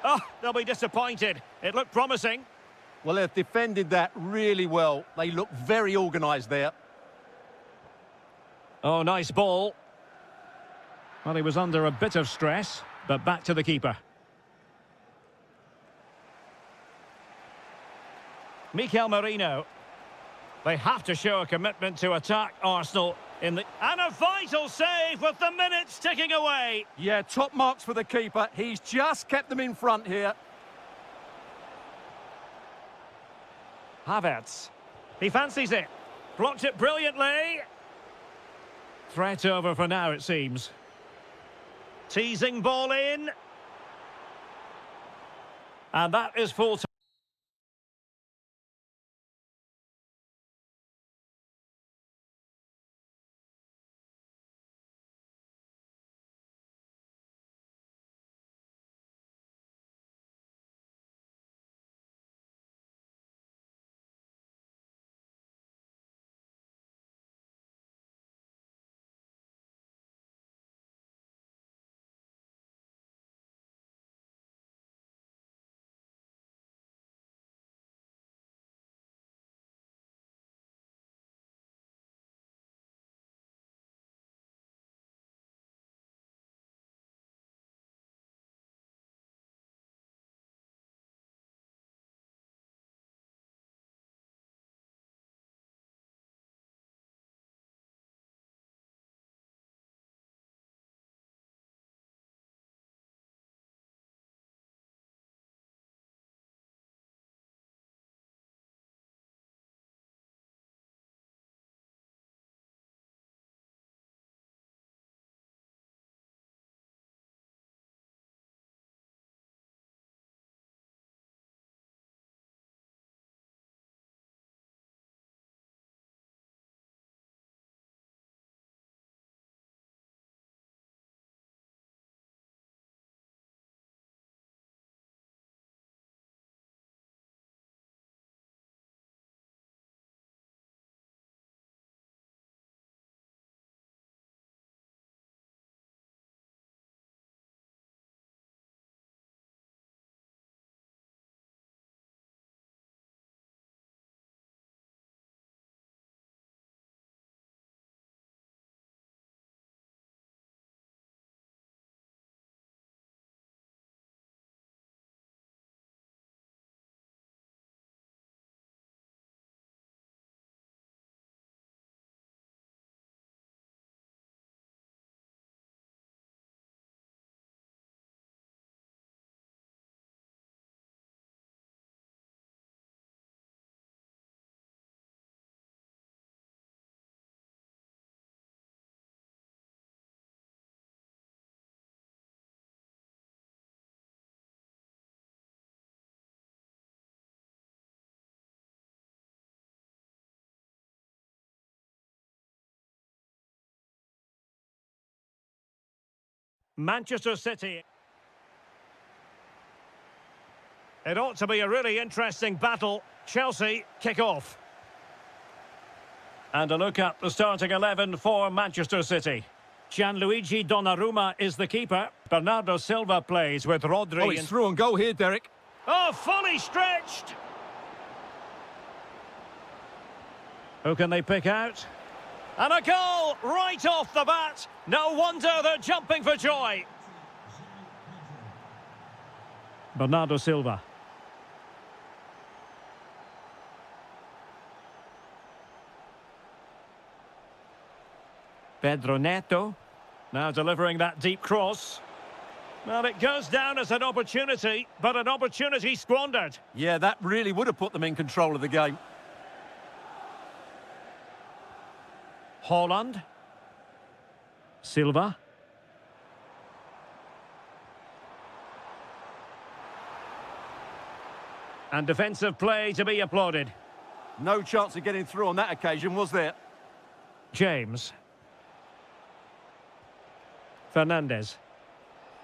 Oh, they'll be disappointed. It looked promising. Well, they've defended that really well. They look very organised there. Oh, nice ball. Well, he was under a bit of stress, but back to the keeper. Mikel Merino. They have to show a commitment to attack Arsenal in the... And a vital save with the minutes ticking away. Yeah, top marks for the keeper. He's just kept them in front here. Havertz. He fancies it. Blocked it brilliantly. Threat over for now, it seems. Teasing ball in. And that is full time. Manchester City. It ought to be a really interesting battle. Chelsea kick off. And a look at the starting 11 for Manchester City. Gianluigi Donnarumma is the keeper. Bernardo Silva plays with Rodri. Oh, he's through on goal here, Derek. Oh, fully stretched! Who can they pick out? And a goal right off the bat. No wonder they're jumping for joy. Bernardo Silva. Pedro Neto. Now delivering that deep cross. Well, it goes down as an opportunity, but an opportunity squandered. Yeah, that really would have put them in control of the game. Haaland. Silva. And defensive play to be applauded. No chance of getting through on that occasion, was there? James. Fernandez.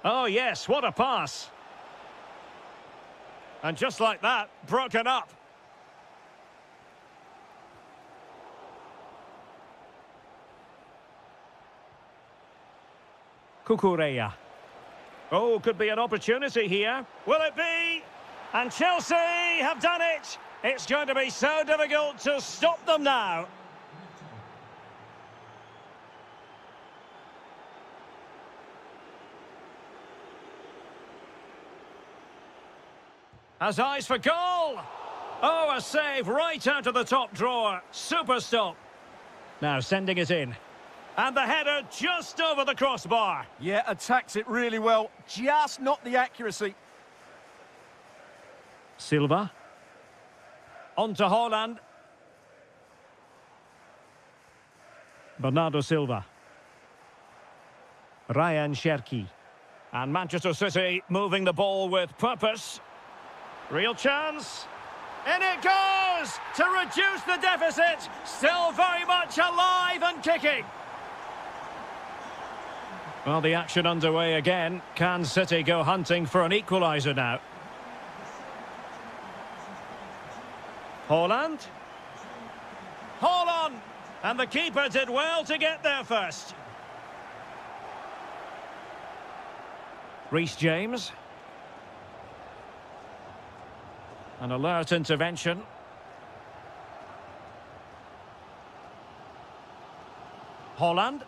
Oh, yes, what a pass. And just like that, broken up. Cucurella. Oh, could be an opportunity here. Will it be? And Chelsea have done it. It's going to be so difficult to stop them now. Has eyes for goal. Oh, a save right out of the top drawer. Super stop. Now sending it in. And the header just over the crossbar. Yeah, attacks it really well. Just not the accuracy. Silva. On to Haaland. Bernardo Silva. Ryan Cherki. And Manchester City moving the ball with purpose. Real chance. In it goes to reduce the deficit. Still very much alive and kicking. Well, the action underway again. Can City go hunting for an equaliser now? Haaland. Haaland! And the keeper did well to get there first. Reece James. An alert intervention. Haaland.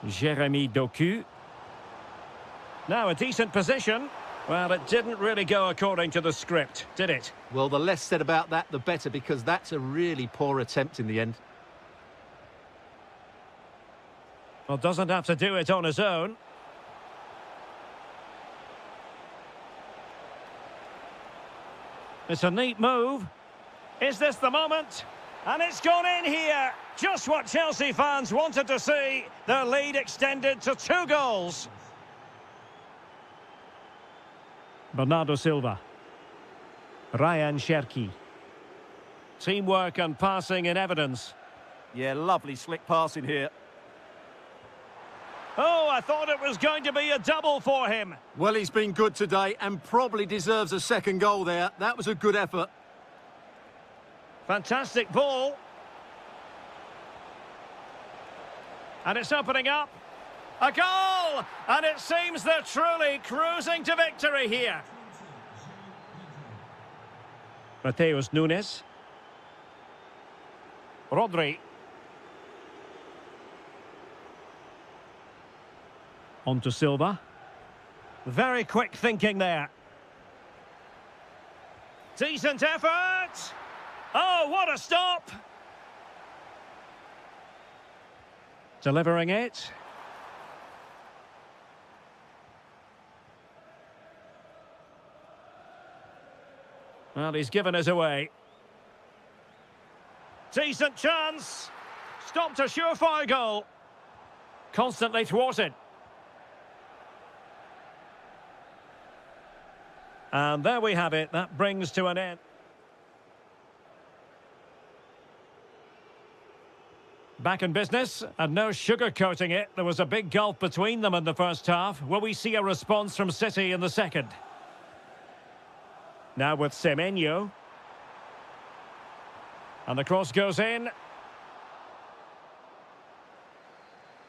Jeremy Doku. Now a decent position. Well, it didn't really go according to the script, did it? Well, the less said about that, the better, because that's a really poor attempt in the end. Well, doesn't have to do it on his own. It's a neat move. Is this the moment? And it's gone in here. Just what Chelsea fans wanted to see. Their lead extended to 2 goals. Bernardo Silva. Ryan Cherki. Teamwork and passing in evidence. Yeah, lovely slick passing here. Oh, I thought it was going to be a double for him. Well, he's been good today and probably deserves a second goal there. That was a good effort. Fantastic ball. And it's opening up. A goal! And it seems they're truly cruising to victory here. Mateus Nunes. Rodri. On to Silva. Very quick thinking there. Decent effort! Oh, what a stop! Delivering it. Well, he's given us away. Decent chance. Stopped a surefire goal. Constantly thwarted. And there we have it. That brings to an end. Back in business, and no sugarcoating it. There was a big gulf between them in the first half. Will we see a response from City in the second? Now with Semenyo. And the cross goes in.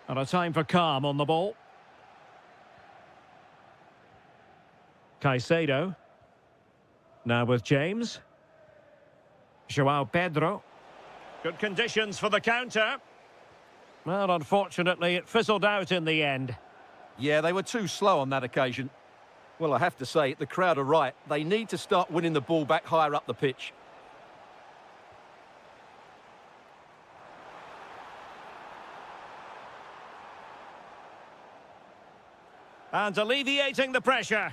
And a time for calm on the ball. Caicedo. Now with James. João Pedro. Good conditions for the counter. Well, unfortunately, it fizzled out in the end. Yeah, they were too slow on that occasion. Well, I have to say, the crowd are right. They need to start winning the ball back higher up the pitch. And alleviating the pressure.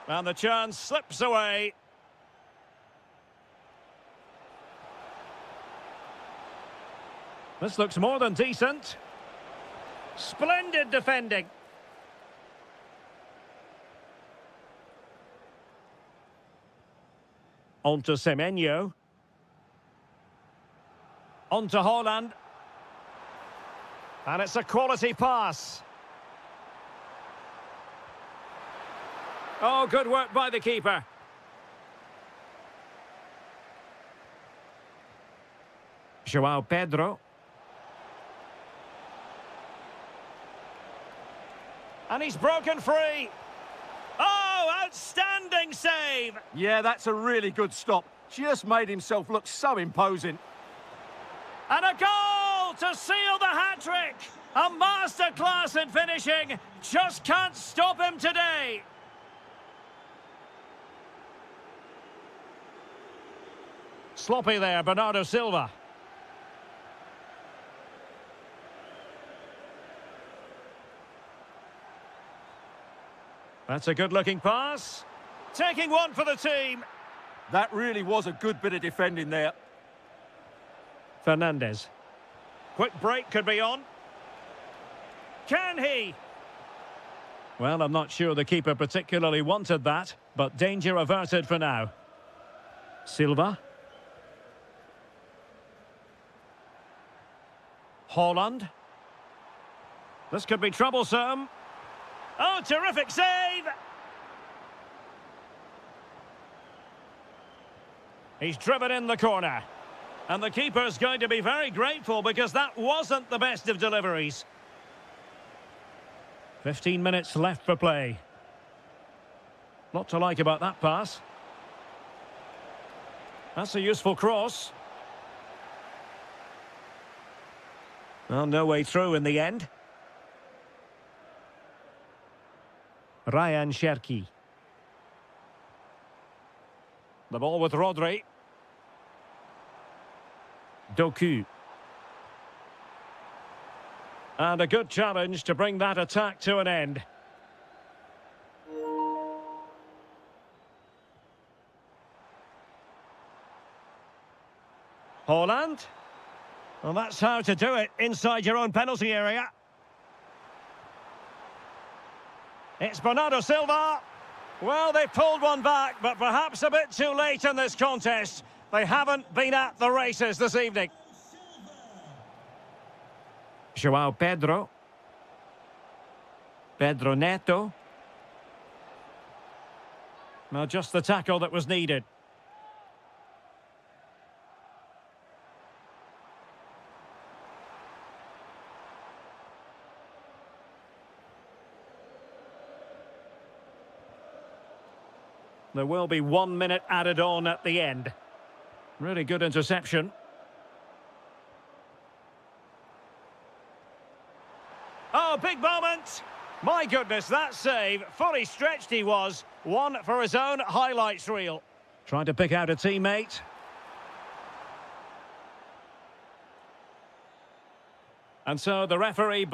And the chance slips away. This looks more than decent. Splendid defending. On to Semenyo. On to Haaland. And it's a quality pass. Oh, good work by the keeper. João Pedro. And he's broken free. Oh, outstanding save. Yeah, that's a really good stop. Just made himself look so imposing. And a goal to seal the hat-trick. A masterclass in finishing. Just can't stop him today. Sloppy there, Bernardo Silva. That's a good-looking pass. Taking one for the team. That really was a good bit of defending there. Fernandez. Quick break could be on. Can he? Well, I'm not sure the keeper particularly wanted that, but danger averted for now. Silva. Haaland. This could be troublesome. Oh, terrific save! He's driven in the corner. And the keeper's going to be very grateful because that wasn't the best of deliveries. 15 minutes left for play. Lot to like about that pass. That's a useful cross. Well, no way through in the end. Ryan Cherki. The ball with Rodri. Doku. And a good challenge to bring that attack to an end. Haaland. Well, that's how to do it inside your own penalty area. It's Bernardo Silva. Well, they pulled one back, but perhaps a bit too late in this contest. They haven't been at the races this evening. João Pedro. Pedro Neto. Well, just the tackle that was needed. There will be 1 minute added on at the end. Really good interception. Oh, big moment! My goodness, that save, fully stretched he was. One for his own highlights reel. Trying to pick out a teammate. And so the referee...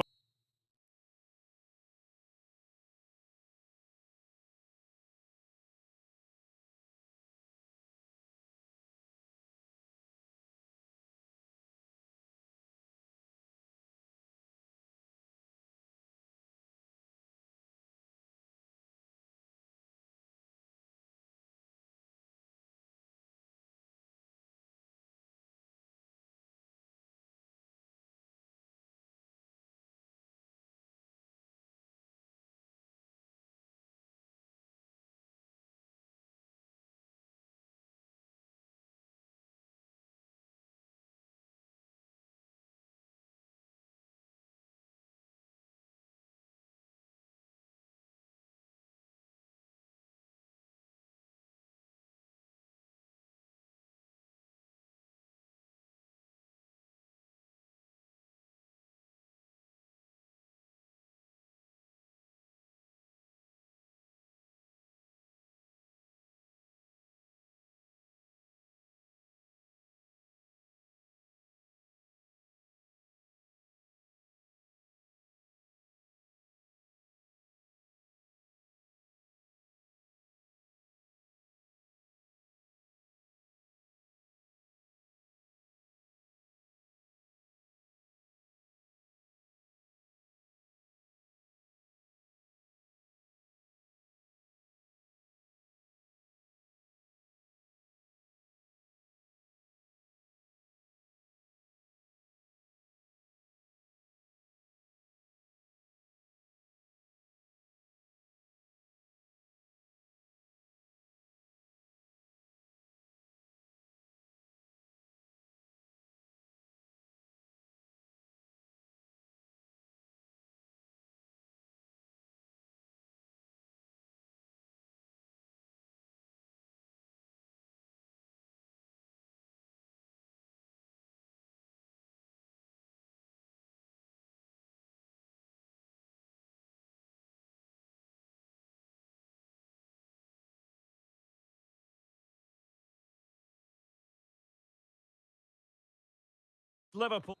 Liverpool.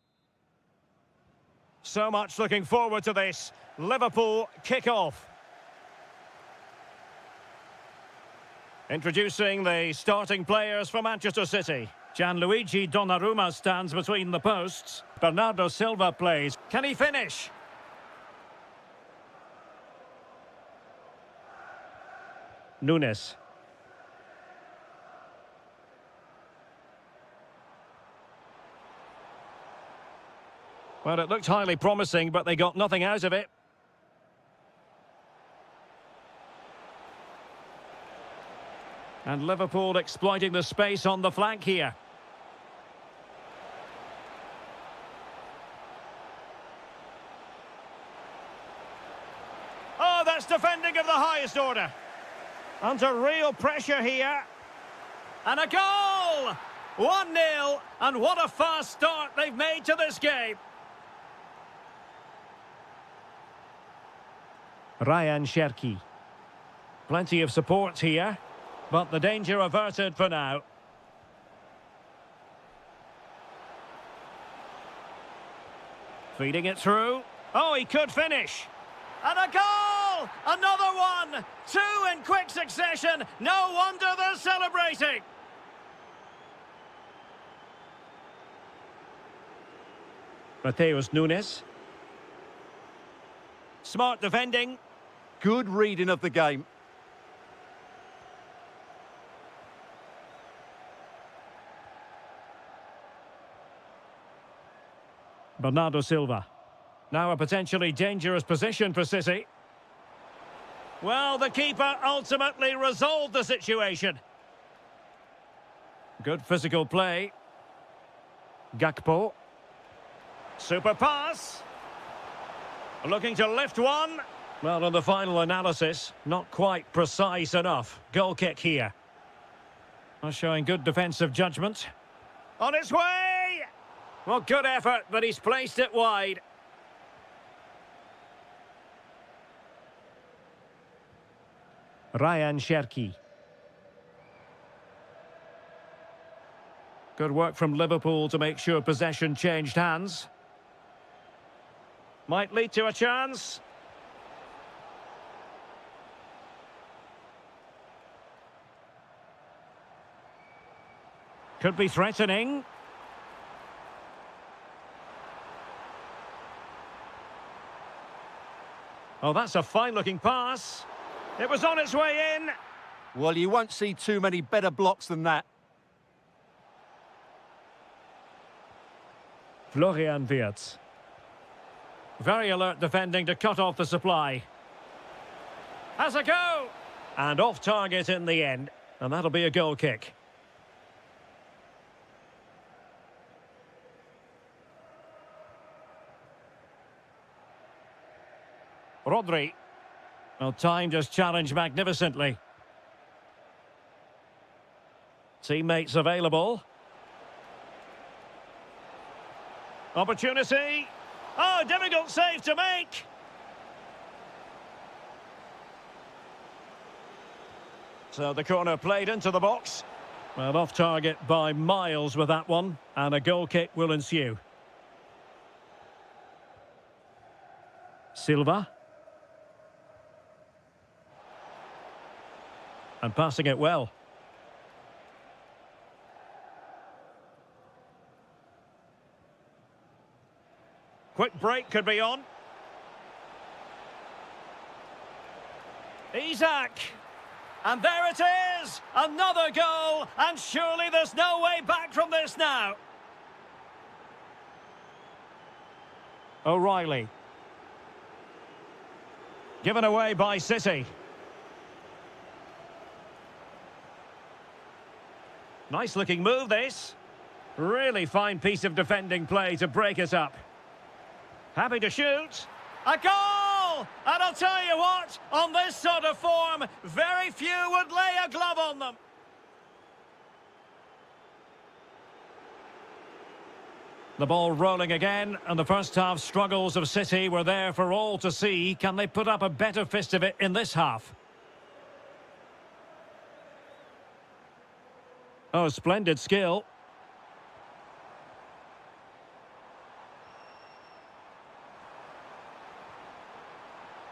So much looking forward to this. Liverpool kick-off. Introducing the starting players for Manchester City. Gianluigi Donnarumma stands between the posts. Bernardo Silva plays. Can he finish? Nunes. Well, it looked highly promising, but they got nothing out of it. And Liverpool exploiting the space on the flank here. Oh, that's defending of the highest order. Under real pressure here. And a goal! 1-0, and what a fast start they've made to this game. Ryan Cherki. Plenty of support here, but the danger averted for now. Feeding it through. Oh, he could finish. And a goal! Another one! Two in quick succession. No wonder they're celebrating. Mateus Nunes. Smart defending. Good reading of the game. Bernardo Silva. Now a potentially dangerous position for City. Well, the keeper ultimately resolved the situation. Good physical play. Gakpo. Super pass. Looking to lift one. Well, on the final analysis, not quite precise enough. Goal kick here. Showing good defensive judgment. On its way! Well, good effort, but he's placed it wide. Ryan Cherki. Good work from Liverpool to make sure possession changed hands. Might lead to a chance. Could be threatening. Oh, that's a fine-looking pass. It was on its way in. Well, you won't see too many better blocks than that. Florian Wirtz. Very alert defending to cut off the supply. Has a go! And off target in the end. And that'll be a goal kick. Rodri. Well, timed his challenge magnificently. Teammates available. Opportunity. Oh, difficult save to make. So the corner played into the box. Well, off target by miles with that one. And a goal kick will ensue. Silva. And passing it well. Quick break could be on. Isak. And there it is! Another goal! And surely there's no way back from this now. O'Reilly. Given away by City. Nice looking move, this. Really fine piece of defending play to break it up. Happy to shoot. A goal! And I'll tell you what, on this sort of form, very few would lay a glove on them. The ball rolling again, and the first half struggles of City were there for all to see. Can they put up a better fist of it in this half? Oh, splendid skill.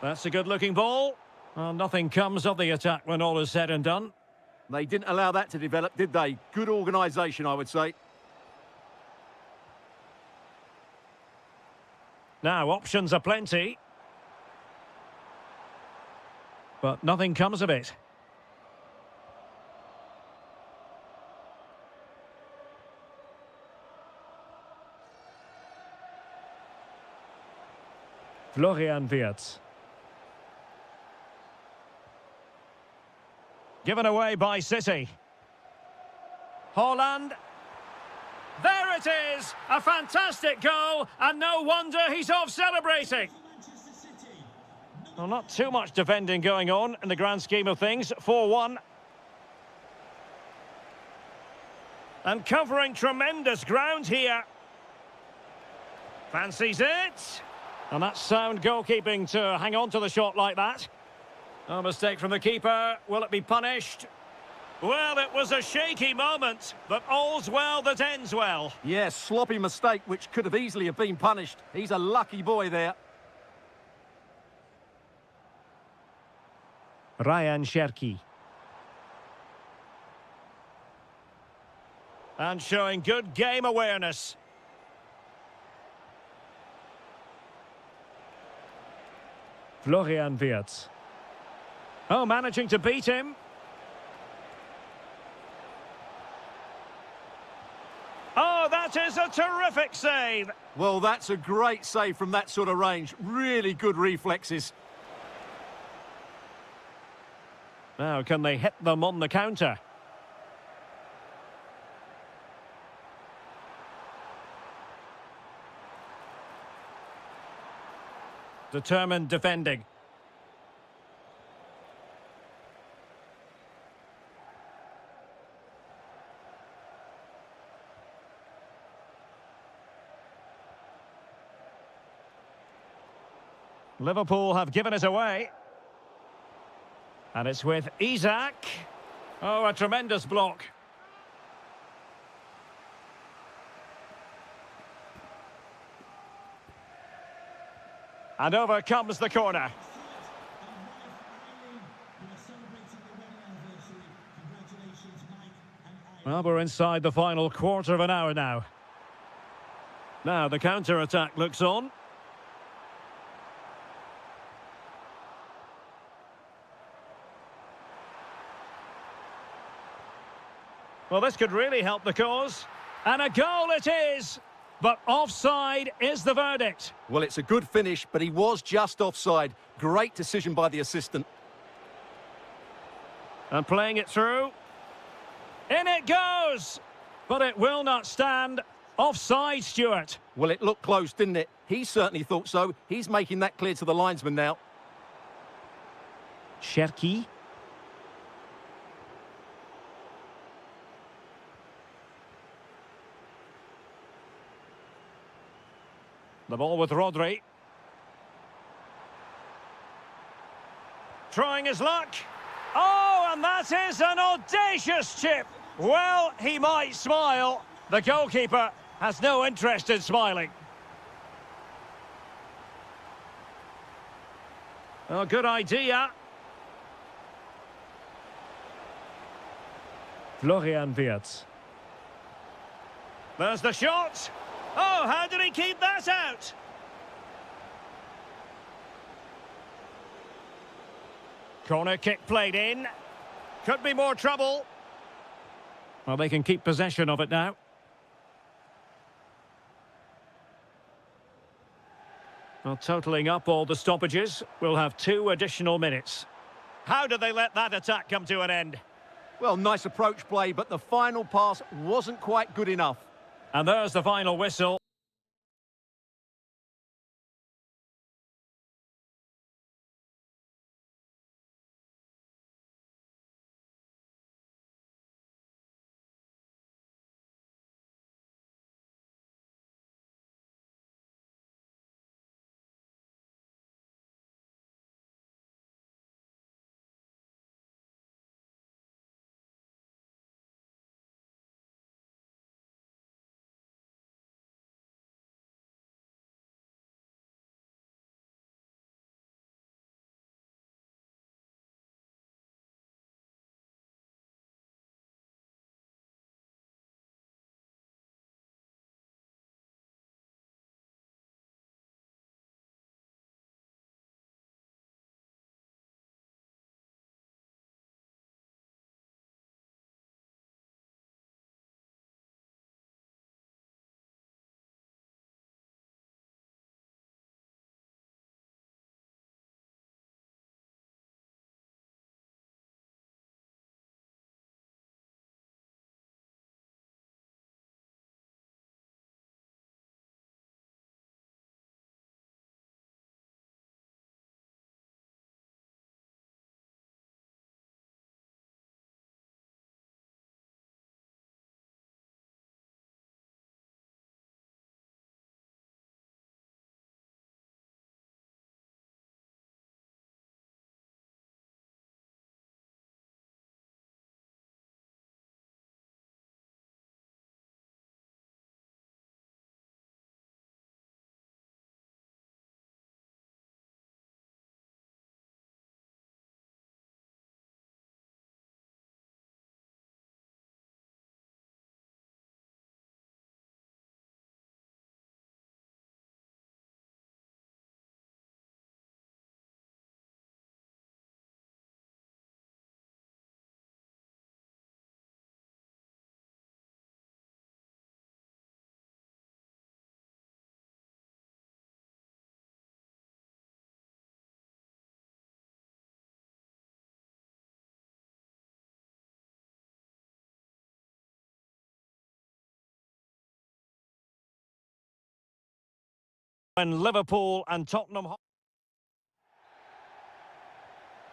That's a good-looking ball. Well, nothing comes of the attack when all is said and done. They didn't allow that to develop, did they? Good organisation, I would say. Now, options are plenty. But nothing comes of it. Florian Wirtz. Given away by City. Haaland. There it is! A fantastic goal, and no wonder he's off celebrating. Well, not too much defending going on in the grand scheme of things. 4-1. And covering tremendous ground here. Fancies it. And that's sound goalkeeping to hang on to the shot like that. A mistake from the keeper. Will it be punished? Well, it was a shaky moment, but all's well that ends well. Yes, sloppy mistake, which could have easily have been punished. He's a lucky boy there. Ryan Cherki. And showing good game awareness. Florian Wirtz. Oh, managing to beat him. Oh, that is a terrific save. Well, that's a great save from that sort of range. Really good reflexes. Now, can they hit them on the counter? Determined defending. Liverpool have given it away. And it's with Isak. Oh, a tremendous block. And over comes the corner. Well, we're inside the final quarter of an hour now. Now, the counter-attack looks on. Well, this could really help the cause. And a goal it is! But offside is the verdict. Well, it's a good finish, but he was just offside. Great decision by the assistant. And playing it through. In it goes! But it will not stand. Offside, Stuart. Well, it looked close, didn't it? He certainly thought so. He's making that clear to the linesman now. Cherki. The ball with Rodri. Trying his luck. Oh, and that is an audacious chip. Well, he might smile. The goalkeeper has no interest in smiling. Oh, good idea. Florian Wirtz. There's the shot. Oh, how did he keep that out? Corner kick played in. Could be more trouble. Well, they can keep possession of it now. Well, totalling up all the stoppages, we'll have 2 additional minutes. How did they let that attack come to an end? Well, nice approach play, but the final pass wasn't quite good enough. And there's the final whistle. When Liverpool and Tottenham...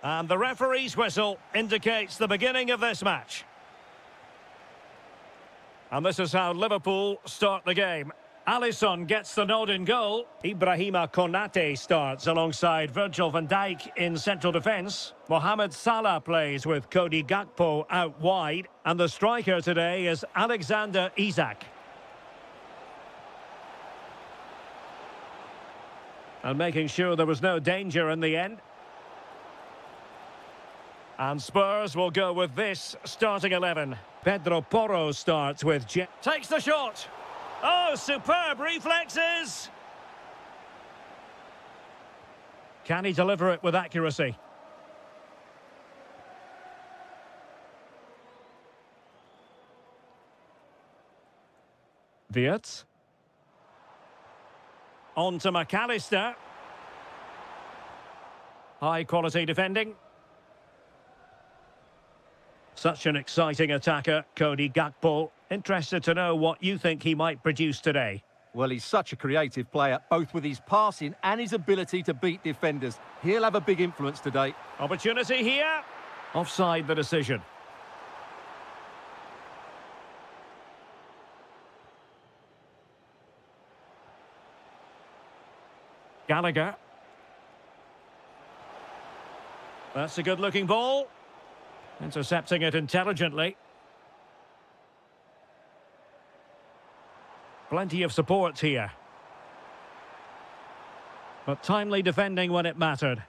And the referee's whistle indicates the beginning of this match. And this is how Liverpool start the game. Alisson gets the nod in goal. Ibrahima Konate starts alongside Virgil van Dijk in central defence. Mohamed Salah plays with Cody Gakpo out wide. And the striker today is Alexander Isak. And making sure there was no danger in the end. And Spurs will go with this starting 11. Pedro Porro starts with... Takes the shot. Oh, superb reflexes. Can he deliver it with accuracy? Wirtz. On to McAllister. High quality defending. Such an exciting attacker, Cody Gakpo. Interested to know what you think he might produce today. Well, he's such a creative player, both with his passing and his ability to beat defenders. He'll have a big influence today. Opportunity here. Offside the decision. Gallagher. That's a good-looking ball. Intercepting it intelligently. Plenty of support here. But timely defending when it mattered.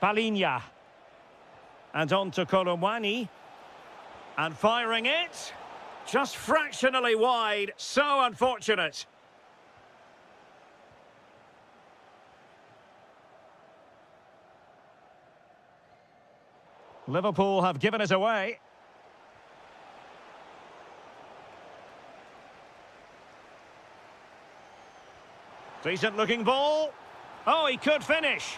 Palinha. And on to Kolomwani. And firing it. Just fractionally wide. So unfortunate. Liverpool have given it away. Decent looking ball. Oh, he could finish.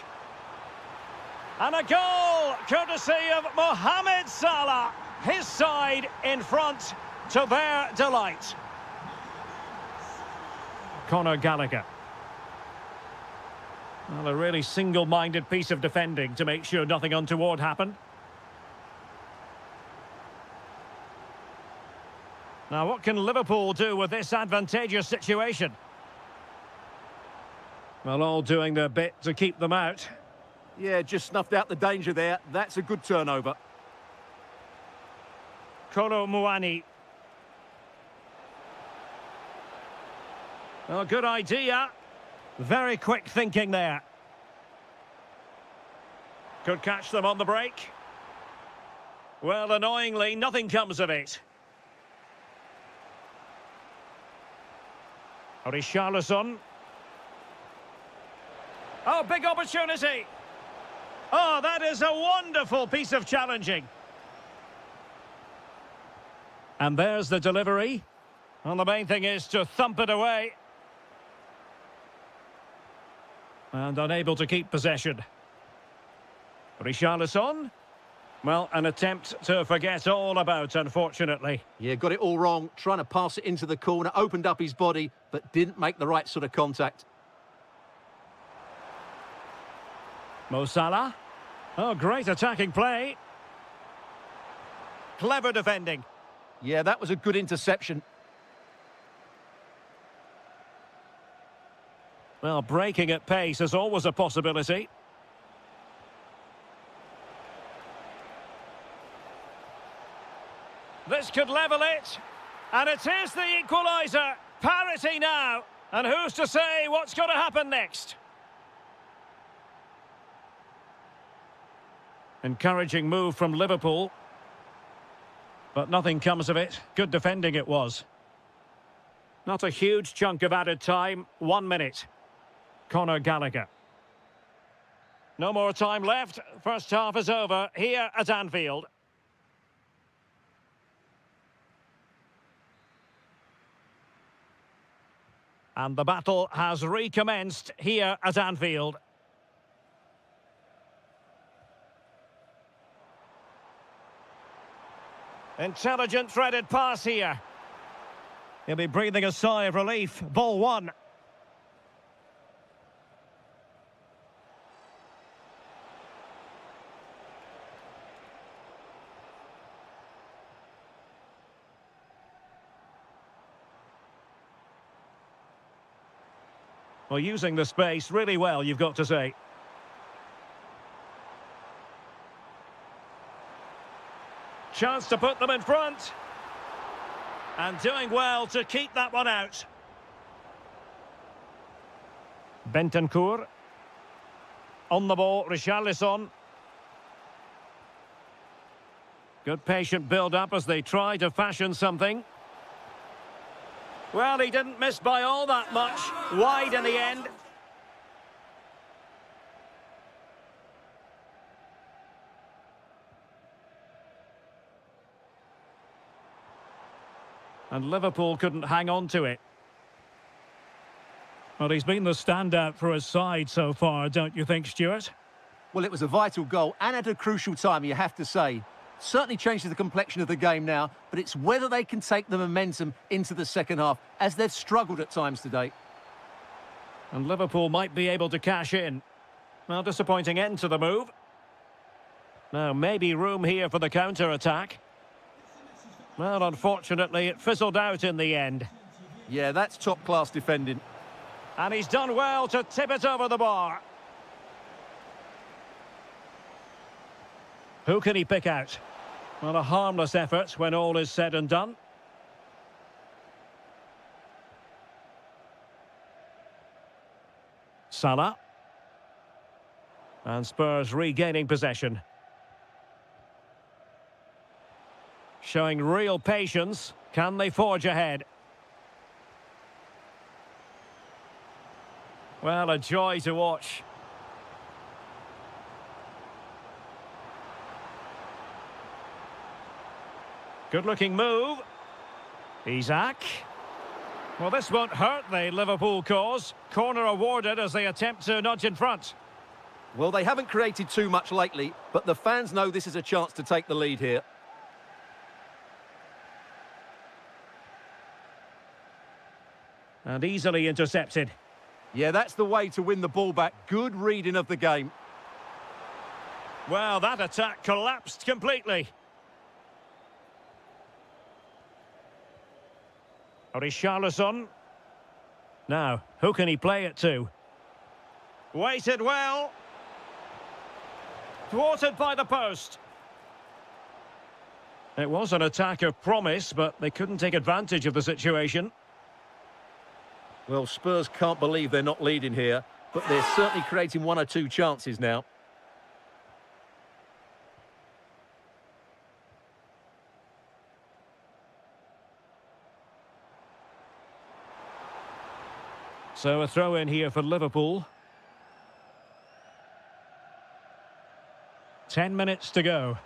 And a goal, courtesy of Mohamed Salah. His side in front to their delight. Conor Gallagher. Well, a really single-minded piece of defending to make sure nothing untoward happened. Now, what can Liverpool do with this advantageous situation? Well, all doing their bit to keep them out. Yeah, just snuffed out the danger there. That's a good turnover. Kolo Muani. Well, good idea. Very quick thinking there. Could catch them on the break. Well, annoyingly, nothing comes of it. Richarlison. Oh, big opportunity. Oh, that is a wonderful piece of challenging. And there's the delivery. And the main thing is to thump it away. And unable to keep possession. Richarlison. Well, an attempt to forget all about, unfortunately. Yeah, got it all wrong. Trying to pass it into the corner, opened up his body, but didn't make the right sort of contact. Mo Salah. Oh, great attacking play. Clever defending. Yeah, that was a good interception. Well, breaking at pace is always a possibility. This could level it. And it is the equaliser. Parity now. And who's to say what's going to happen next? Encouraging move from Liverpool. But nothing comes of it. Good defending it was. Not a huge chunk of added time. 1 minute. Conor Gallagher. No more time left. First half is over here at Anfield. And the battle has recommenced here at Anfield. Intelligent threaded pass here. He'll be breathing a sigh of relief. Ball one. Well, using the space really well, you've got to say. Chance to put them in front. And doing well to keep that one out. Bentancur. On the ball, Richarlison. Good patient build-up as they try to fashion something. Well, he didn't miss by all that much. Wide in the end. And Liverpool couldn't hang on to it. Well, he's been the standout for his side so far, don't you think, Stuart? Well, it was a vital goal and at a crucial time, you have to say. Certainly changes the complexion of the game now, but it's whether they can take the momentum into the second half, as they've struggled at times today. And Liverpool might be able to cash in. Well, disappointing end to the move. Now, maybe room here for the counter-attack. Well, unfortunately, it fizzled out in the end. Yeah, that's top-class defending. And he's done well to tip it over the bar. Who can he pick out? Well, a harmless effort when all is said and done. Salah. And Spurs regaining possession. Showing real patience. Can they forge ahead? Well, a joy to watch. Good-looking move. Isak. Well, this won't hurt the Liverpool cause. Corner awarded as they attempt to nudge in front. Well, they haven't created too much lately, but the fans know this is a chance to take the lead here. And easily intercepted. Yeah, that's the way to win the ball back. Good reading of the game. Well, that attack collapsed completely. Richarlison. Now, who can he play it to? Waited well. Thwarted by the post. It was an attack of promise, but they couldn't take advantage of the situation. Well, Spurs can't believe they're not leading here, but they're certainly creating one or two chances now. So a throw in here for Liverpool. 10 minutes to go.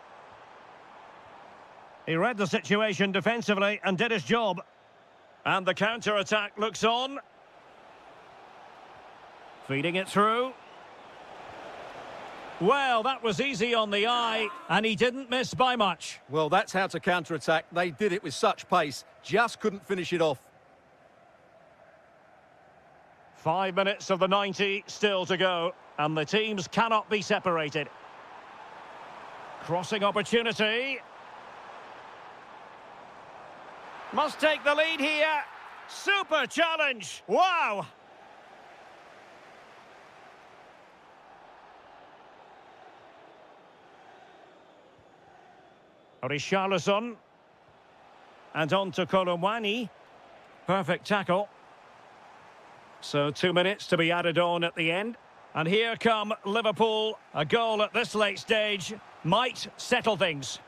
He read the situation defensively and did his job. And the counter-attack looks on. Feeding it through. Well, that was easy on the eye, and he didn't miss by much. Well, that's how to counter-attack. They did it with such pace, just couldn't finish it off. 5 minutes of the 90 still to go, and the teams cannot be separated. Crossing opportunity. Must take the lead here. Super challenge. Wow. Richarlison. And on to Colomwani. Perfect tackle. So 2 minutes to be added on at the end. And here come Liverpool. A goal at this late stage might settle things.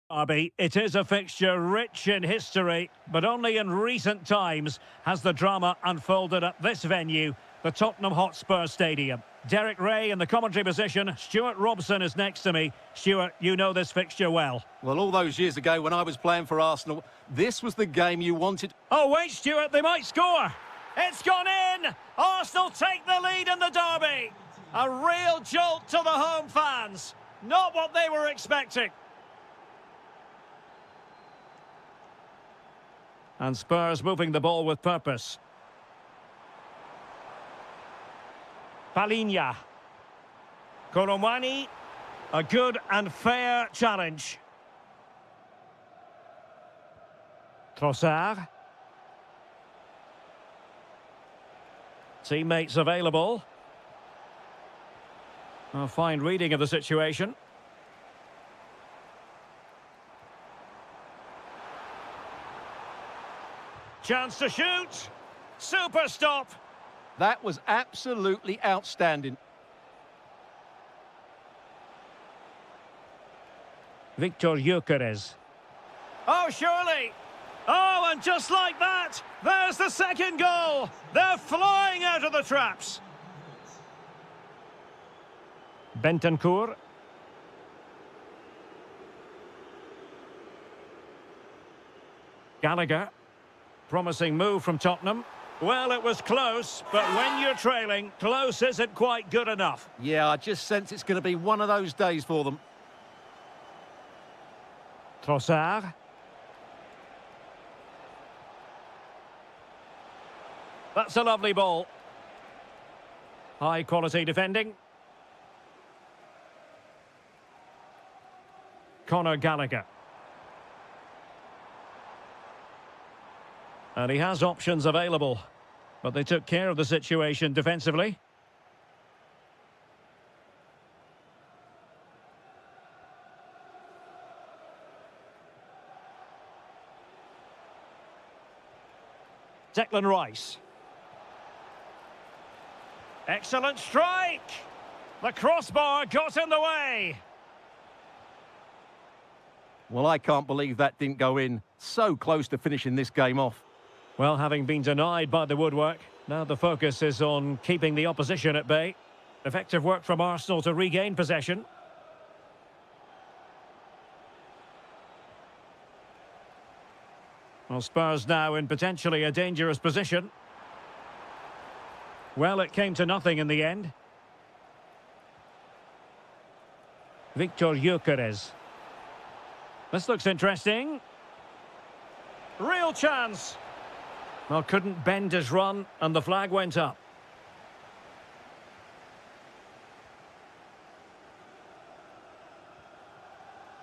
Derby, it is a fixture rich in history, but only in recent times has the drama unfolded at this venue, the Tottenham Hotspur Stadium. Derek Ray in the commentary position. Stuart Robson is next to me. Stuart, you know this fixture well. Well, all those years ago when I was playing for Arsenal, this was the game you wanted. Oh, wait, Stuart, they might score. It's gone in! Arsenal take the lead in the derby. A real jolt to the home fans. Not what they were expecting. And Spurs moving the ball with purpose. Palinha. Koromani. A good and fair challenge. Trossard. Teammates available. A fine reading of the situation. Chance to shoot. Super stop. That was absolutely outstanding. Victor Gyökeres. Oh, surely. Oh, and just like that, there's the second goal. They're flying out of the traps. Bentancur. Gallagher. Promising move from Tottenham. Well, it was close, but when you're trailing, close isn't quite good enough. Yeah, I just sense it's going to be one of those days for them. Trossard. That's a lovely ball. High quality defending. Conor Gallagher. And he has options available, but they took care of the situation defensively. Declan Rice. Excellent strike! The crossbar got in the way. Well, I can't believe that didn't go in. So close to finishing this game off. Well, having been denied by the woodwork, now the focus is on keeping the opposition at bay. Effective work from Arsenal to regain possession. Well, Spurs now in potentially a dangerous position. Well, it came to nothing in the end. Victor Gyökeres. This looks interesting. Real chance. Well, couldn't bend his run, and the flag went up.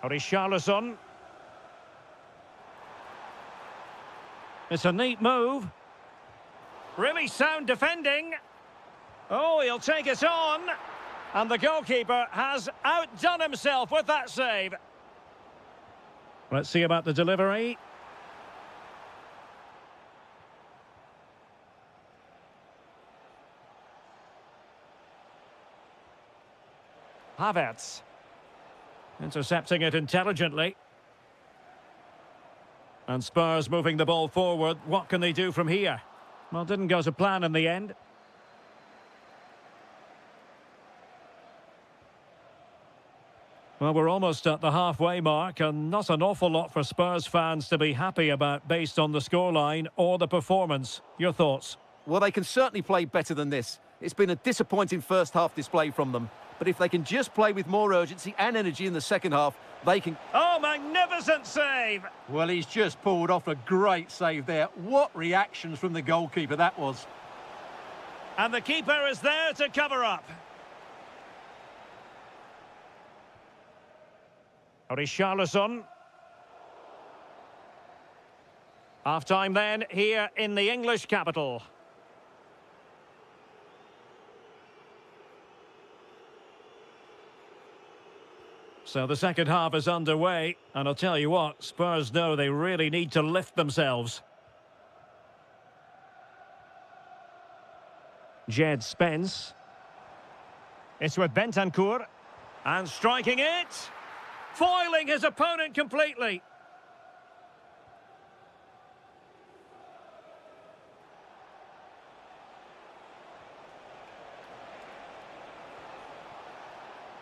Richarlison. It's a neat move. Really sound defending. Oh, he'll take it on. And the goalkeeper has outdone himself with that save. Let's see about the delivery. Havertz. Intercepting it intelligently. And Spurs moving the ball forward. What can they do from here? Well, didn't go to plan in the end. Well, we're almost at the halfway mark, and not an awful lot for Spurs fans to be happy about based on the scoreline or the performance. Your thoughts? Well, they can certainly play better than this. It's been a disappointing first half display from them. But if they can just play with more urgency and energy in the second half, they can... Oh, magnificent save! Well, he's just pulled off a great save there. What reactions from the goalkeeper that was. And the keeper is there to cover up. Richarlison. Half-time then, here in the English capital. So the second half is underway, and I'll tell you what, Spurs know they really need to lift themselves. Jed Spence. It's with Bentancur. And striking it. foiling his opponent completely.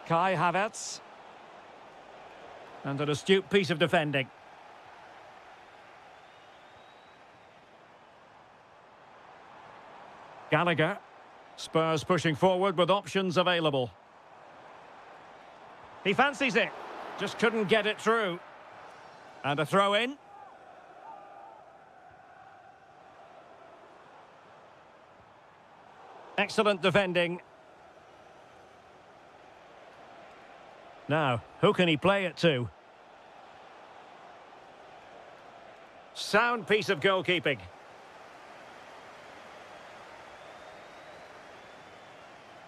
Kai Havertz. And an astute piece of defending. Gallagher. Spurs pushing forward with options available. He fancies it. Just couldn't get it through. And a throw in. Excellent defending. Now, who can he play it to? Sound piece of goalkeeping.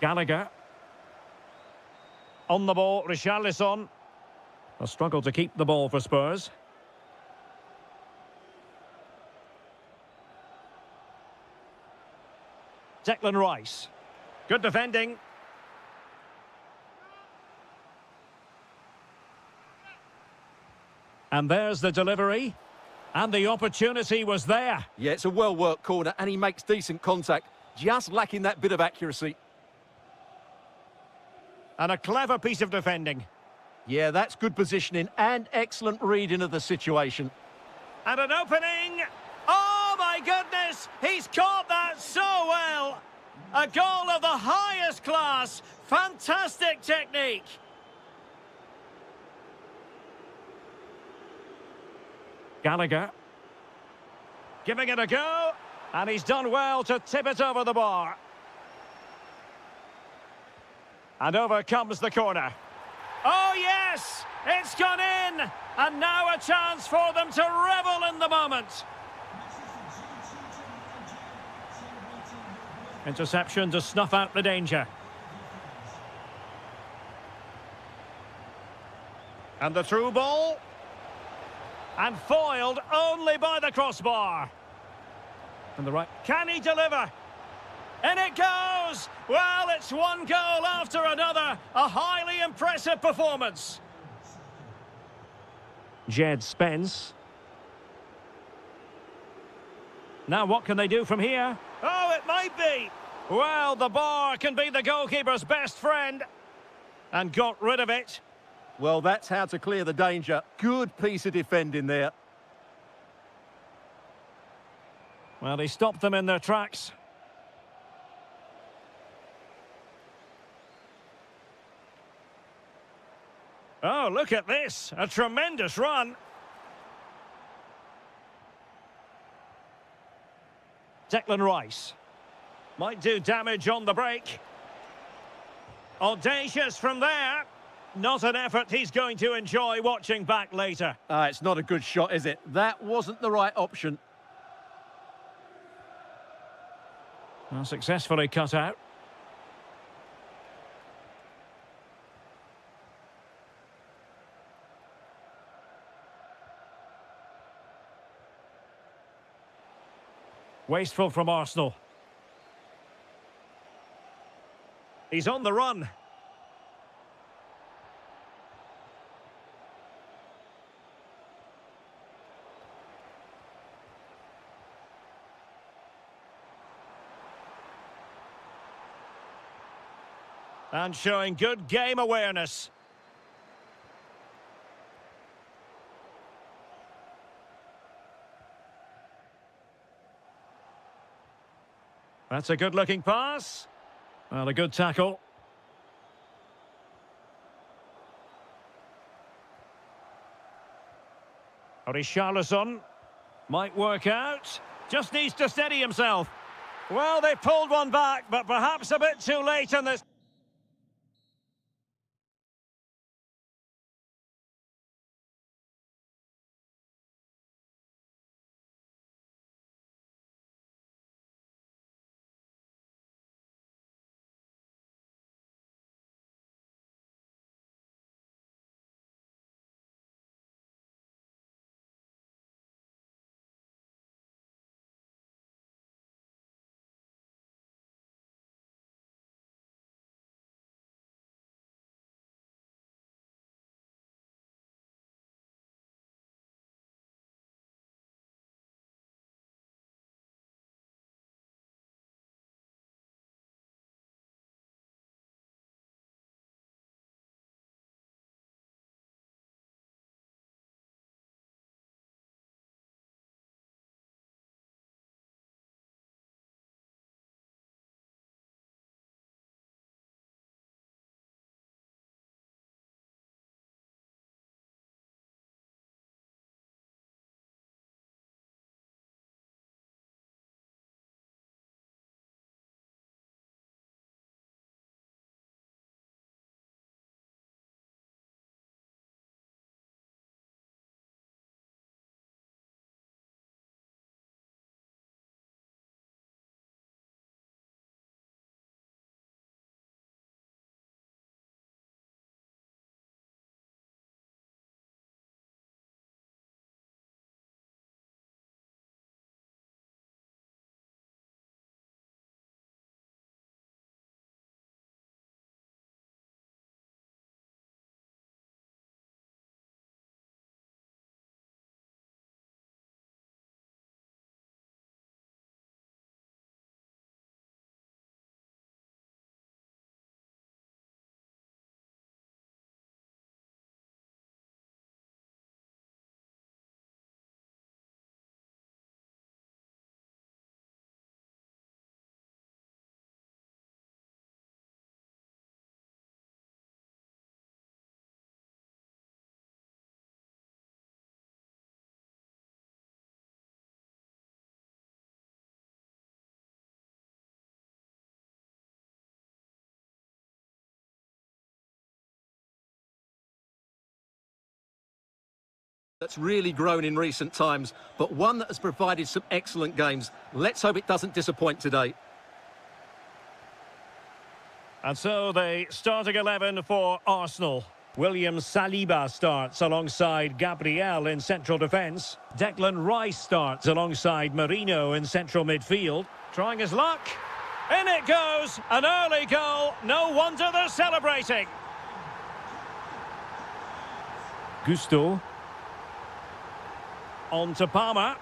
Gallagher. On the ball, Richarlison. A struggle to keep the ball for Spurs. Declan Rice. Good defending. And there's the delivery. And the opportunity was there. Yeah, it's a well-worked corner, and he makes decent contact. Just lacking that bit of accuracy. And a clever piece of defending. Yeah, that's good positioning and excellent reading of the situation. And an opening. Oh, my goodness. He's caught that so well. A goal of the highest class. Fantastic technique. Gallagher. Giving it a go. And he's done well to tip it over the bar. And over comes the corner. Oh, yes! It's gone in! And now a chance for them to revel in the moment. Interception to snuff out the danger. And the through ball. And foiled only by the crossbar. And the right... Can he deliver? And it goes! Well, it's one goal after another. A highly impressive performance. Jed Spence. Now what can they do from here? Oh, it might be. Well, the bar can be the goalkeeper's best friend. And got rid of it. Well, that's how to clear the danger. Good piece of defending there. Well, he stopped them in their tracks. Oh, look at this. A tremendous run. Declan Rice. Might do damage on the break. Audacious from there. Not an effort he's going to enjoy watching back later. It's not a good shot, is it? That wasn't the right option. Well, successfully cut out. Wasteful from Arsenal. He's on the run. And showing good game awareness. That's a good-looking pass. Well, a good tackle. Richarlison might work out. Just needs to steady himself. Well, they pulled one back, but perhaps a bit too late in this. That's really grown in recent times, but one that has provided some excellent games. Let's hope it doesn't disappoint today. And so the starting 11 for Arsenal. William Saliba starts alongside Gabriel in central defence. Declan Rice starts alongside Marino in central midfield. Trying his luck. In it goes! An early goal. No wonder they're celebrating. Gusto. On to Palmer.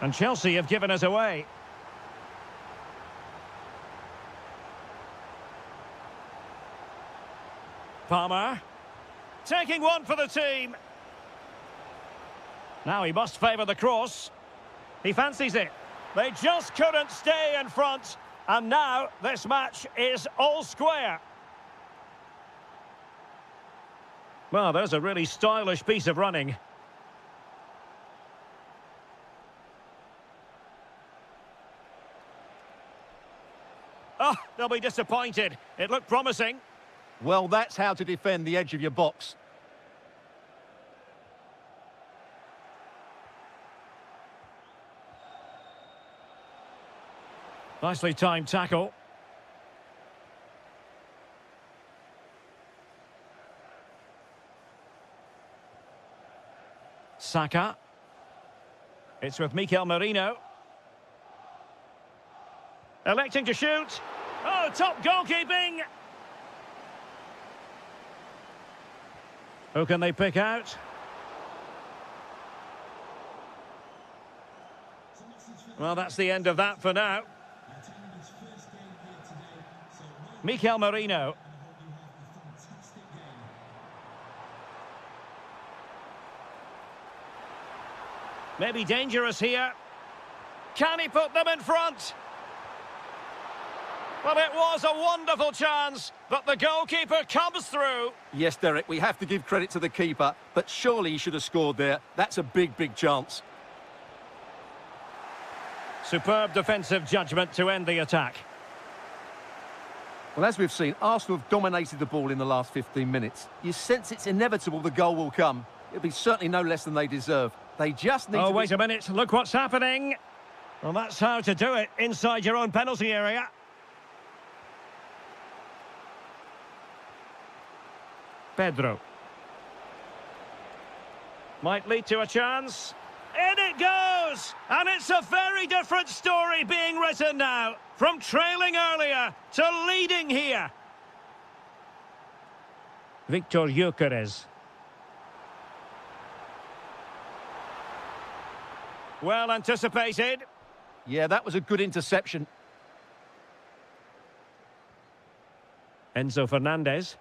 And Chelsea have given us away. Palmer. Taking one for the team. Now he must favour the cross. He fancies it. They just couldn't stay in front. And now this match is all square. Well, there's a really stylish piece of running. Oh, they'll be disappointed. It looked promising. Well, that's how to defend the edge of your box. Nicely timed tackle. Saka. It's with Mikel Merino. Electing to shoot. Oh, top goalkeeping. Who can they pick out? Well, that's the end of that for now. Mikel Merino. Maybe dangerous here. Can he put them in front? Well, it was a wonderful chance, but the goalkeeper comes through. Yes, Derek, we have to give credit to the keeper, but surely he should have scored there. That's a big, big chance. Superb defensive judgment to end the attack. Well, as we've seen, Arsenal have dominated the ball in the last 15 minutes. You sense it's inevitable the goal will come. It'll be certainly no less than they deserve. They just need to... Oh, wait a minute. Look what's happening. Well, that's how to do it inside your own penalty area. Pedro. Might lead to a chance. In it goes! And it's a very different story being written now. From trailing earlier to leading here. Victor Gyökeres. Well anticipated. Yeah, that was a good interception. Enzo Fernandez.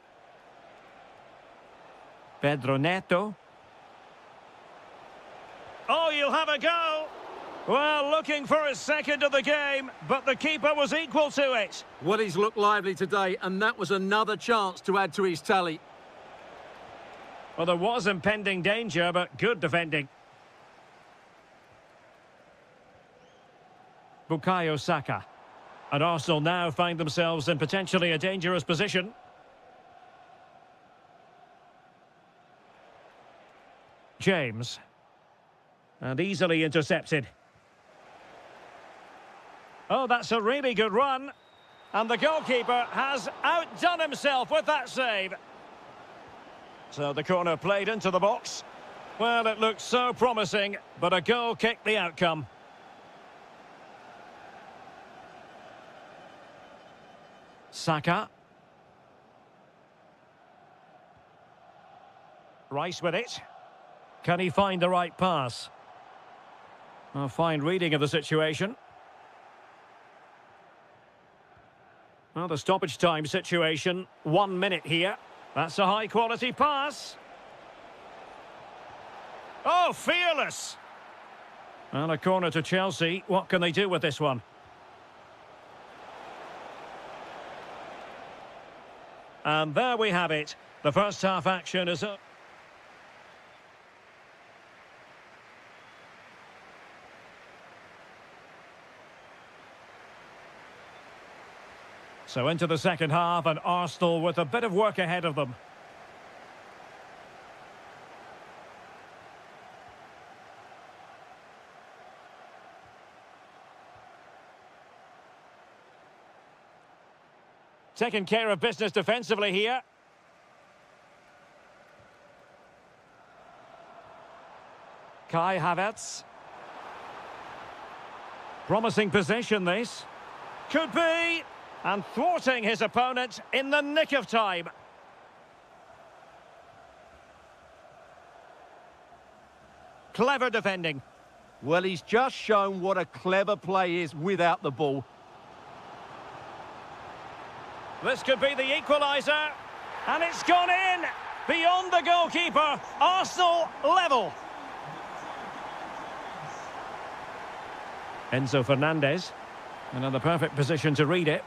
Pedro Neto. Oh, you'll have a go. Well, looking for his second of the game, but the keeper was equal to it. Well, he's looked lively today, and that was another chance to add to his tally. Well, there was impending danger, but good defending. Bukayo Saka. And Arsenal now find themselves in potentially a dangerous position. James. And easily intercepted. Oh, that's a really good run. And the goalkeeper has outdone himself with that save. So the corner played into the box. Well, it looked so promising, but a goal kicked the outcome. Saka. Rice with it. Can he find the right pass? A fine reading of the situation. Well, the stoppage time situation, 1 minute here. That's a high-quality pass. Oh, fearless! And a corner to Chelsea. What can they do with this one? And there we have it. The first half action is up. So into the second half, and Arsenal with a bit of work ahead of them. Taking care of business defensively here. Kai Havertz. Promising possession, this. Could be. And thwarting his opponent in the nick of time. Clever defending. Well, he's just shown what a clever play is without the ball. This could be the equaliser. And it's gone in. Beyond the goalkeeper. Arsenal level. Enzo Fernandez. Another perfect position to read it.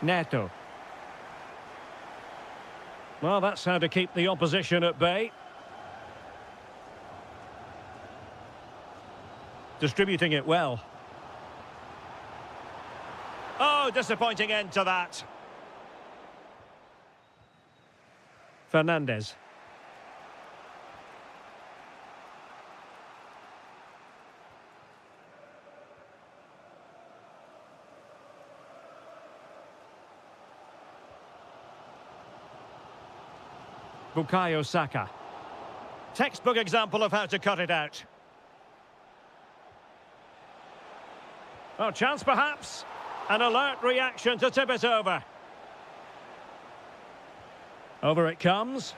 Neto. Well, that's how to keep the opposition at bay. Distributing it well. Oh, disappointing end to that. Fernandez. Bukayo Saka. Textbook example of how to cut it out. Oh, chance perhaps. An alert reaction to tip it over. Over it comes.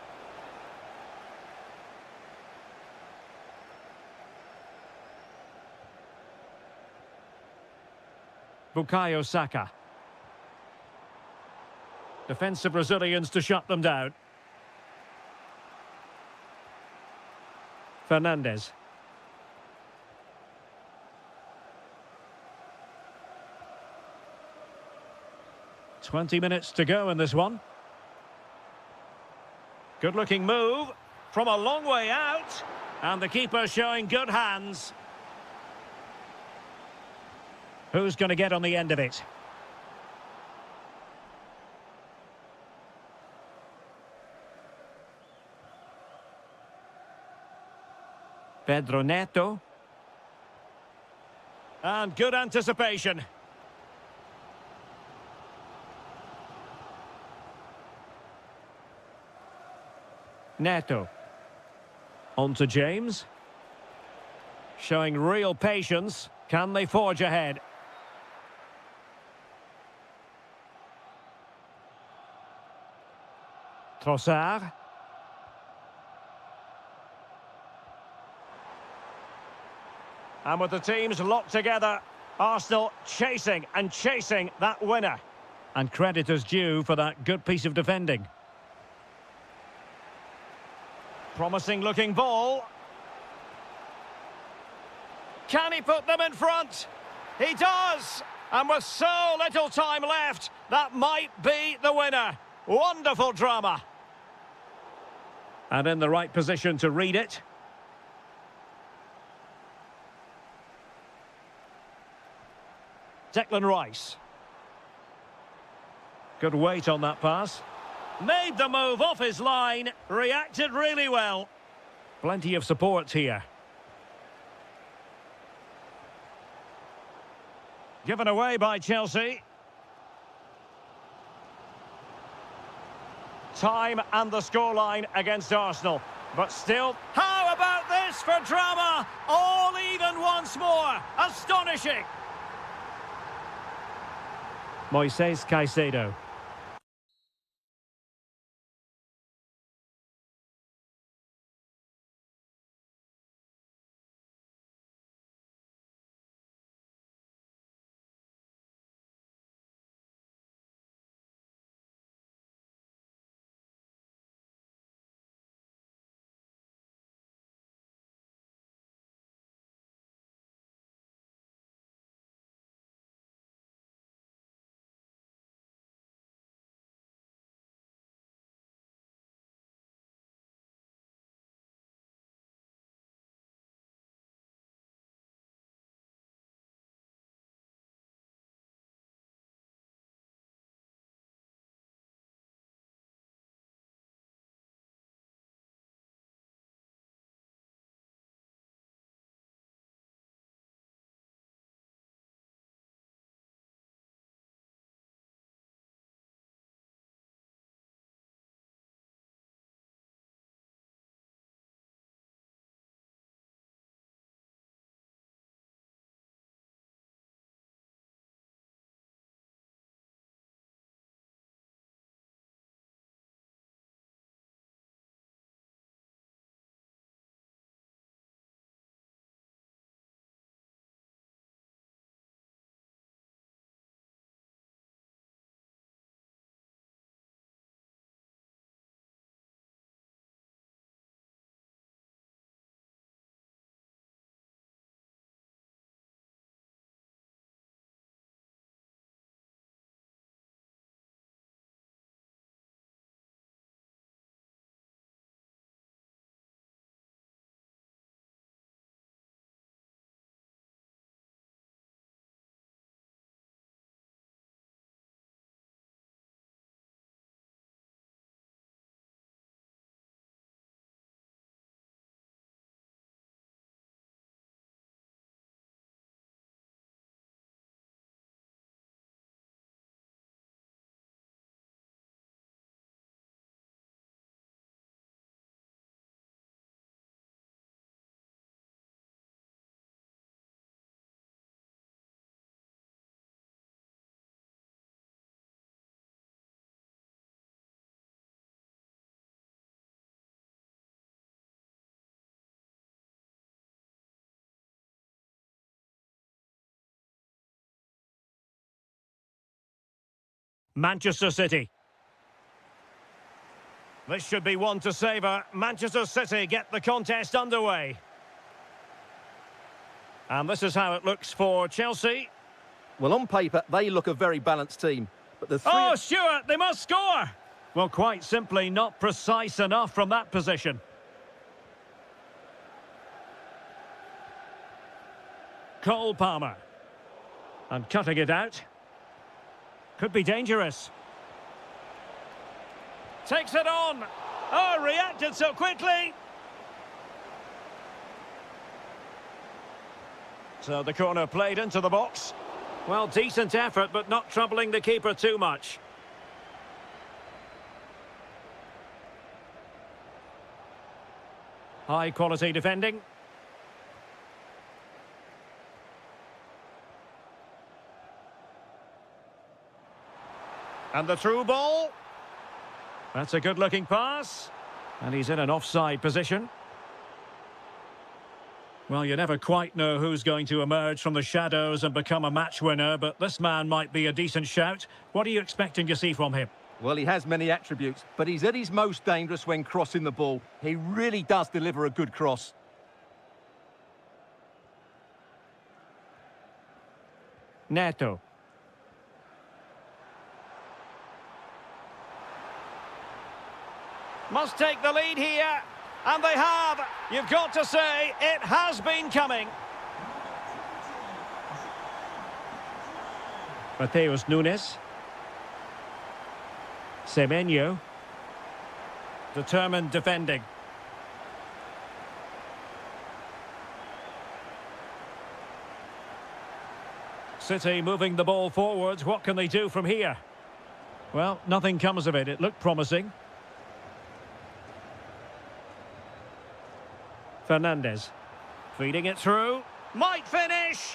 Bukayo Saka. Defensive Brazilians to shut them down. Fernandez. "20 minutes to go in this one. Good-looking move from a long way out. And the keeper showing good hands. Who's going to get on the end of it? Pedro Neto. And good anticipation. Neto. On to James. Showing real patience. Can they forge ahead? Trossard. And with the teams locked together, Arsenal chasing and chasing that winner. And credit is due for that good piece of defending. Promising looking ball. Can he put them in front? He does! And with so little time left, that might be the winner. Wonderful drama. And in the right position to read it. Declan Rice. Good weight on that pass. Made the move off his line. Reacted really well. Plenty of support here. Given away by Chelsea. Time and the scoreline against Arsenal. But still, how about this for drama? All even once more. Astonishing. Moises Caicedo. Manchester City. This should be one to savour. Manchester City get the contest underway. And this is how it looks for Chelsea. Well, on paper, they look a very balanced team. But the three... Oh, Stewart, they must score! Well, quite simply not precise enough from that position. Cole Palmer. And cutting it out. Could be dangerous. Takes it on. Oh, reacted so quickly. So the corner played into the box. Well, decent effort, but not troubling the keeper too much. High quality defending. And the through ball. That's a good-looking pass. And he's in an offside position. Well, you never quite know who's going to emerge from the shadows and become a match winner, but this man might be a decent shout. What are you expecting to see from him? Well, he has many attributes, but he's at his most dangerous when crossing the ball. He really does deliver a good cross. Neto. Must take the lead here, and they have. You've got to say, it has been coming. Mateus Nunes. Semenyo. Determined defending. City moving the ball forwards. What can they do from here? Well, nothing comes of it. It looked promising. Fernandez. Feeding it through. Might finish.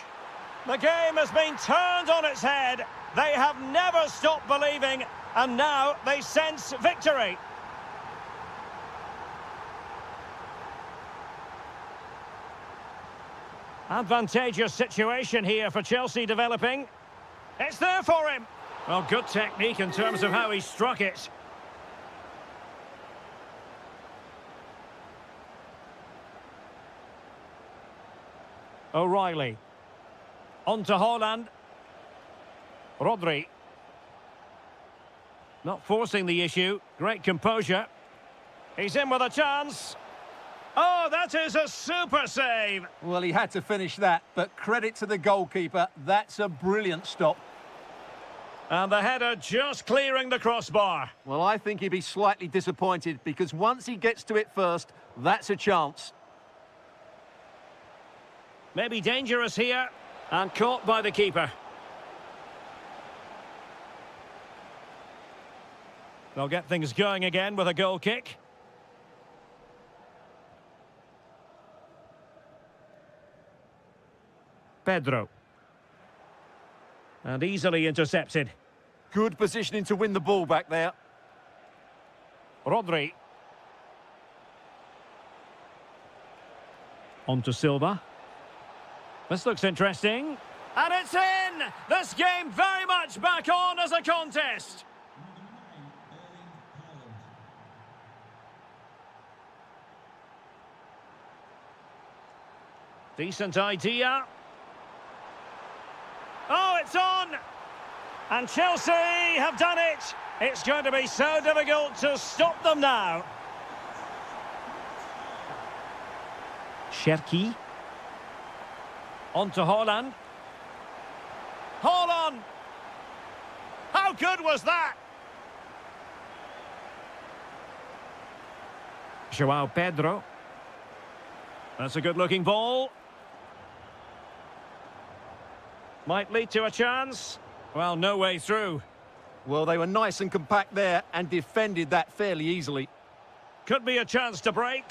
The game has been turned on its head. They have never stopped believing, and now they sense victory. Advantageous situation here for Chelsea developing. It's there for him. Well, good technique in terms of how he struck it. O'Reilly. On to Haaland. Rodri. Not forcing the issue. Great composure. He's in with a chance. Oh, that is a super save. Well, he had to finish that, but credit to the goalkeeper. That's a brilliant stop. And the header just clearing the crossbar. Well, I think he'd be slightly disappointed because once he gets to it first, that's a chance. Maybe dangerous here, and caught by the keeper. They'll get things going again with a goal kick. Pedro. And easily intercepted. Good positioning to win the ball back there. Rodri. On to Silva. This looks interesting. And it's in! This game very much back on as a contest. Decent idea. Oh, it's on! And Chelsea have done it. It's going to be so difficult to stop them now. Cherki. On to Haaland. Haaland! How good was that? João Pedro. That's a good-looking ball. Might lead to a chance. Well, no way through. Well, they were nice and compact there and defended that fairly easily. Could be a chance to break.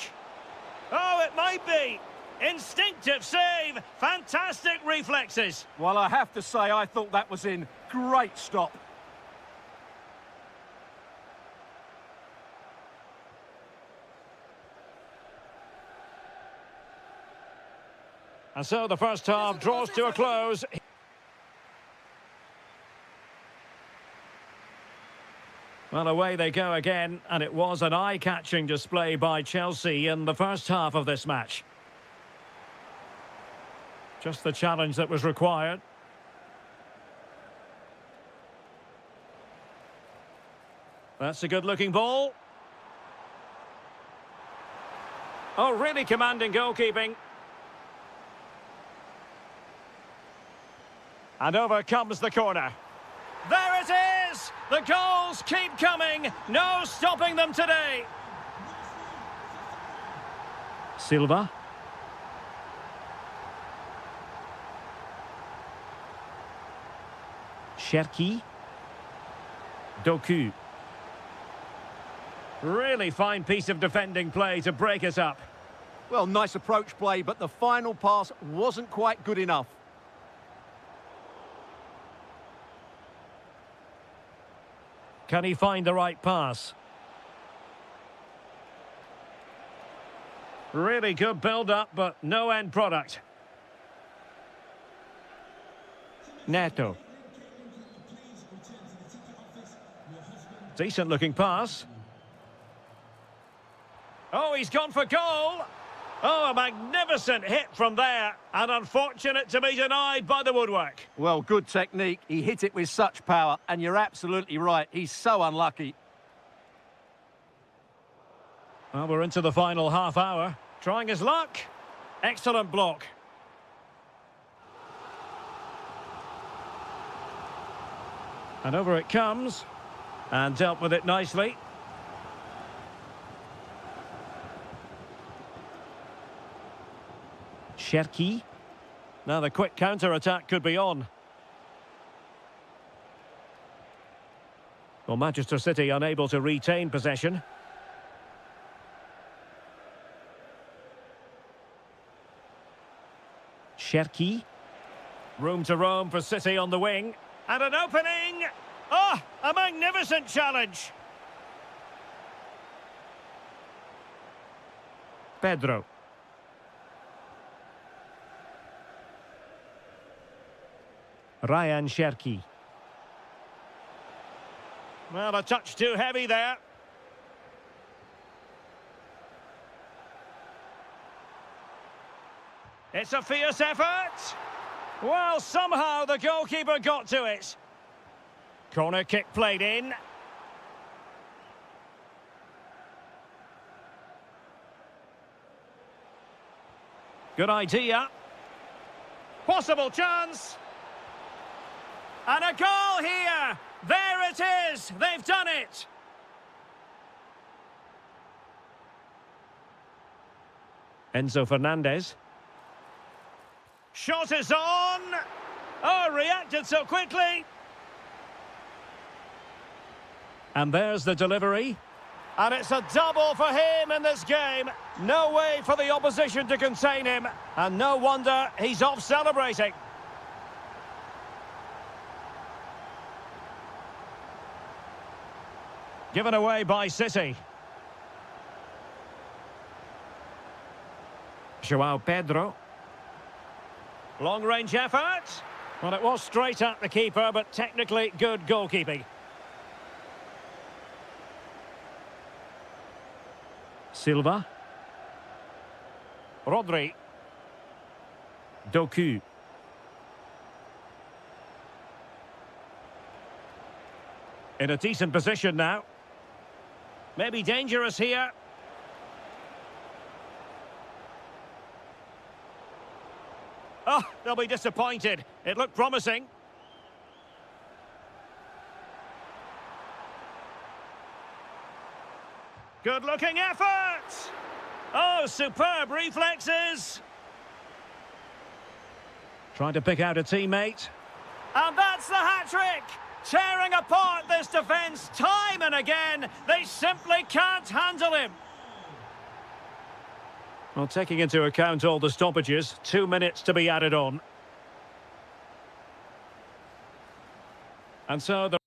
Oh, it might be. Instinctive save. Fantastic reflexes. Well, I have to say, I thought that was in. Great stop. And so the first half draws to a close. Well, away they go again, and it was an eye-catching display by Chelsea in the first half of this match. Just the challenge that was required. That's a good-looking ball. Oh, really commanding goalkeeping. And over comes the corner. There it is! The goals keep coming. No stopping them today. Silva. Cherki. Doku. Really fine piece of defending play to break us up. Well, nice approach play, but the final pass wasn't quite good enough. Can he find the right pass? Really good build-up, but no end product. Neto. Decent-looking pass. Oh, he's gone for goal. Oh, a magnificent hit from there. And unfortunate to be denied by the woodwork. Well, good technique. He hit it with such power, and you're absolutely right. He's so unlucky. Well, we're into the final half hour. Trying his luck. Excellent block. And over it comes. And dealt with it nicely. Cherki. Now the quick counter-attack could be on. Well, Manchester City unable to retain possession. Cherki. Room to roam for City on the wing. And an opening! Oh, a magnificent challenge! Pedro. Ryan Cherki. Well, a touch too heavy there. It's a fierce effort. Well, somehow the goalkeeper got to it. Corner kick played in. Good idea. Possible chance. And a goal here! There it is! They've done it! Enzo Fernandez. Shot is on! Oh, reacted so quickly! And there's the delivery. And it's a double for him in this game. No way for the opposition to contain him. And no wonder he's off celebrating. Given away by City. Joao Pedro. Long-range effort. Well, it was straight at the keeper, but technically good goalkeeping. Silva. Rodri. Doku. In a decent position now. Maybe dangerous here. Oh, they'll be disappointed. It looked promising. Good-looking effort! Oh, superb reflexes! Trying to pick out a teammate. And that's the hat-trick! Tearing apart this defence time and again. They simply can't handle him. Well, taking into account all the stoppages, 2 minutes to be added on. And so the